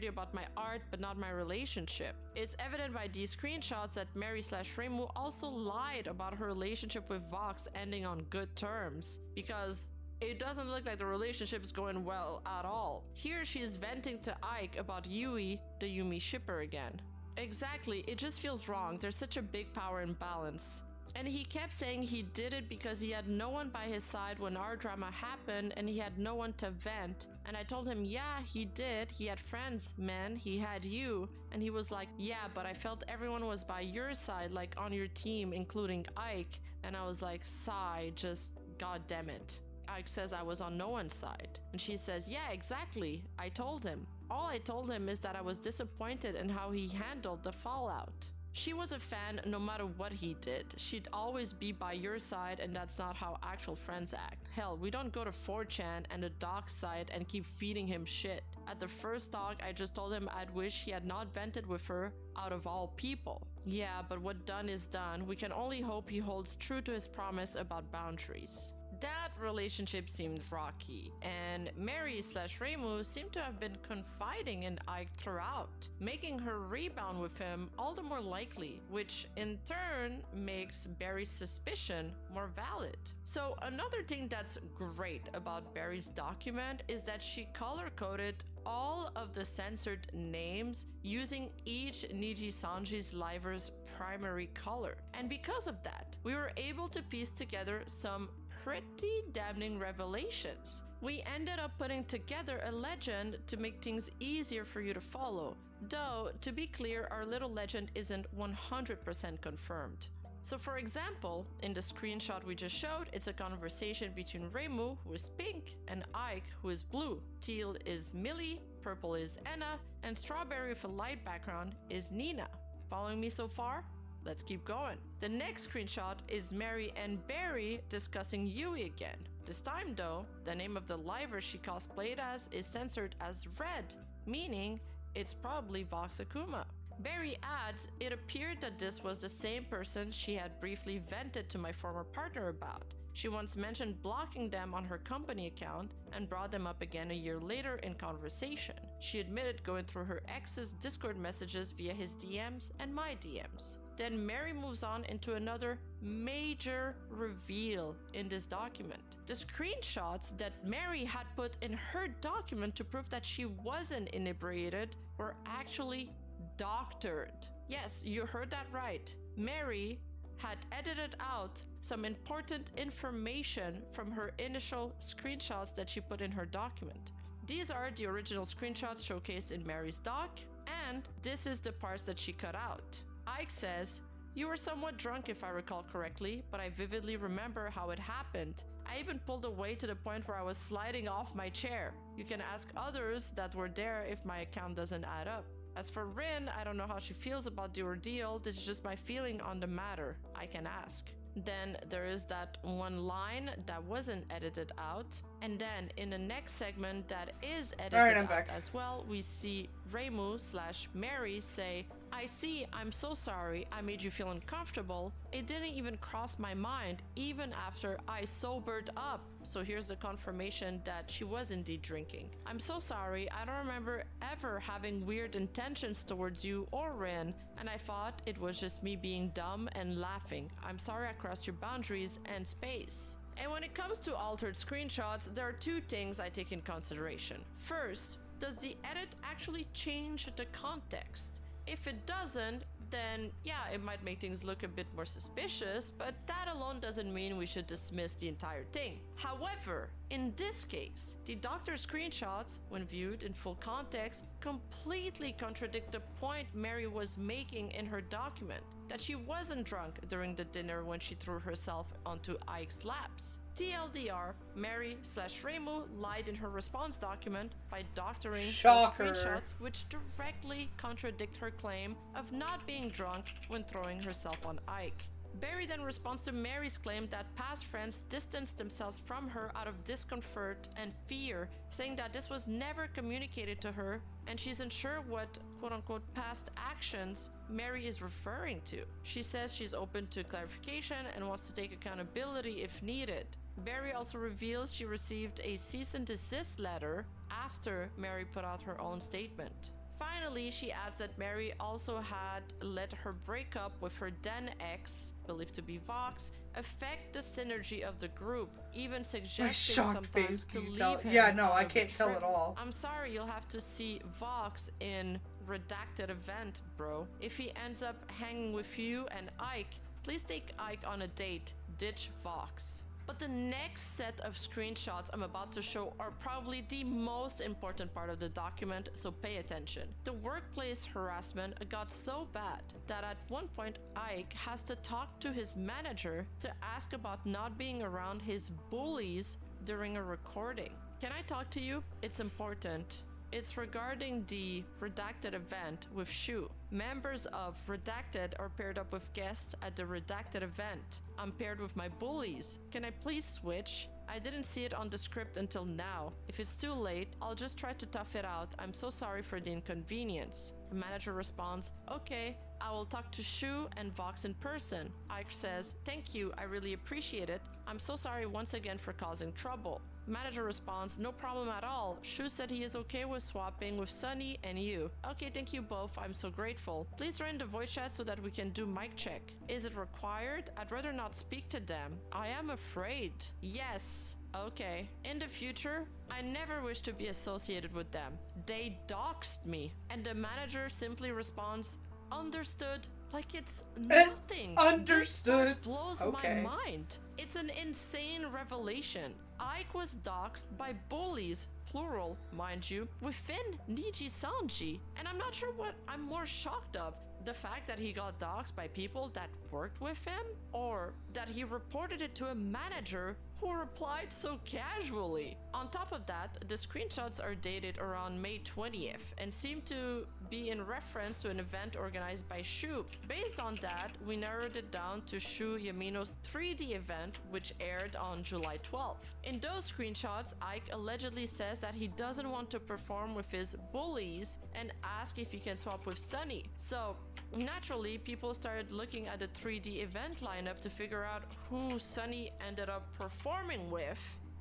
about my art, but not my relationship. It's evident by these screenshots that Mary/Reimu also lied about her relationship with Vox ending on good terms, because it doesn't look like the relationship is going well at all. Here she is venting to Ike about Yui, the Yumi shipper again. Exactly, it just feels wrong. There's such a big power imbalance. And he kept saying he did it because he had no one by his side when our drama happened and he had no one to vent. And I told him, yeah, he did. He had friends, man. He had you. And he was like, yeah, but I felt everyone was by your side, like on your team, including Ike. And I was like, sigh, just god damn it. Ike says I was on no one's side. And she says, yeah, exactly. I told him. All I told him is that I was disappointed in how he handled the fallout. She was a fan no matter what he did. She'd always be by your side, and that's not how actual friends act. Hell, we don't go to 4chan and a doc site and keep feeding him shit. At the first talk, I just told him I'd wish he had not vented with her out of all people. Yeah, but what done is done. We can only hope he holds true to his promise about boundaries. That relationship seemed rocky, and Mary slash Reimu seemed to have been confiding in Ike throughout, making her rebound with him all the more likely, which in turn makes Barry's suspicion more valid. So another thing that's great about Barry's document is that she color-coded all of the censored names using each Niji-Sanji's liver's primary color. And because of that, we were able to piece together some pretty damning revelations. We ended up putting together a legend to make things easier for you to follow. Though, to be clear, our little legend isn't 100% confirmed. So for example, in the screenshot we just showed, it's a conversation between Reimu, who is pink, and Ike, who is blue. Teal is Millie, purple is Anna, and strawberry with a light background is Nina. Following me so far? Let's keep going. The next screenshot is Mary and Barry discussing Yui again. This time though, the name of the liver she cosplayed as is censored as red, meaning it's probably Vox Akuma. Barry adds, it appeared that this was the same person she had briefly vented to my former partner about. She once mentioned blocking them on her company account and brought them up again a year later in conversation. She admitted going through her ex's Discord messages via his DMs and my DMs. Then Mary moves on into another major reveal in this document. The screenshots that Mary had put in her document to prove that she wasn't inebriated were actually doctored. Yes, you heard that right. Mary had edited out some important information from her initial screenshots that she put in her document. These are the original screenshots showcased in Mary's doc, and this is the parts that she cut out. Ike says, "You were somewhat drunk if I recall correctly, but I vividly remember how it happened. I even pulled away to the point where I was sliding off my chair. You can ask others that were there if my account doesn't add up. As for Rin, I don't know how she feels about the ordeal. This is just my feeling on the matter. I can ask." Then there is that one line that wasn't edited out. And then in the next segment that is edited out as well, we see Reimu slash Mary say, "I see, I'm so sorry I made you feel uncomfortable. It didn't even cross my mind even after I sobered up." So here's the confirmation that she was indeed drinking. "I'm so sorry, I don't remember ever having weird intentions towards you or Rin, and I thought it was just me being dumb and laughing. I'm sorry I crossed your boundaries and space." And when it comes to altered screenshots, there are two things I take in consideration. First, does the edit actually change the context? If it doesn't, then yeah, it might make things look a bit more suspicious, but that alone doesn't mean we should dismiss the entire thing. However, in this case, the doctor's screenshots, when viewed in full context, completely contradict the point Mary was making in her document, that she wasn't drunk during the dinner when she threw herself onto Ike's laps. TLDR, Mary slash Reimu lied in her response document by doctoring those screenshots, which directly contradict her claim of not being drunk when throwing herself on Ike. Barry then responds to Mary's claim that past friends distanced themselves from her out of discomfort and fear, saying that this was never communicated to her and she's unsure what quote-unquote past actions Mary is referring to. She says she's open to clarification and wants to take accountability if needed. Barry also reveals she received a cease and desist letter after Mary put out her own statement. Finally, she adds that Mary also had let her breakup with her then ex, believed to be Vox, affect the synergy of the group, even suggesting sometimes to leave him. Yeah, no, I can't tell at all. "I'm sorry, you'll have to see Vox in redacted event, bro. If he ends up hanging with you and Ike, please take Ike on a date. Ditch Vox." But the next set of screenshots I'm about to show are probably the most important part of the document, so pay attention. The workplace harassment got so bad that at one point Ike has to talk to his manager to ask about not being around his bullies during a recording. "Can I talk to you? It's important." It's regarding the Redacted event with Shu. Members of Redacted are paired up with guests at the Redacted event. I'm paired with my bullies. Can I please switch? I didn't see it on the script until now. If it's too late, I'll just try to tough it out. I'm so sorry for the inconvenience. The manager responds, okay, I will talk to Shu and Vox in person. Ike says, thank you, I really appreciate it. I'm so sorry once again for causing trouble. Manager responds, no problem at all. Shu said he is okay with swapping with Sunny and you. Okay, thank you both. I'm so grateful. Please join the voice chat so that we can do mic check. Is it required? I'd rather not speak to them. I am afraid. Yes. Okay. In the future, I never wish to be associated with them. They doxed me. And the manager simply responds, understood. Like it's nothing. Understood. This blows Okay. my mind. It's an insane revelation. Ike was doxxed by bullies, plural, mind you, within Niji Sanji. And I'm not sure what I'm more shocked of. The fact that he got doxxed by people that worked with him, or that he reported it to a manager who replied so casually. On top of that, the screenshots are dated around May 20th and seem to be in reference to an event organized by Shu. Based on that, we narrowed it down to Shu Yamino's 3D event, which aired on July 12th. In those screenshots, Ike allegedly says that he doesn't want to perform with his bullies and asks if he can swap with Sunny. So, naturally, people started looking at the 3D event lineup to figure out who Sunny ended up performing with,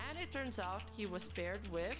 and it turns out he was paired with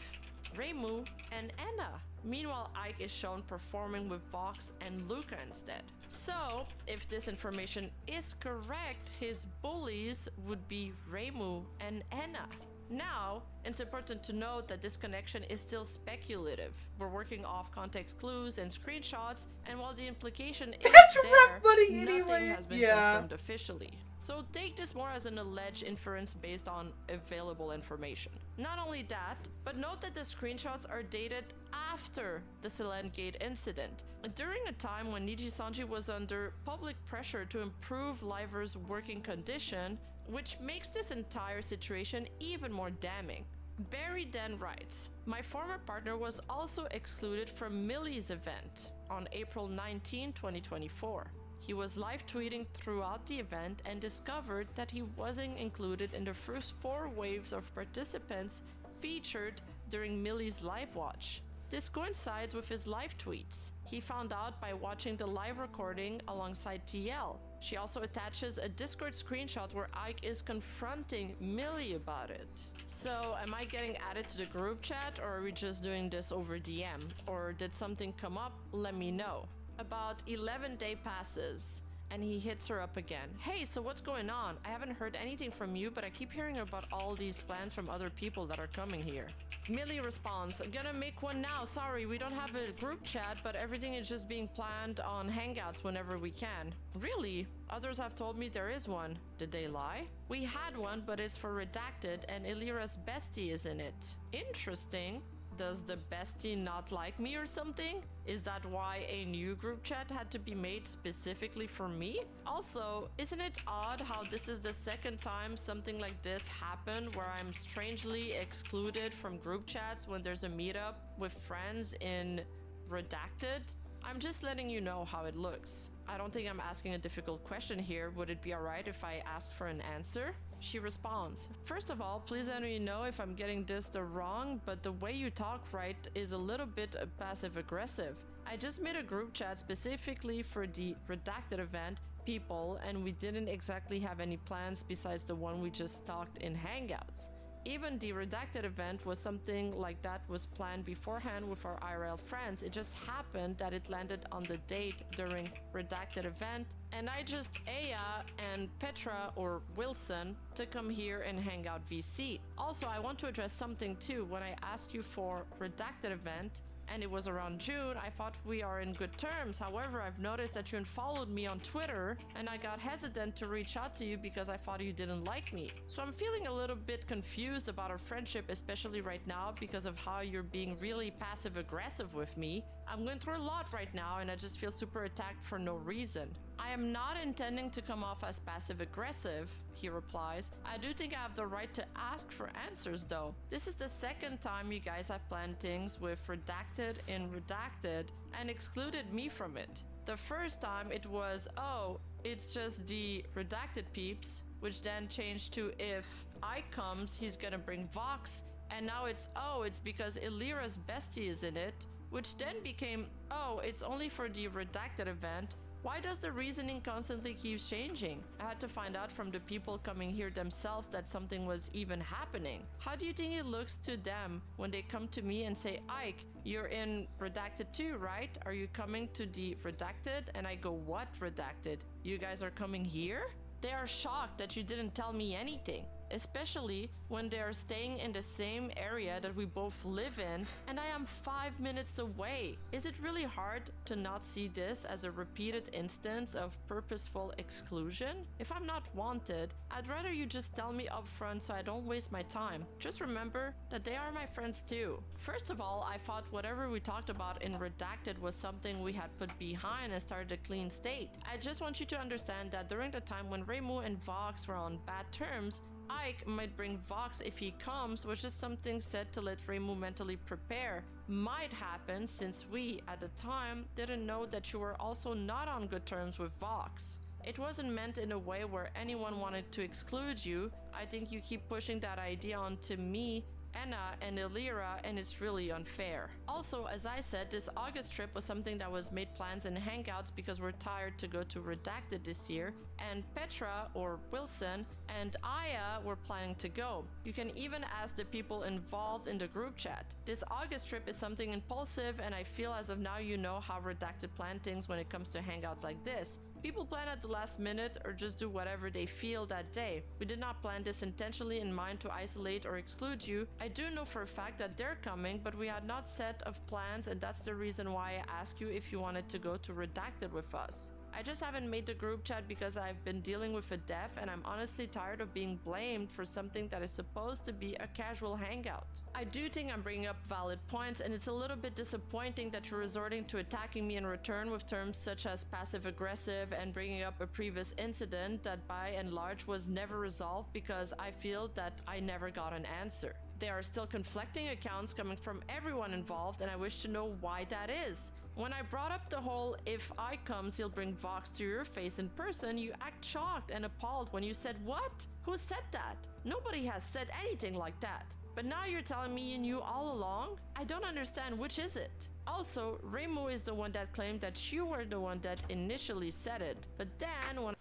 Reimu and Enna. Meanwhile, Ike is shown performing with Vox and Luca instead. So, if this information is correct, his bullies would be Reimu and Enna. Now, it's important to note that this connection is still speculative. We're working off context clues and screenshots, and while the implication is That's there, rough, buddy, nothing anyway. has been Yeah. confirmed officially. So take this more as an alleged inference based on available information. Not only that, but note that the screenshots are dated after the Selene Gate incident, during a time when Niji Sanji was under public pressure to improve Liver's working condition, which makes this entire situation even more damning. Barry then writes, my former partner was also excluded from Millie's event on April 19, 2024. He was live tweeting throughout the event and discovered that he wasn't included in the first 4 waves of participants featured during Millie's live watch. This coincides with his live tweets. He found out by watching the live recording alongside TL. She also attaches a Discord screenshot where Ike is confronting Millie about it. So, am I getting added to the group chat, or are we just doing this over DM? Or did something come up? Let me know. About 11 days passes, and he hits her up again. Hey, so what's going on? I haven't heard anything from you, but I keep hearing about all these plans from other people that are coming here. Millie responds, I'm gonna make one now. Sorry, we don't have a group chat, but everything is just being planned on Hangouts whenever we can. Really? Others have told me there is one. Did they lie? We had one, but it's for Redacted, and Illyra's bestie is in it. Interesting. Does the bestie not like me or something? Is that why a new group chat had to be made specifically for me? Also, isn't it odd how this is the second time something like this happened, where I'm strangely excluded from group chats when there's a meetup with friends in Redacted? I'm just letting you know how it looks. I don't think I'm asking a difficult question here. Would it be alright if I ask for an answer? She responds, first of all, please let me know if I'm getting this the wrong, but the way you talk right is a little bit passive-aggressive. I just made a group chat specifically for the Redacted event people, and we didn't exactly have any plans besides the one we just talked in Hangouts. Even the Redacted event was something like that was planned beforehand with our IRL friends. It just happened that it landed on the date during Redacted event, and I just Aya and Petra or Wilson to come here and hang out VC. Also, I want to address something too. When I asked you for Redacted event, and it was around June, I thought we are in good terms. However, I've noticed that you unfollowed me on Twitter, and I got hesitant to reach out to you because I thought you didn't like me. So I'm feeling a little bit confused about our friendship, especially right now because of how you're being really passive-aggressive with me. I'm going through a lot right now, and I just feel super attacked for no reason. I am not intending to come off as passive-aggressive, he replies. I do think I have the right to ask for answers though. This is the second time you guys have planned things with Redacted and Redacted and excluded me from it. The first time it was, oh, it's just the Redacted peeps, which then changed to if Ike comes, he's gonna bring Vox, and now it's, oh, it's because Illyra's bestie is in it, which then became, oh, it's only for the redacted event. Why does the reasoning constantly keep changing? I had to find out from the people coming here themselves that something was even happening. How do you think it looks to them when they come to me and say, Ike, you're in Redacted too, right? Are you coming to the Redacted? And I go, what Redacted? You guys are coming here? They are shocked that you didn't tell me anything, especially when they are staying in the same area that we both live in and I am 5 minutes away. Is it really hard to not see this as a repeated instance of purposeful exclusion? If I'm not wanted, I'd rather you just tell me up front so I don't waste my time. Just remember that they are my friends too. First of all, I thought whatever we talked about in Redacted was something we had put behind and started a clean state. I just want you to understand that during the time when Reimu and Vox were on bad terms, Ike might bring Vox if he comes, which is something said to let Reimu mentally prepare. Might happen since we, at the time, didn't know that you were also not on good terms with Vox. It wasn't meant in a way where anyone wanted to exclude you. I think you keep pushing that idea onto me, Anna, and Illyra, and it's really unfair. Also, as I said, this August trip was something that was made plans and hangouts because we're tired to go to Redacted this year, and Petra, or Wilson, and Aya were planning to go. You can even ask the people involved in the group chat. This August trip is something impulsive, and I feel as of now you know how Redacted plan things when it comes to hangouts like this. People plan at the last minute or just do whatever they feel that day. We did not plan this intentionally in mind to isolate or exclude you. I do know for a fact that they're coming, but we had not set of plans, and that's the reason why I asked you if you wanted to go to Redacted with us. I just haven't made the group chat because I've been dealing with a death and I'm honestly tired of being blamed for something that is supposed to be a casual hangout. I do think I'm bringing up valid points, and it's a little bit disappointing that you're resorting to attacking me in return with terms such as passive-aggressive and bringing up a previous incident that by and large was never resolved because I feel that I never got an answer. There are still conflicting accounts coming from everyone involved, and I wish to know why that is. When I brought up the whole if I comes he'll bring Vox to your face in person, you act shocked and appalled when you said what? Who said that? Nobody has said anything like that. But now you're telling me you knew all along? I don't understand, which is it? Also, Reimu is the one that claimed that you were the one that initially said it. But then when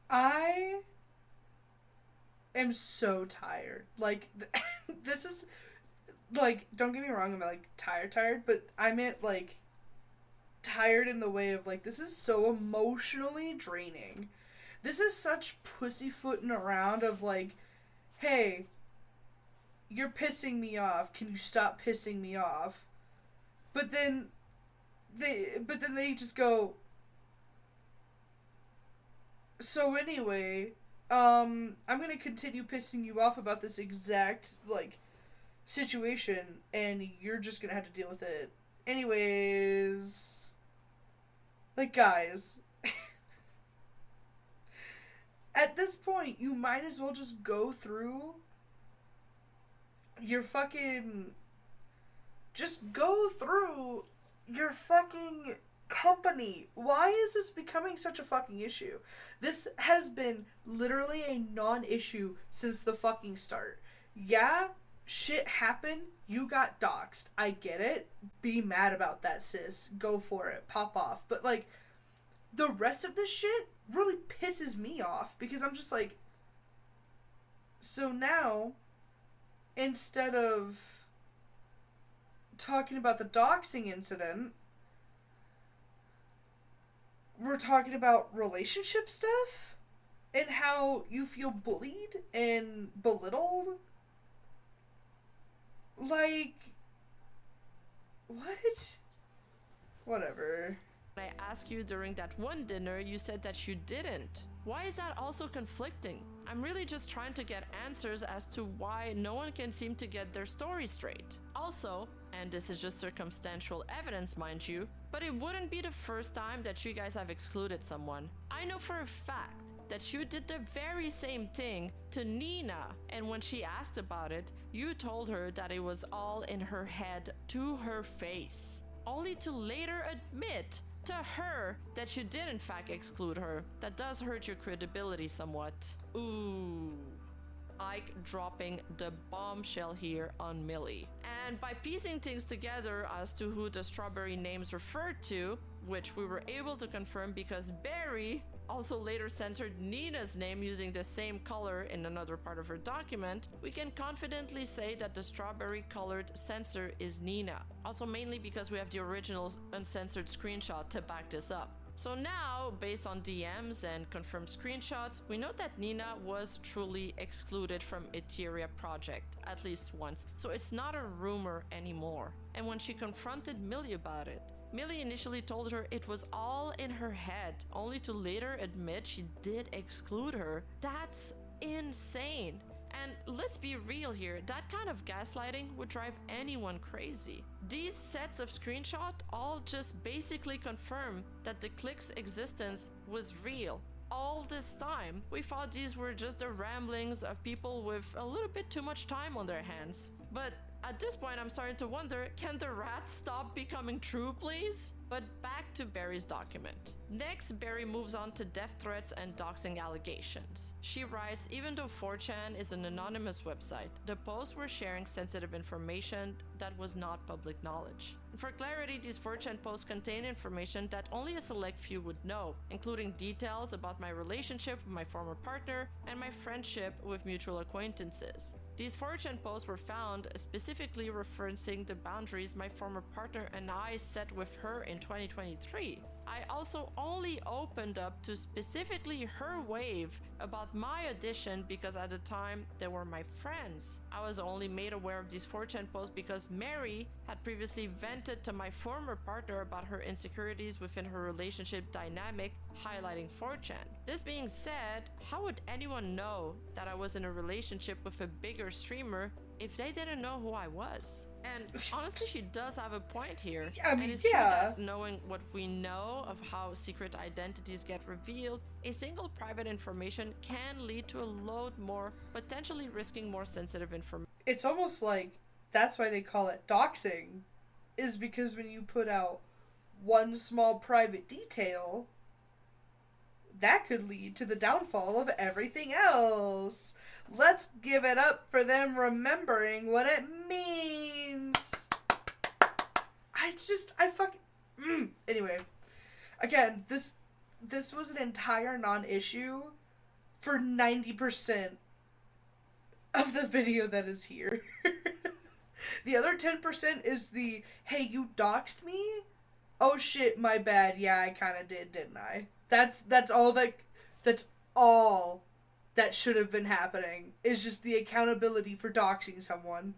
I am so tired. Like, this is, like, don't get me wrong, I'm, like, tired, but I meant, like, tired in the way of, like, this is so emotionally draining. This is such pussyfooting around of, like, hey, you're pissing me off, can you stop pissing me off? But then they just go, so anyway, I'm gonna continue pissing you off about this exact, like, situation, and you're just gonna have to deal with it. Anyways, like, guys, at this point, you might as well just go through your fucking, just go through your fucking company. Why is this becoming such a fucking issue? This has been literally a non-issue since the fucking start. Yeah, shit happened. You got doxxed. I get it. Be mad about that, sis. Go for it. Pop off. But, like, the rest of this shit really pisses me off because I'm just like, so now, instead of talking about the doxing incident, we're talking about relationship stuff and how you feel bullied and belittled. Like, what? Whatever. I asked you during that one dinner, you said that you didn't. Why is that also conflicting? I'm really just trying to get answers as to why no one can seem to get their story straight. Also, and this is just circumstantial evidence, mind you, but it wouldn't be the first time that you guys have excluded someone. I know for a fact that you did the very same thing to Nina, and when she asked about it, you told her that it was all in her head to her face, only to later admit to her that you did in fact exclude her. That does hurt your credibility somewhat. Ooh. Ike dropping the bombshell here on Millie. And by piecing things together as to who the strawberry names referred to, which we were able to confirm because Barry also later censored Nina's name using the same color in another part of her document, we can confidently say that the strawberry colored censor is Nina. Also mainly because we have the original uncensored screenshot to back this up. So now, based on DMs and confirmed screenshots, we know that Nina was truly excluded from Etheria project, at least once. So it's not a rumor anymore. And when she confronted Millie about it, Millie initially told her it was all in her head, only to later admit she did exclude her. That's insane. And let's be real here, that kind of gaslighting would drive anyone crazy. These sets of screenshots all just basically confirm that the clique's existence was real. All this time, we thought these were just the ramblings of people with a little bit too much time on their hands. But at this point, I'm starting to wonder, can the rat stop becoming true, please? But back to Barry's document. Next, Barry moves on to death threats and doxing allegations. She writes, even though 4chan is an anonymous website, the posts were sharing sensitive information that was not public knowledge. And for clarity, these 4chan posts contain information that only a select few would know, including details about my relationship with my former partner and my friendship with mutual acquaintances. These 4chan posts were found specifically referencing the boundaries my former partner and I set with her in 2023. I also only opened up to specifically her wave about my audition because at the time they were my friends. I was only made aware of these 4chan posts because Mary had previously vented to my former partner about her insecurities within her relationship dynamic, highlighting 4chan. This being said, how would anyone know that I was in a relationship with a bigger streamer if they didn't know who I was? And honestly, she does have a point here. I mean, and it's true that knowing what we know of how secret identities get revealed, a single private information can lead to a load more, potentially risking more sensitive information. It's almost like that's why they call it doxing, is because when you put out one small private detail, that could lead to the downfall of everything else. Let's give it up for them remembering what it means. Anyway, again, this was an entire non-issue for 90% of the video that is here. The other 10% is the, hey, you doxed me? Oh shit, my bad. Yeah, I kind of did, didn't I? That's all that should have been happening, is just the accountability for doxing someone.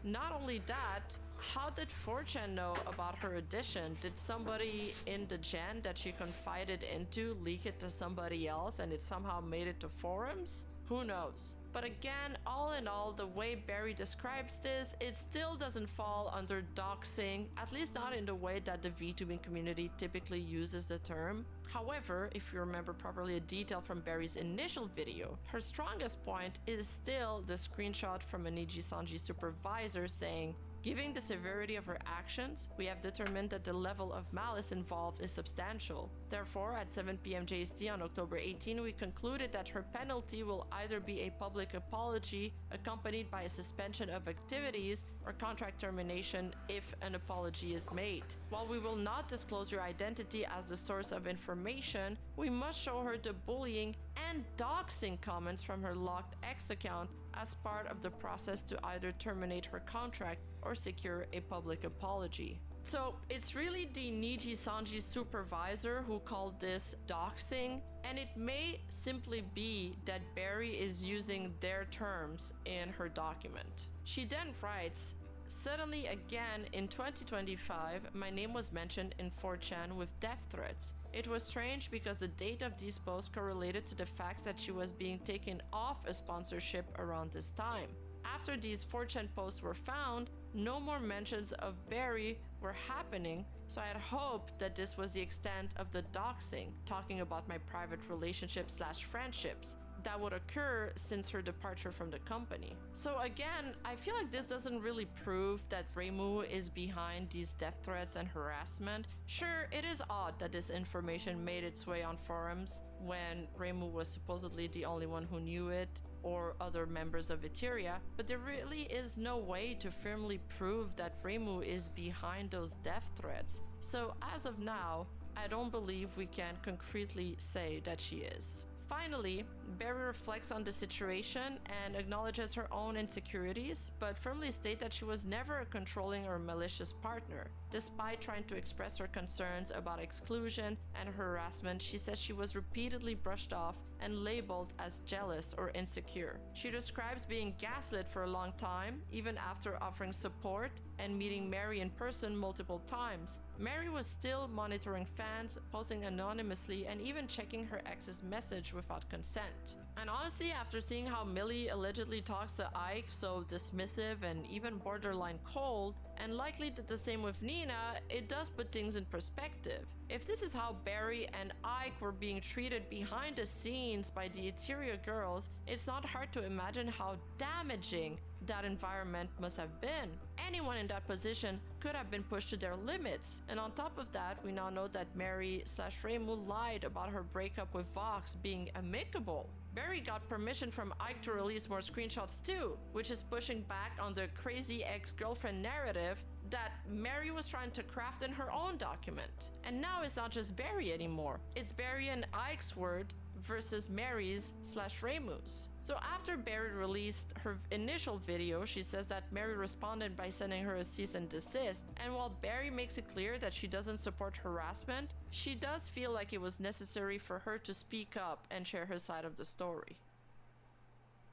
Not only that, how did 4chan know about her audition? Did somebody in the gen that she confided into leak it to somebody else and it somehow made it to forums? Who knows? But again, all in all, the way Barry describes this, it still doesn't fall under doxing, at least not in the way that the VTubing community typically uses the term. However, if you remember properly a detail from Barry's initial video, her strongest point is still the screenshot from a Niji-sanji supervisor saying, given the severity of her actions, we have determined that the level of malice involved is substantial. Therefore, at 7 p.m. JST on October 18, we concluded that her penalty will either be a public apology accompanied by a suspension of activities or contract termination if an apology is made. While we will not disclose your identity as the source of information, we must show her the bullying and doxing comments from her locked X account as part of the process to either terminate her contract or secure a public apology. So it's really the Niji-sanji supervisor who called this doxing, and it may simply be that Barry is using their terms in her document. She then writes, suddenly again in 2025, my name was mentioned in 4chan with death threats. It was strange because the date of these posts correlated to the facts that she was being taken off a sponsorship around this time. After these 4chan posts were found, no more mentions of Barry were happening, so I had hoped that this was the extent of the doxing, talking about my private relationship/friendships. that would occur since her departure from the company. So again, I feel like this doesn't really prove that Reimu is behind these death threats and harassment. Sure, it is odd that this information made its way on forums when Reimu was supposedly the only one who knew it, or other members of Eteria, but there really is no way to firmly prove that Reimu is behind those death threats. So as of now, I don't believe we can concretely say that she is. Finally, Barry reflects on the situation and acknowledges her own insecurities, but firmly states that she was never a controlling or malicious partner. Despite trying to express her concerns about exclusion and harassment, she says she was repeatedly brushed off and labeled as jealous or insecure. She describes being gaslit for a long time, even after offering support and meeting Mary in person multiple times. Mary was still monitoring fans, posting anonymously, and even checking her ex's message without consent. And honestly, after seeing how Millie allegedly talks to Ike so dismissive and even borderline cold, and likely did the same with Nina, it does put things in perspective. If this is how Barry and Ike were being treated behind the scenes by the Eteria girls, it's not hard to imagine how damaging that environment must have been. Anyone in that position could have been pushed to their limits. And on top of that, we now know that Mary/Reimu lied about her breakup with Vox being amicable. Barry got permission from Ike to release more screenshots too, which is pushing back on the crazy ex-girlfriend narrative that Mary was trying to craft in her own document. And now it's not just Barry anymore. It's Barry and Ike's word versus Mary's/Reimu's. So after Barry released her initial video, she says that Mary responded by sending her a cease and desist. And while Barry makes it clear that she doesn't support harassment, she does feel like it was necessary for her to speak up and share her side of the story.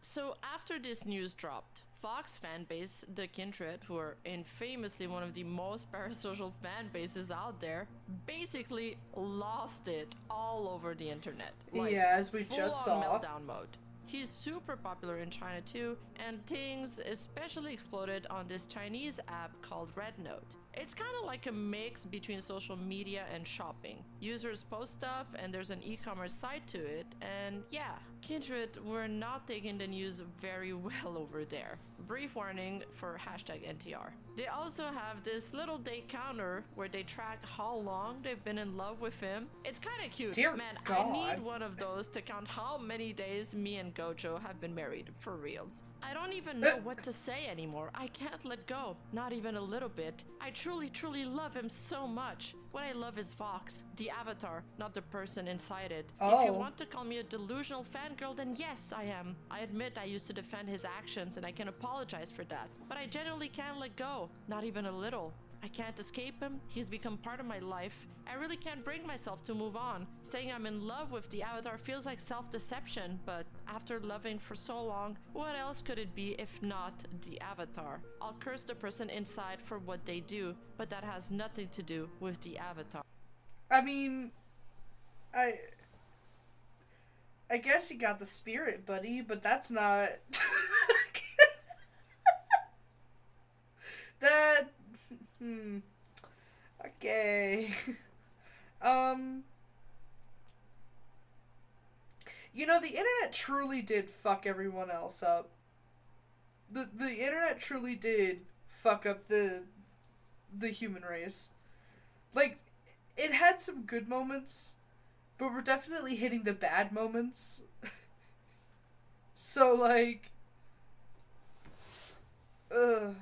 So after this news dropped, Fox fanbase, the Kindred, who are infamously one of the most parasocial fan bases out there, basically lost it all over the internet. Yeah, as we just saw. Meltdown mode. He's super popular in China too, and things especially exploded on this Chinese app called RedNote. It's kind of like a mix between social media and shopping. Users post stuff and there's an e-commerce side to it, and yeah, Kindred were not taking the news very well over there. Brief warning for #NTR. They also have this little day counter where they track how long they've been in love with him. It's kind of cute. Dear Man, God. I need one of those to count how many days me and Gojo have been married, for reals. I don't even know what to say anymore. I can't let go, not even a little bit. I truly love him so much. What I love is Vox, the avatar, not the person inside it. If you want to call me a delusional fangirl, then yes, I am. I admit I used to defend his actions and I can apologize for that. But I genuinely can't let go, not even a little. I can't escape him. He's become part of my life. I really can't bring myself to move on. Saying I'm in love with the avatar feels like self-deception, but after loving for so long, what else could it be if not the avatar? I'll curse the person inside for what they do, but that has nothing to do with the avatar. I mean, I guess you got the spirit, buddy, but that's not... that... Okay. You know, the internet truly did fuck everyone else up. The internet truly did fuck up the human race. Like, it had some good moments, but we're definitely hitting the bad moments. So, like... Ugh.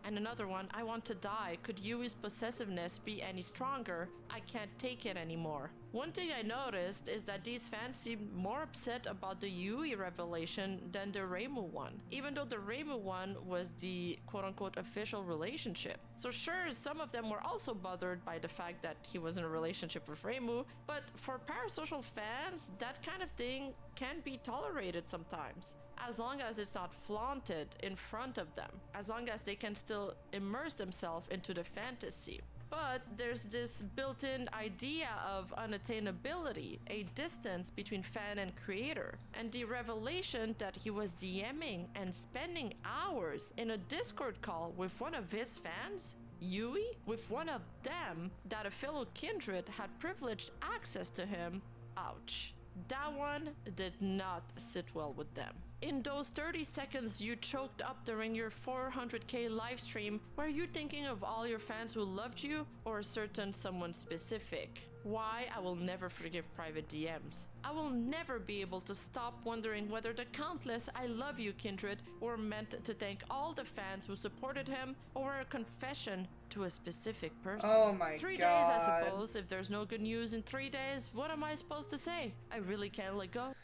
And another one, I want to die. Could Yui's possessiveness be any stronger? I can't take it anymore. One thing I noticed is that these fans seemed more upset about the Yui revelation than the Reimu one, even though the Reimu one was the quote-unquote official relationship. So sure, some of them were also bothered by the fact that he was in a relationship with Reimu, but for parasocial fans, that kind of thing can be tolerated sometimes, as long as it's not flaunted in front of them, as long as they can still immerse themselves into the fantasy. But there's this built-in idea of unattainability, a distance between fan and creator, and the revelation that he was DMing and spending hours in a Discord call with one of his fans, Yui, with one of them, that a fellow kindred had privileged access to him. Ouch. That one did not sit well with them. In those 30 seconds you choked up during your 400k live stream, were you thinking of all your fans who loved you or a certain someone specific? Why I will never forgive private DMs. I will never be able to stop wondering whether the countless I love you kindred were meant to thank all the fans who supported him or a confession to a specific person. Oh my 3 days, God. I suppose. If there's no good news in 3 days, what am I supposed to say? I really can't let go.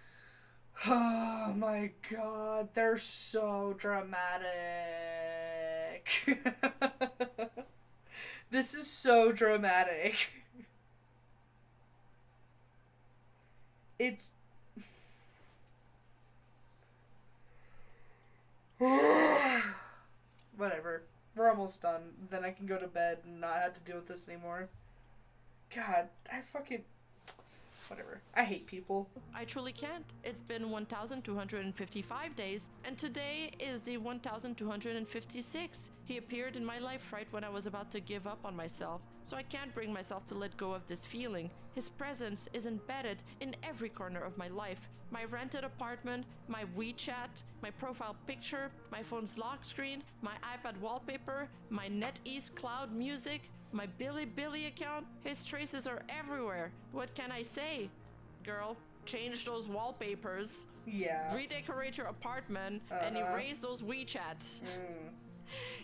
Oh my god, they're so dramatic. This is so dramatic. It's... Whatever. We're almost done. Then I can go to bed and not have to deal with this anymore. God, I fucking... Whatever. I hate people. I truly can't. It's been 1,255 days, and today is the 1,256. He appeared in my life right when I was about to give up on myself, so I can't bring myself to let go of this feeling. His presence is embedded in every corner of my life. My rented apartment, my WeChat, my profile picture, my phone's lock screen, my iPad wallpaper, my NetEase cloud music, my Bilibili account. His traces are everywhere. What can I say? Girl, change those wallpapers. Yeah. Redecorate your apartment and erase those WeChats.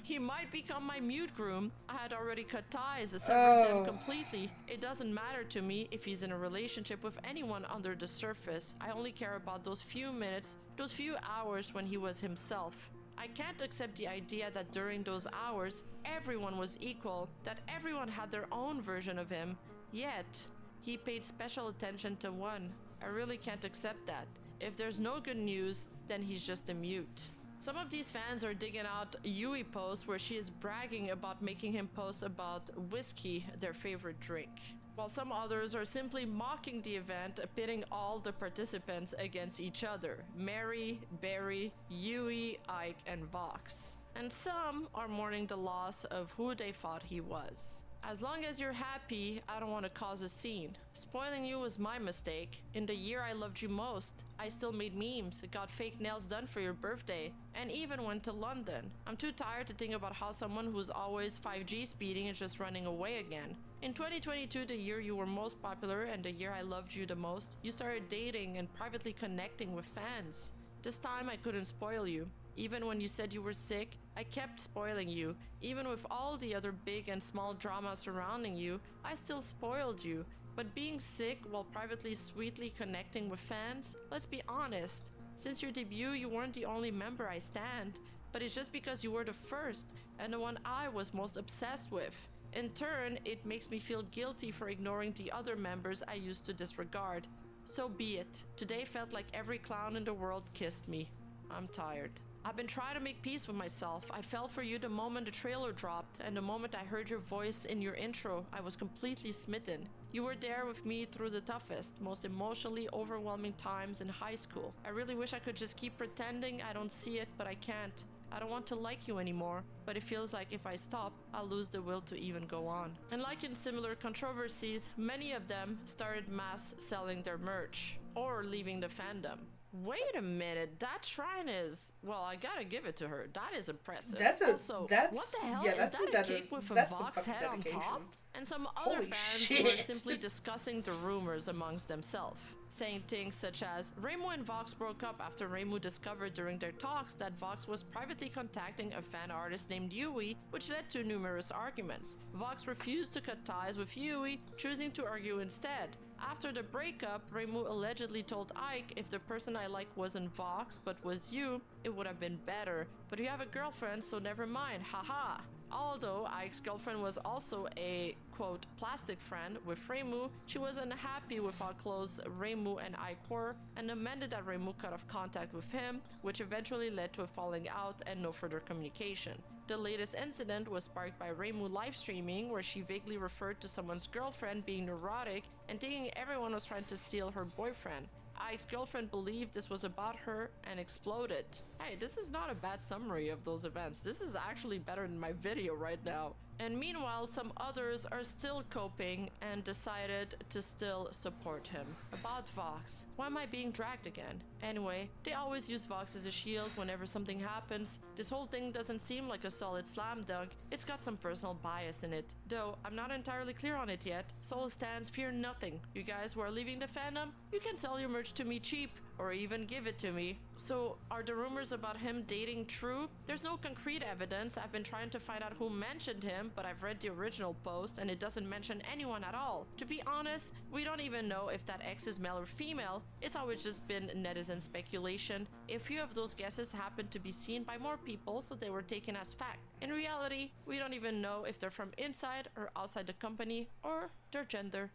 He might become my mute groom. I had already cut ties, severed them completely. It doesn't matter to me if he's in a relationship with anyone under the surface. I only care about those few minutes, those few hours when he was himself. I can't accept the idea that during those hours, everyone was equal, that everyone had their own version of him. Yet, he paid special attention to one. I really can't accept that. If there's no good news, then he's just a mute. Some of these fans are digging out Yui posts where she is bragging about making him post about whiskey, their favorite drink. While some others are simply mocking the event, pitting all the participants against each other. Mary, Barry, Yui, Ike, and Vox. And some are mourning the loss of who they thought he was. As long as you're happy, I don't want to cause a scene. Spoiling you was my mistake. In the year I loved you most, I still made memes, got fake nails done for your birthday, and even went to London. I'm too tired to think about how someone who's always 5G speeding is just running away again. In 2022, the year you were most popular and the year I loved you the most, you started dating and privately connecting with fans. This time I couldn't spoil you. Even when you said you were sick, I kept spoiling you. Even with all the other big and small drama surrounding you, I still spoiled you. But being sick while privately sweetly connecting with fans, let's be honest. Since your debut, you weren't the only member I stand, but it's just because you were the first and the one I was most obsessed with. In turn, it makes me feel guilty for ignoring the other members I used to disregard. So be it. Today felt like every clown in the world kissed me. I'm tired. I've been trying to make peace with myself. I fell for you the moment the trailer dropped, and the moment I heard your voice in your intro, I was completely smitten. You were there with me through the toughest, most emotionally overwhelming times in high school. I really wish I could just keep pretending I don't see it, but I can't. I don't want to like you anymore, but it feels like if I stop, I'll lose the will to even go on. And like in similar controversies, many of them started mass selling their merch or leaving the fandom. Wait a minute, that shrine is... Well, I gotta give it to her. That is impressive. That's a... Also, that's... what the hell? Yeah, that's is that a cake with a Vox fucking head on dedication. top? And some other Holy fans shit. were simply discussing the rumors amongst themselves, saying things such as, Reimu and Vox broke up after Reimu discovered during their talks that Vox was privately contacting a fan artist named Yui, which led to numerous arguments. Vox refused to cut ties with Yui, choosing to argue instead. After the breakup, Reimu allegedly told Ike if the person I like wasn't Vox but was you, it would have been better. But you have a girlfriend, so never mind, haha. Although Ike's girlfriend was also a, quote, plastic friend with Reimu, she was unhappy with how close Reimu and Ike were and amended that Reimu cut off contact with him, which eventually led to a falling out and no further communication. The latest incident was sparked by Reimu live streaming, where she vaguely referred to someone's girlfriend being neurotic and thinking everyone was trying to steal her boyfriend. Ike's girlfriend believed this was about her and exploded. Hey, this is not a bad summary of those events. This is actually better than my video right now. And meanwhile, some others are still coping and decided to still support him. About Vox, why am I being dragged again? Anyway, they always use Vox as a shield whenever something happens. This whole thing doesn't seem like a solid slam dunk. It's got some personal bias in it, though I'm not entirely clear on it yet. Soul stands fear nothing. You guys who are leaving the fandom, you can sell your merch to me cheap, or even give it to me. So, are the rumors about him dating true? There's no concrete evidence. I've been trying to find out who mentioned him, but I've read the original post and it doesn't mention anyone at all. To be honest, we don't even know if that ex is male or female. It's always just been netizen speculation. A few of those guesses happened to be seen by more people, so they were taken as fact. In reality, we don't even know if they're from inside or outside the company, or their gender.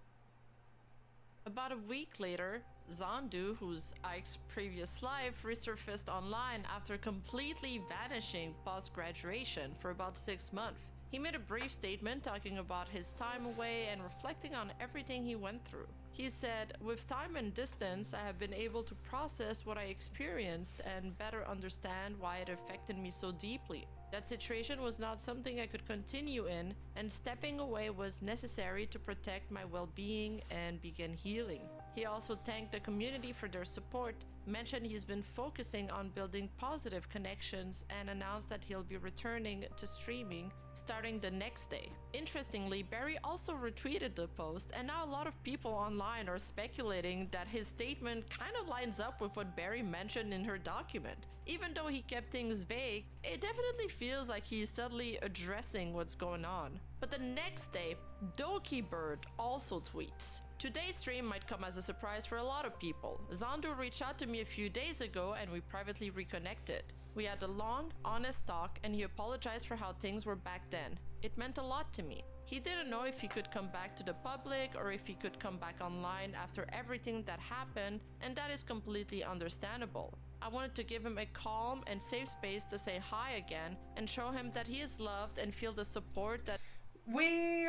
About a week later, Zandu, who's Ike's previous life, resurfaced online after completely vanishing post-graduation for about 6 months. He made a brief statement talking about his time away and reflecting on everything he went through. He said, "With time and distance, I have been able to process what I experienced and better understand why it affected me so deeply. That situation was not something I could continue in, and stepping away was necessary to protect my well-being and begin healing." He also thanked the community for their support, mentioned he's been focusing on building positive connections, and announced that he'll be returning to streaming starting the next day. Interestingly, Barry also retweeted the post, and now a lot of people online are speculating that his statement kind of lines up with what Barry mentioned in her document. Even though he kept things vague, it definitely feels like he's subtly addressing what's going on. But the next day, Doki Bird also tweets, "Today's stream might come as a surprise for a lot of people. Zandu reached out to me a few days ago and we privately reconnected. We had a long, honest talk and he apologized for how things were back then. It meant a lot to me. He didn't know if he could come back to the public or if he could come back online after everything that happened, and that is completely understandable. I wanted to give him a calm and safe space to say hi again and show him that he is loved and feel the support that..." We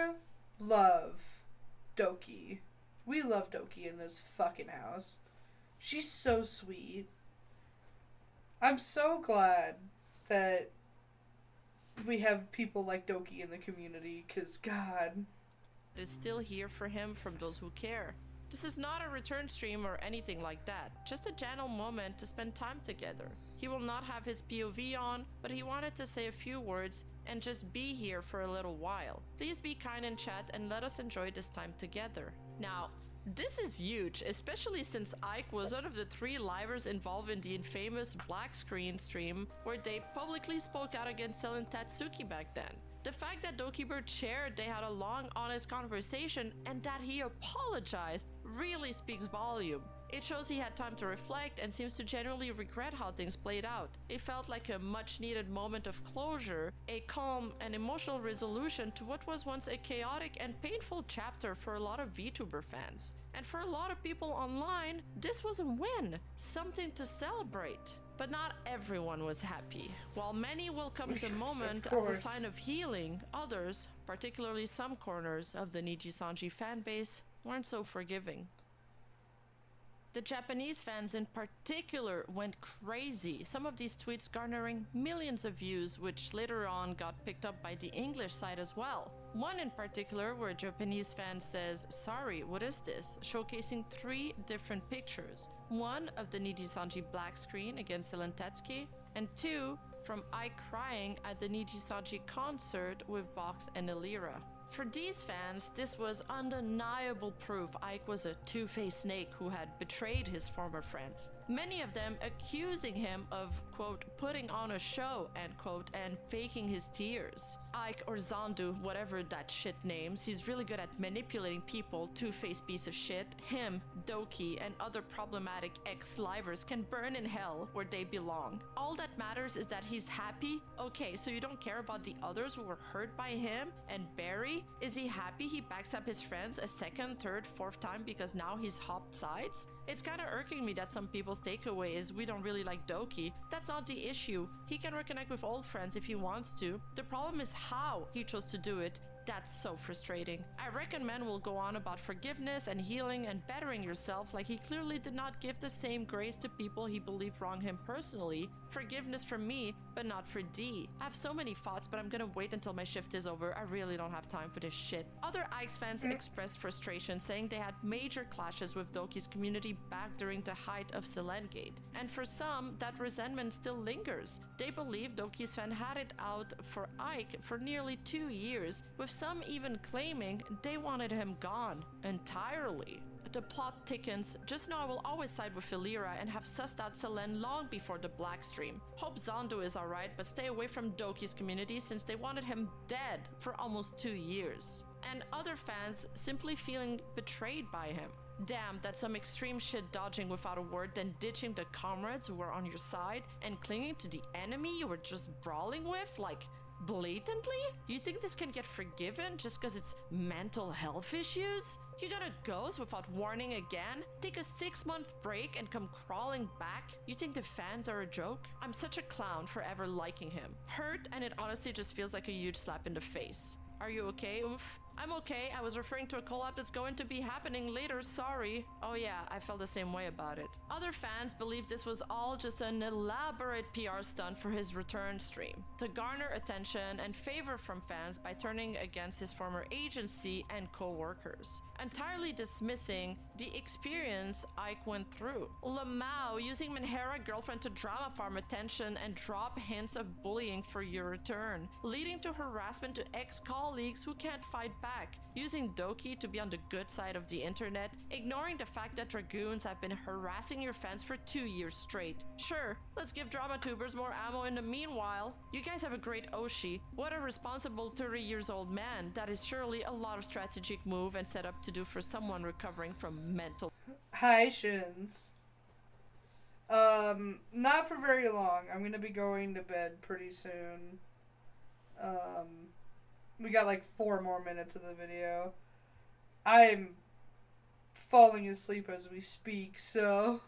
love Doki. We love Doki in this fucking house. She's so sweet. I'm so glad that we have people like Doki in the community, because God. Is still here for him from those who care. This is not a return stream or anything like that, just a gentle moment to spend time together. He will not have his POV on, but he wanted to say a few words and just be here for a little while. Please be kind in chat and let us enjoy this time together. Now, this is huge, especially since Ike was one of the 3 livers involved in the infamous black screen stream where they publicly spoke out against Selen Tatsuki back then. The fact that Doki Bird shared they had a long, honest conversation and that he apologized really speaks volume. It shows he had time to reflect and seems to genuinely regret how things played out. It felt like a much-needed moment of closure, a calm and emotional resolution to what was once a chaotic and painful chapter for a lot of VTuber fans. And for a lot of people online, this was a win, something to celebrate. But not everyone was happy. While many welcomed the moment as a sign of healing, others, particularly some corners of the Niji Sanji fanbase, weren't so forgiving. The Japanese fans in particular went crazy, some of these tweets garnering millions of views, which later on got picked up by the English side as well. One in particular where a Japanese fan says, "Sorry, what is this?" showcasing 3 different pictures. One of the Niji Sanji black screen against Selen Tatsuki, and 2 from Ike crying at the Niji Sanji concert with Vox and Elira. For these fans, this was undeniable proof Ike was a two-faced snake who had betrayed his former friends. Many of them accusing him of, quote, putting on a show, end quote, and faking his tears. Ike, or Zandu, whatever that shit names, he's really good at manipulating people, two-faced piece of shit. Him, Doki, and other problematic ex-livers can burn in hell where they belong. All that matters is that he's happy? Okay, so you don't care about the others who were hurt by him? And Barry? Is he happy he backs up his friends a second, third, fourth time because now he's hopped sides? It's kinda irking me that some people's takeaway is we don't really like Doki. That's not the issue. He can reconnect with old friends if he wants to. The problem is how he chose to do it. That's so frustrating. I reckon men will go on about forgiveness and healing and bettering yourself like he clearly did not give the same grace to people he believed wronged him personally. Forgiveness from me, but not for D. I have so many thoughts, but I'm gonna wait until my shift is over. I really don't have time for this shit. Other Ike's fans expressed frustration, saying they had major clashes with Doki's community back during the height of Selengate. And for some, that resentment still lingers. They believe Doki's fan had it out for Ike for nearly 2 years, with some even claiming they wanted him gone entirely. The plot thickens. Just know I will always side with Philira and have sussed out Selen long before the black stream. Hope Zandu is alright, but stay away from Doki's community since they wanted him dead for almost 2 years. And other fans simply feeling betrayed by him. Damn, that's some extreme shit, dodging without a word, then ditching the comrades who were on your side and clinging to the enemy you were just brawling with, like, blatantly? You think this can get forgiven just because it's mental health issues? You gotta ghost without warning again? Take a 6-month break and come crawling back? You think the fans are a joke? I'm such a clown for ever liking him. Hurt, and it honestly just feels like a huge slap in the face. Are you okay, Oomph? I'm okay. I was referring to a collab that's going to be happening later, sorry. Oh yeah, I felt the same way about it. Other fans believe this was all just an elaborate PR stunt for his return stream, to garner attention and favor from fans by turning against his former agency and co-workers, entirely dismissing the experience Ike went through. Lamau using Menhera girlfriend to drama farm attention and drop hints of bullying for your return, leading to harassment to ex-colleagues who can't fight back, using Doki to be on the good side of the internet, ignoring the fact that Dragoons have been harassing your fans for 2 years straight. Sure, let's give drama tubers more ammo in the meanwhile. You guys have a great Oshi. What a responsible 30 years old man. That is surely a lot of strategic move and setup to do for someone recovering from mental. Hi, Shins. Not for very long. I'm gonna be going to bed pretty soon. We got like 4 more minutes of the video. I'm falling asleep as we speak, so...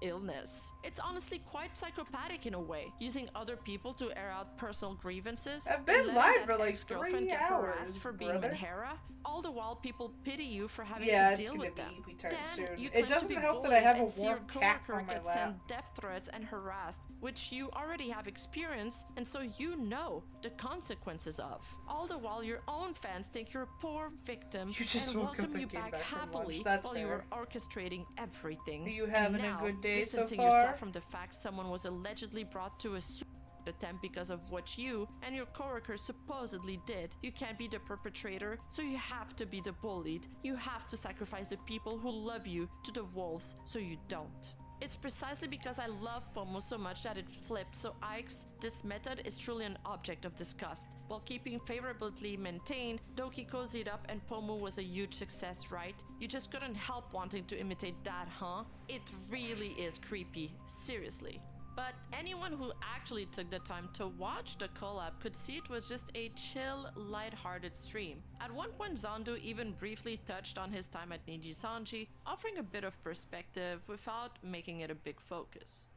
illness. It's honestly quite psychopathic in a way, using other people to air out personal grievances. I've been letting live that for like ex-girlfriend 3 get hours, harassed for being brother. Menhera, all the while people pity you for having Yeah, to it's deal gonna with them. be returned Then soon. you It claim to doesn't be help that I have a bullied and see your warm cat coworker on my get lap. sent death threats and harassed, which you already have experience, and so you know the consequences of. All the while your own fans think you're a poor victim You just and woke up welcome and you came back back from happily lunch. That's while you were fair. orchestrating everything. Are you And having a now, good day so distancing far? yourself from the fact someone was allegedly brought to a suicide attempt because of what you and your coworkers supposedly did. You can't be the perpetrator, so you have to be the bullied. You have to sacrifice the people who love you to the wolves so you don't. It's precisely because I love Pomu so much that it flipped, so Ike's this method is truly an object of disgust. While keeping favorably maintained, Doki cozied up and Pomu was a huge success, right? You just couldn't help wanting to imitate that, huh? It really is creepy, seriously. But anyone who actually took the time to watch the collab could see it was just a chill, light-hearted stream. At one point, Zandu even briefly touched on his time at Nijisanji, offering a bit of perspective without making it a big focus.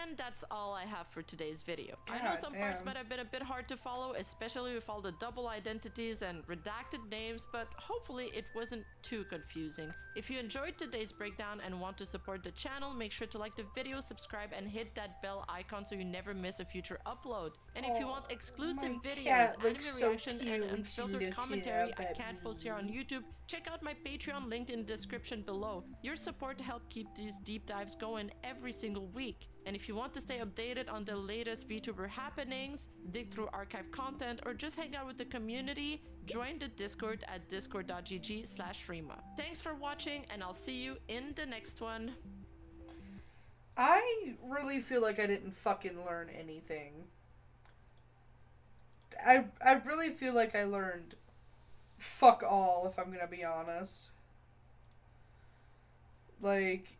And that's all I have for today's video. I know some parts might have been a bit hard to follow, especially with all the double identities and redacted names, but hopefully it wasn't too confusing. If you enjoyed today's breakdown and want to support the channel, make sure to like the video, subscribe, and hit that bell icon so you never miss a future upload. And if you want exclusive videos, anime reaction, and unfiltered commentary I can't post here on YouTube, check out my Patreon linked in the description below. Your support helps keep these deep dives going every single week. And if you want to stay updated on the latest VTuber happenings, dig through archive content, or just hang out with the community, join the Discord at discord.gg/Rima. Thanks for watching, and I'll see you in the next one. I really feel like I didn't fucking learn anything. I really feel like I learned fuck all, if I'm gonna be honest. Like...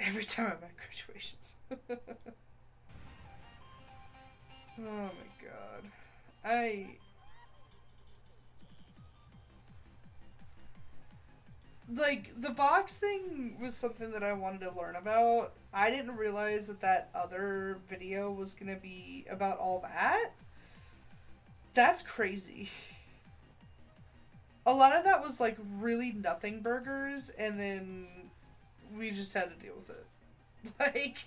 Every time I'm at graduations. Oh my god. Like, the Vox thing was something that I wanted to learn about. I didn't realize that that other video was gonna be about all that. That's crazy. a lot of that was like really nothing burgers, and then we just had to deal with it. Like,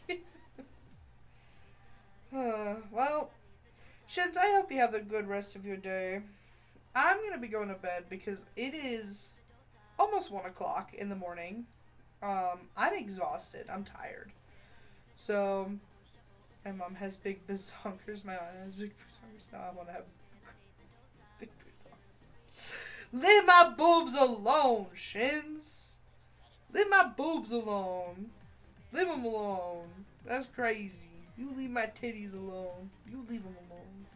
well, Shins, I hope you have a good rest of your day. I'm gonna be going to bed because it is almost 1 o'clock in the morning. I'm exhausted. I'm tired. So, my mom has big bazonkers. My aunt has big bazonkers. Now I want to have big bazonkers. Leave my boobs alone, Shins. Leave my boobs alone. Leave them alone. That's crazy. You leave my titties alone. You leave them alone.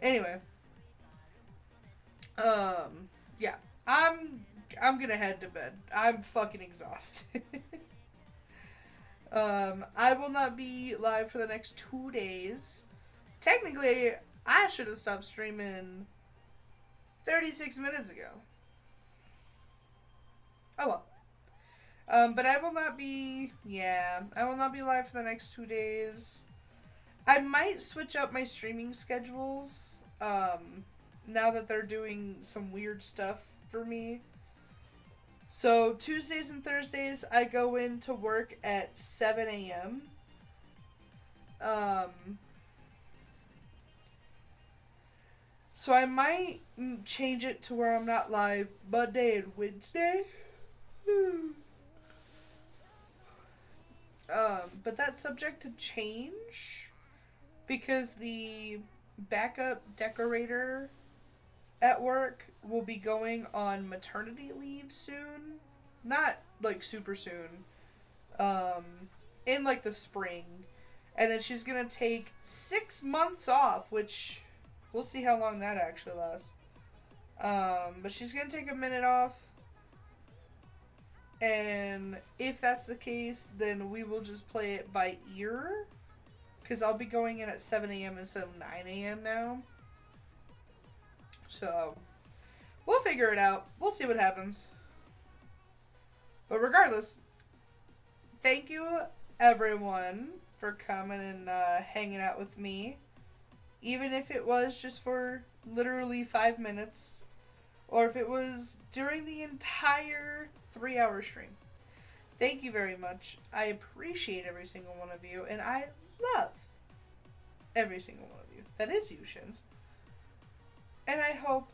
Anyway. Yeah. I'm gonna head to bed. I'm fucking exhausted. I will not be live for the next 2 days. Technically, I should have stopped streaming 36 minutes ago. Oh well. But I will not be, I will not be live for the next 2 days. I might switch up my streaming schedules, now that they're doing some weird stuff for me. So, Tuesdays and Thursdays, I go into work at 7 a.m. So I might change it to where I'm not live Monday and Wednesday. But that's subject to change because the backup decorator at work will be going on maternity leave soon. Not like super soon. In like the spring. And then she's gonna take 6 months off, which we'll see how long that actually lasts. But she's gonna take a minute off. And if that's the case, then we will just play it by ear. Because I'll be going in at 7 a.m. instead of 9 a.m. now. So, we'll figure it out. We'll see what happens. But regardless, thank you everyone for coming and hanging out with me. Even if it was just for literally 5 minutes. Or if it was during the entire 3-hour stream. Thank you very much. I appreciate every single one of you. And I love every single one of you. That is you, Shins. And I hope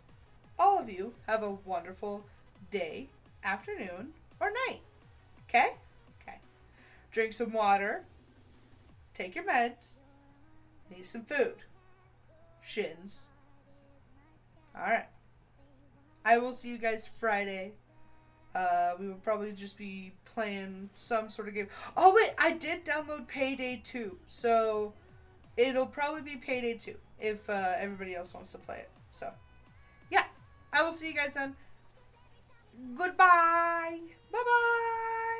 all of you have a wonderful day, afternoon, or night. Okay? Okay. Drink some water. Take your meds. Need some food. Shins. Alright. I will see you guys Friday. We will probably just be playing some sort of game. Oh, wait! I did download Payday 2. So, it'll probably be Payday 2 if everybody else wants to play it. So, yeah. I will see you guys then. Goodbye. Bye-bye.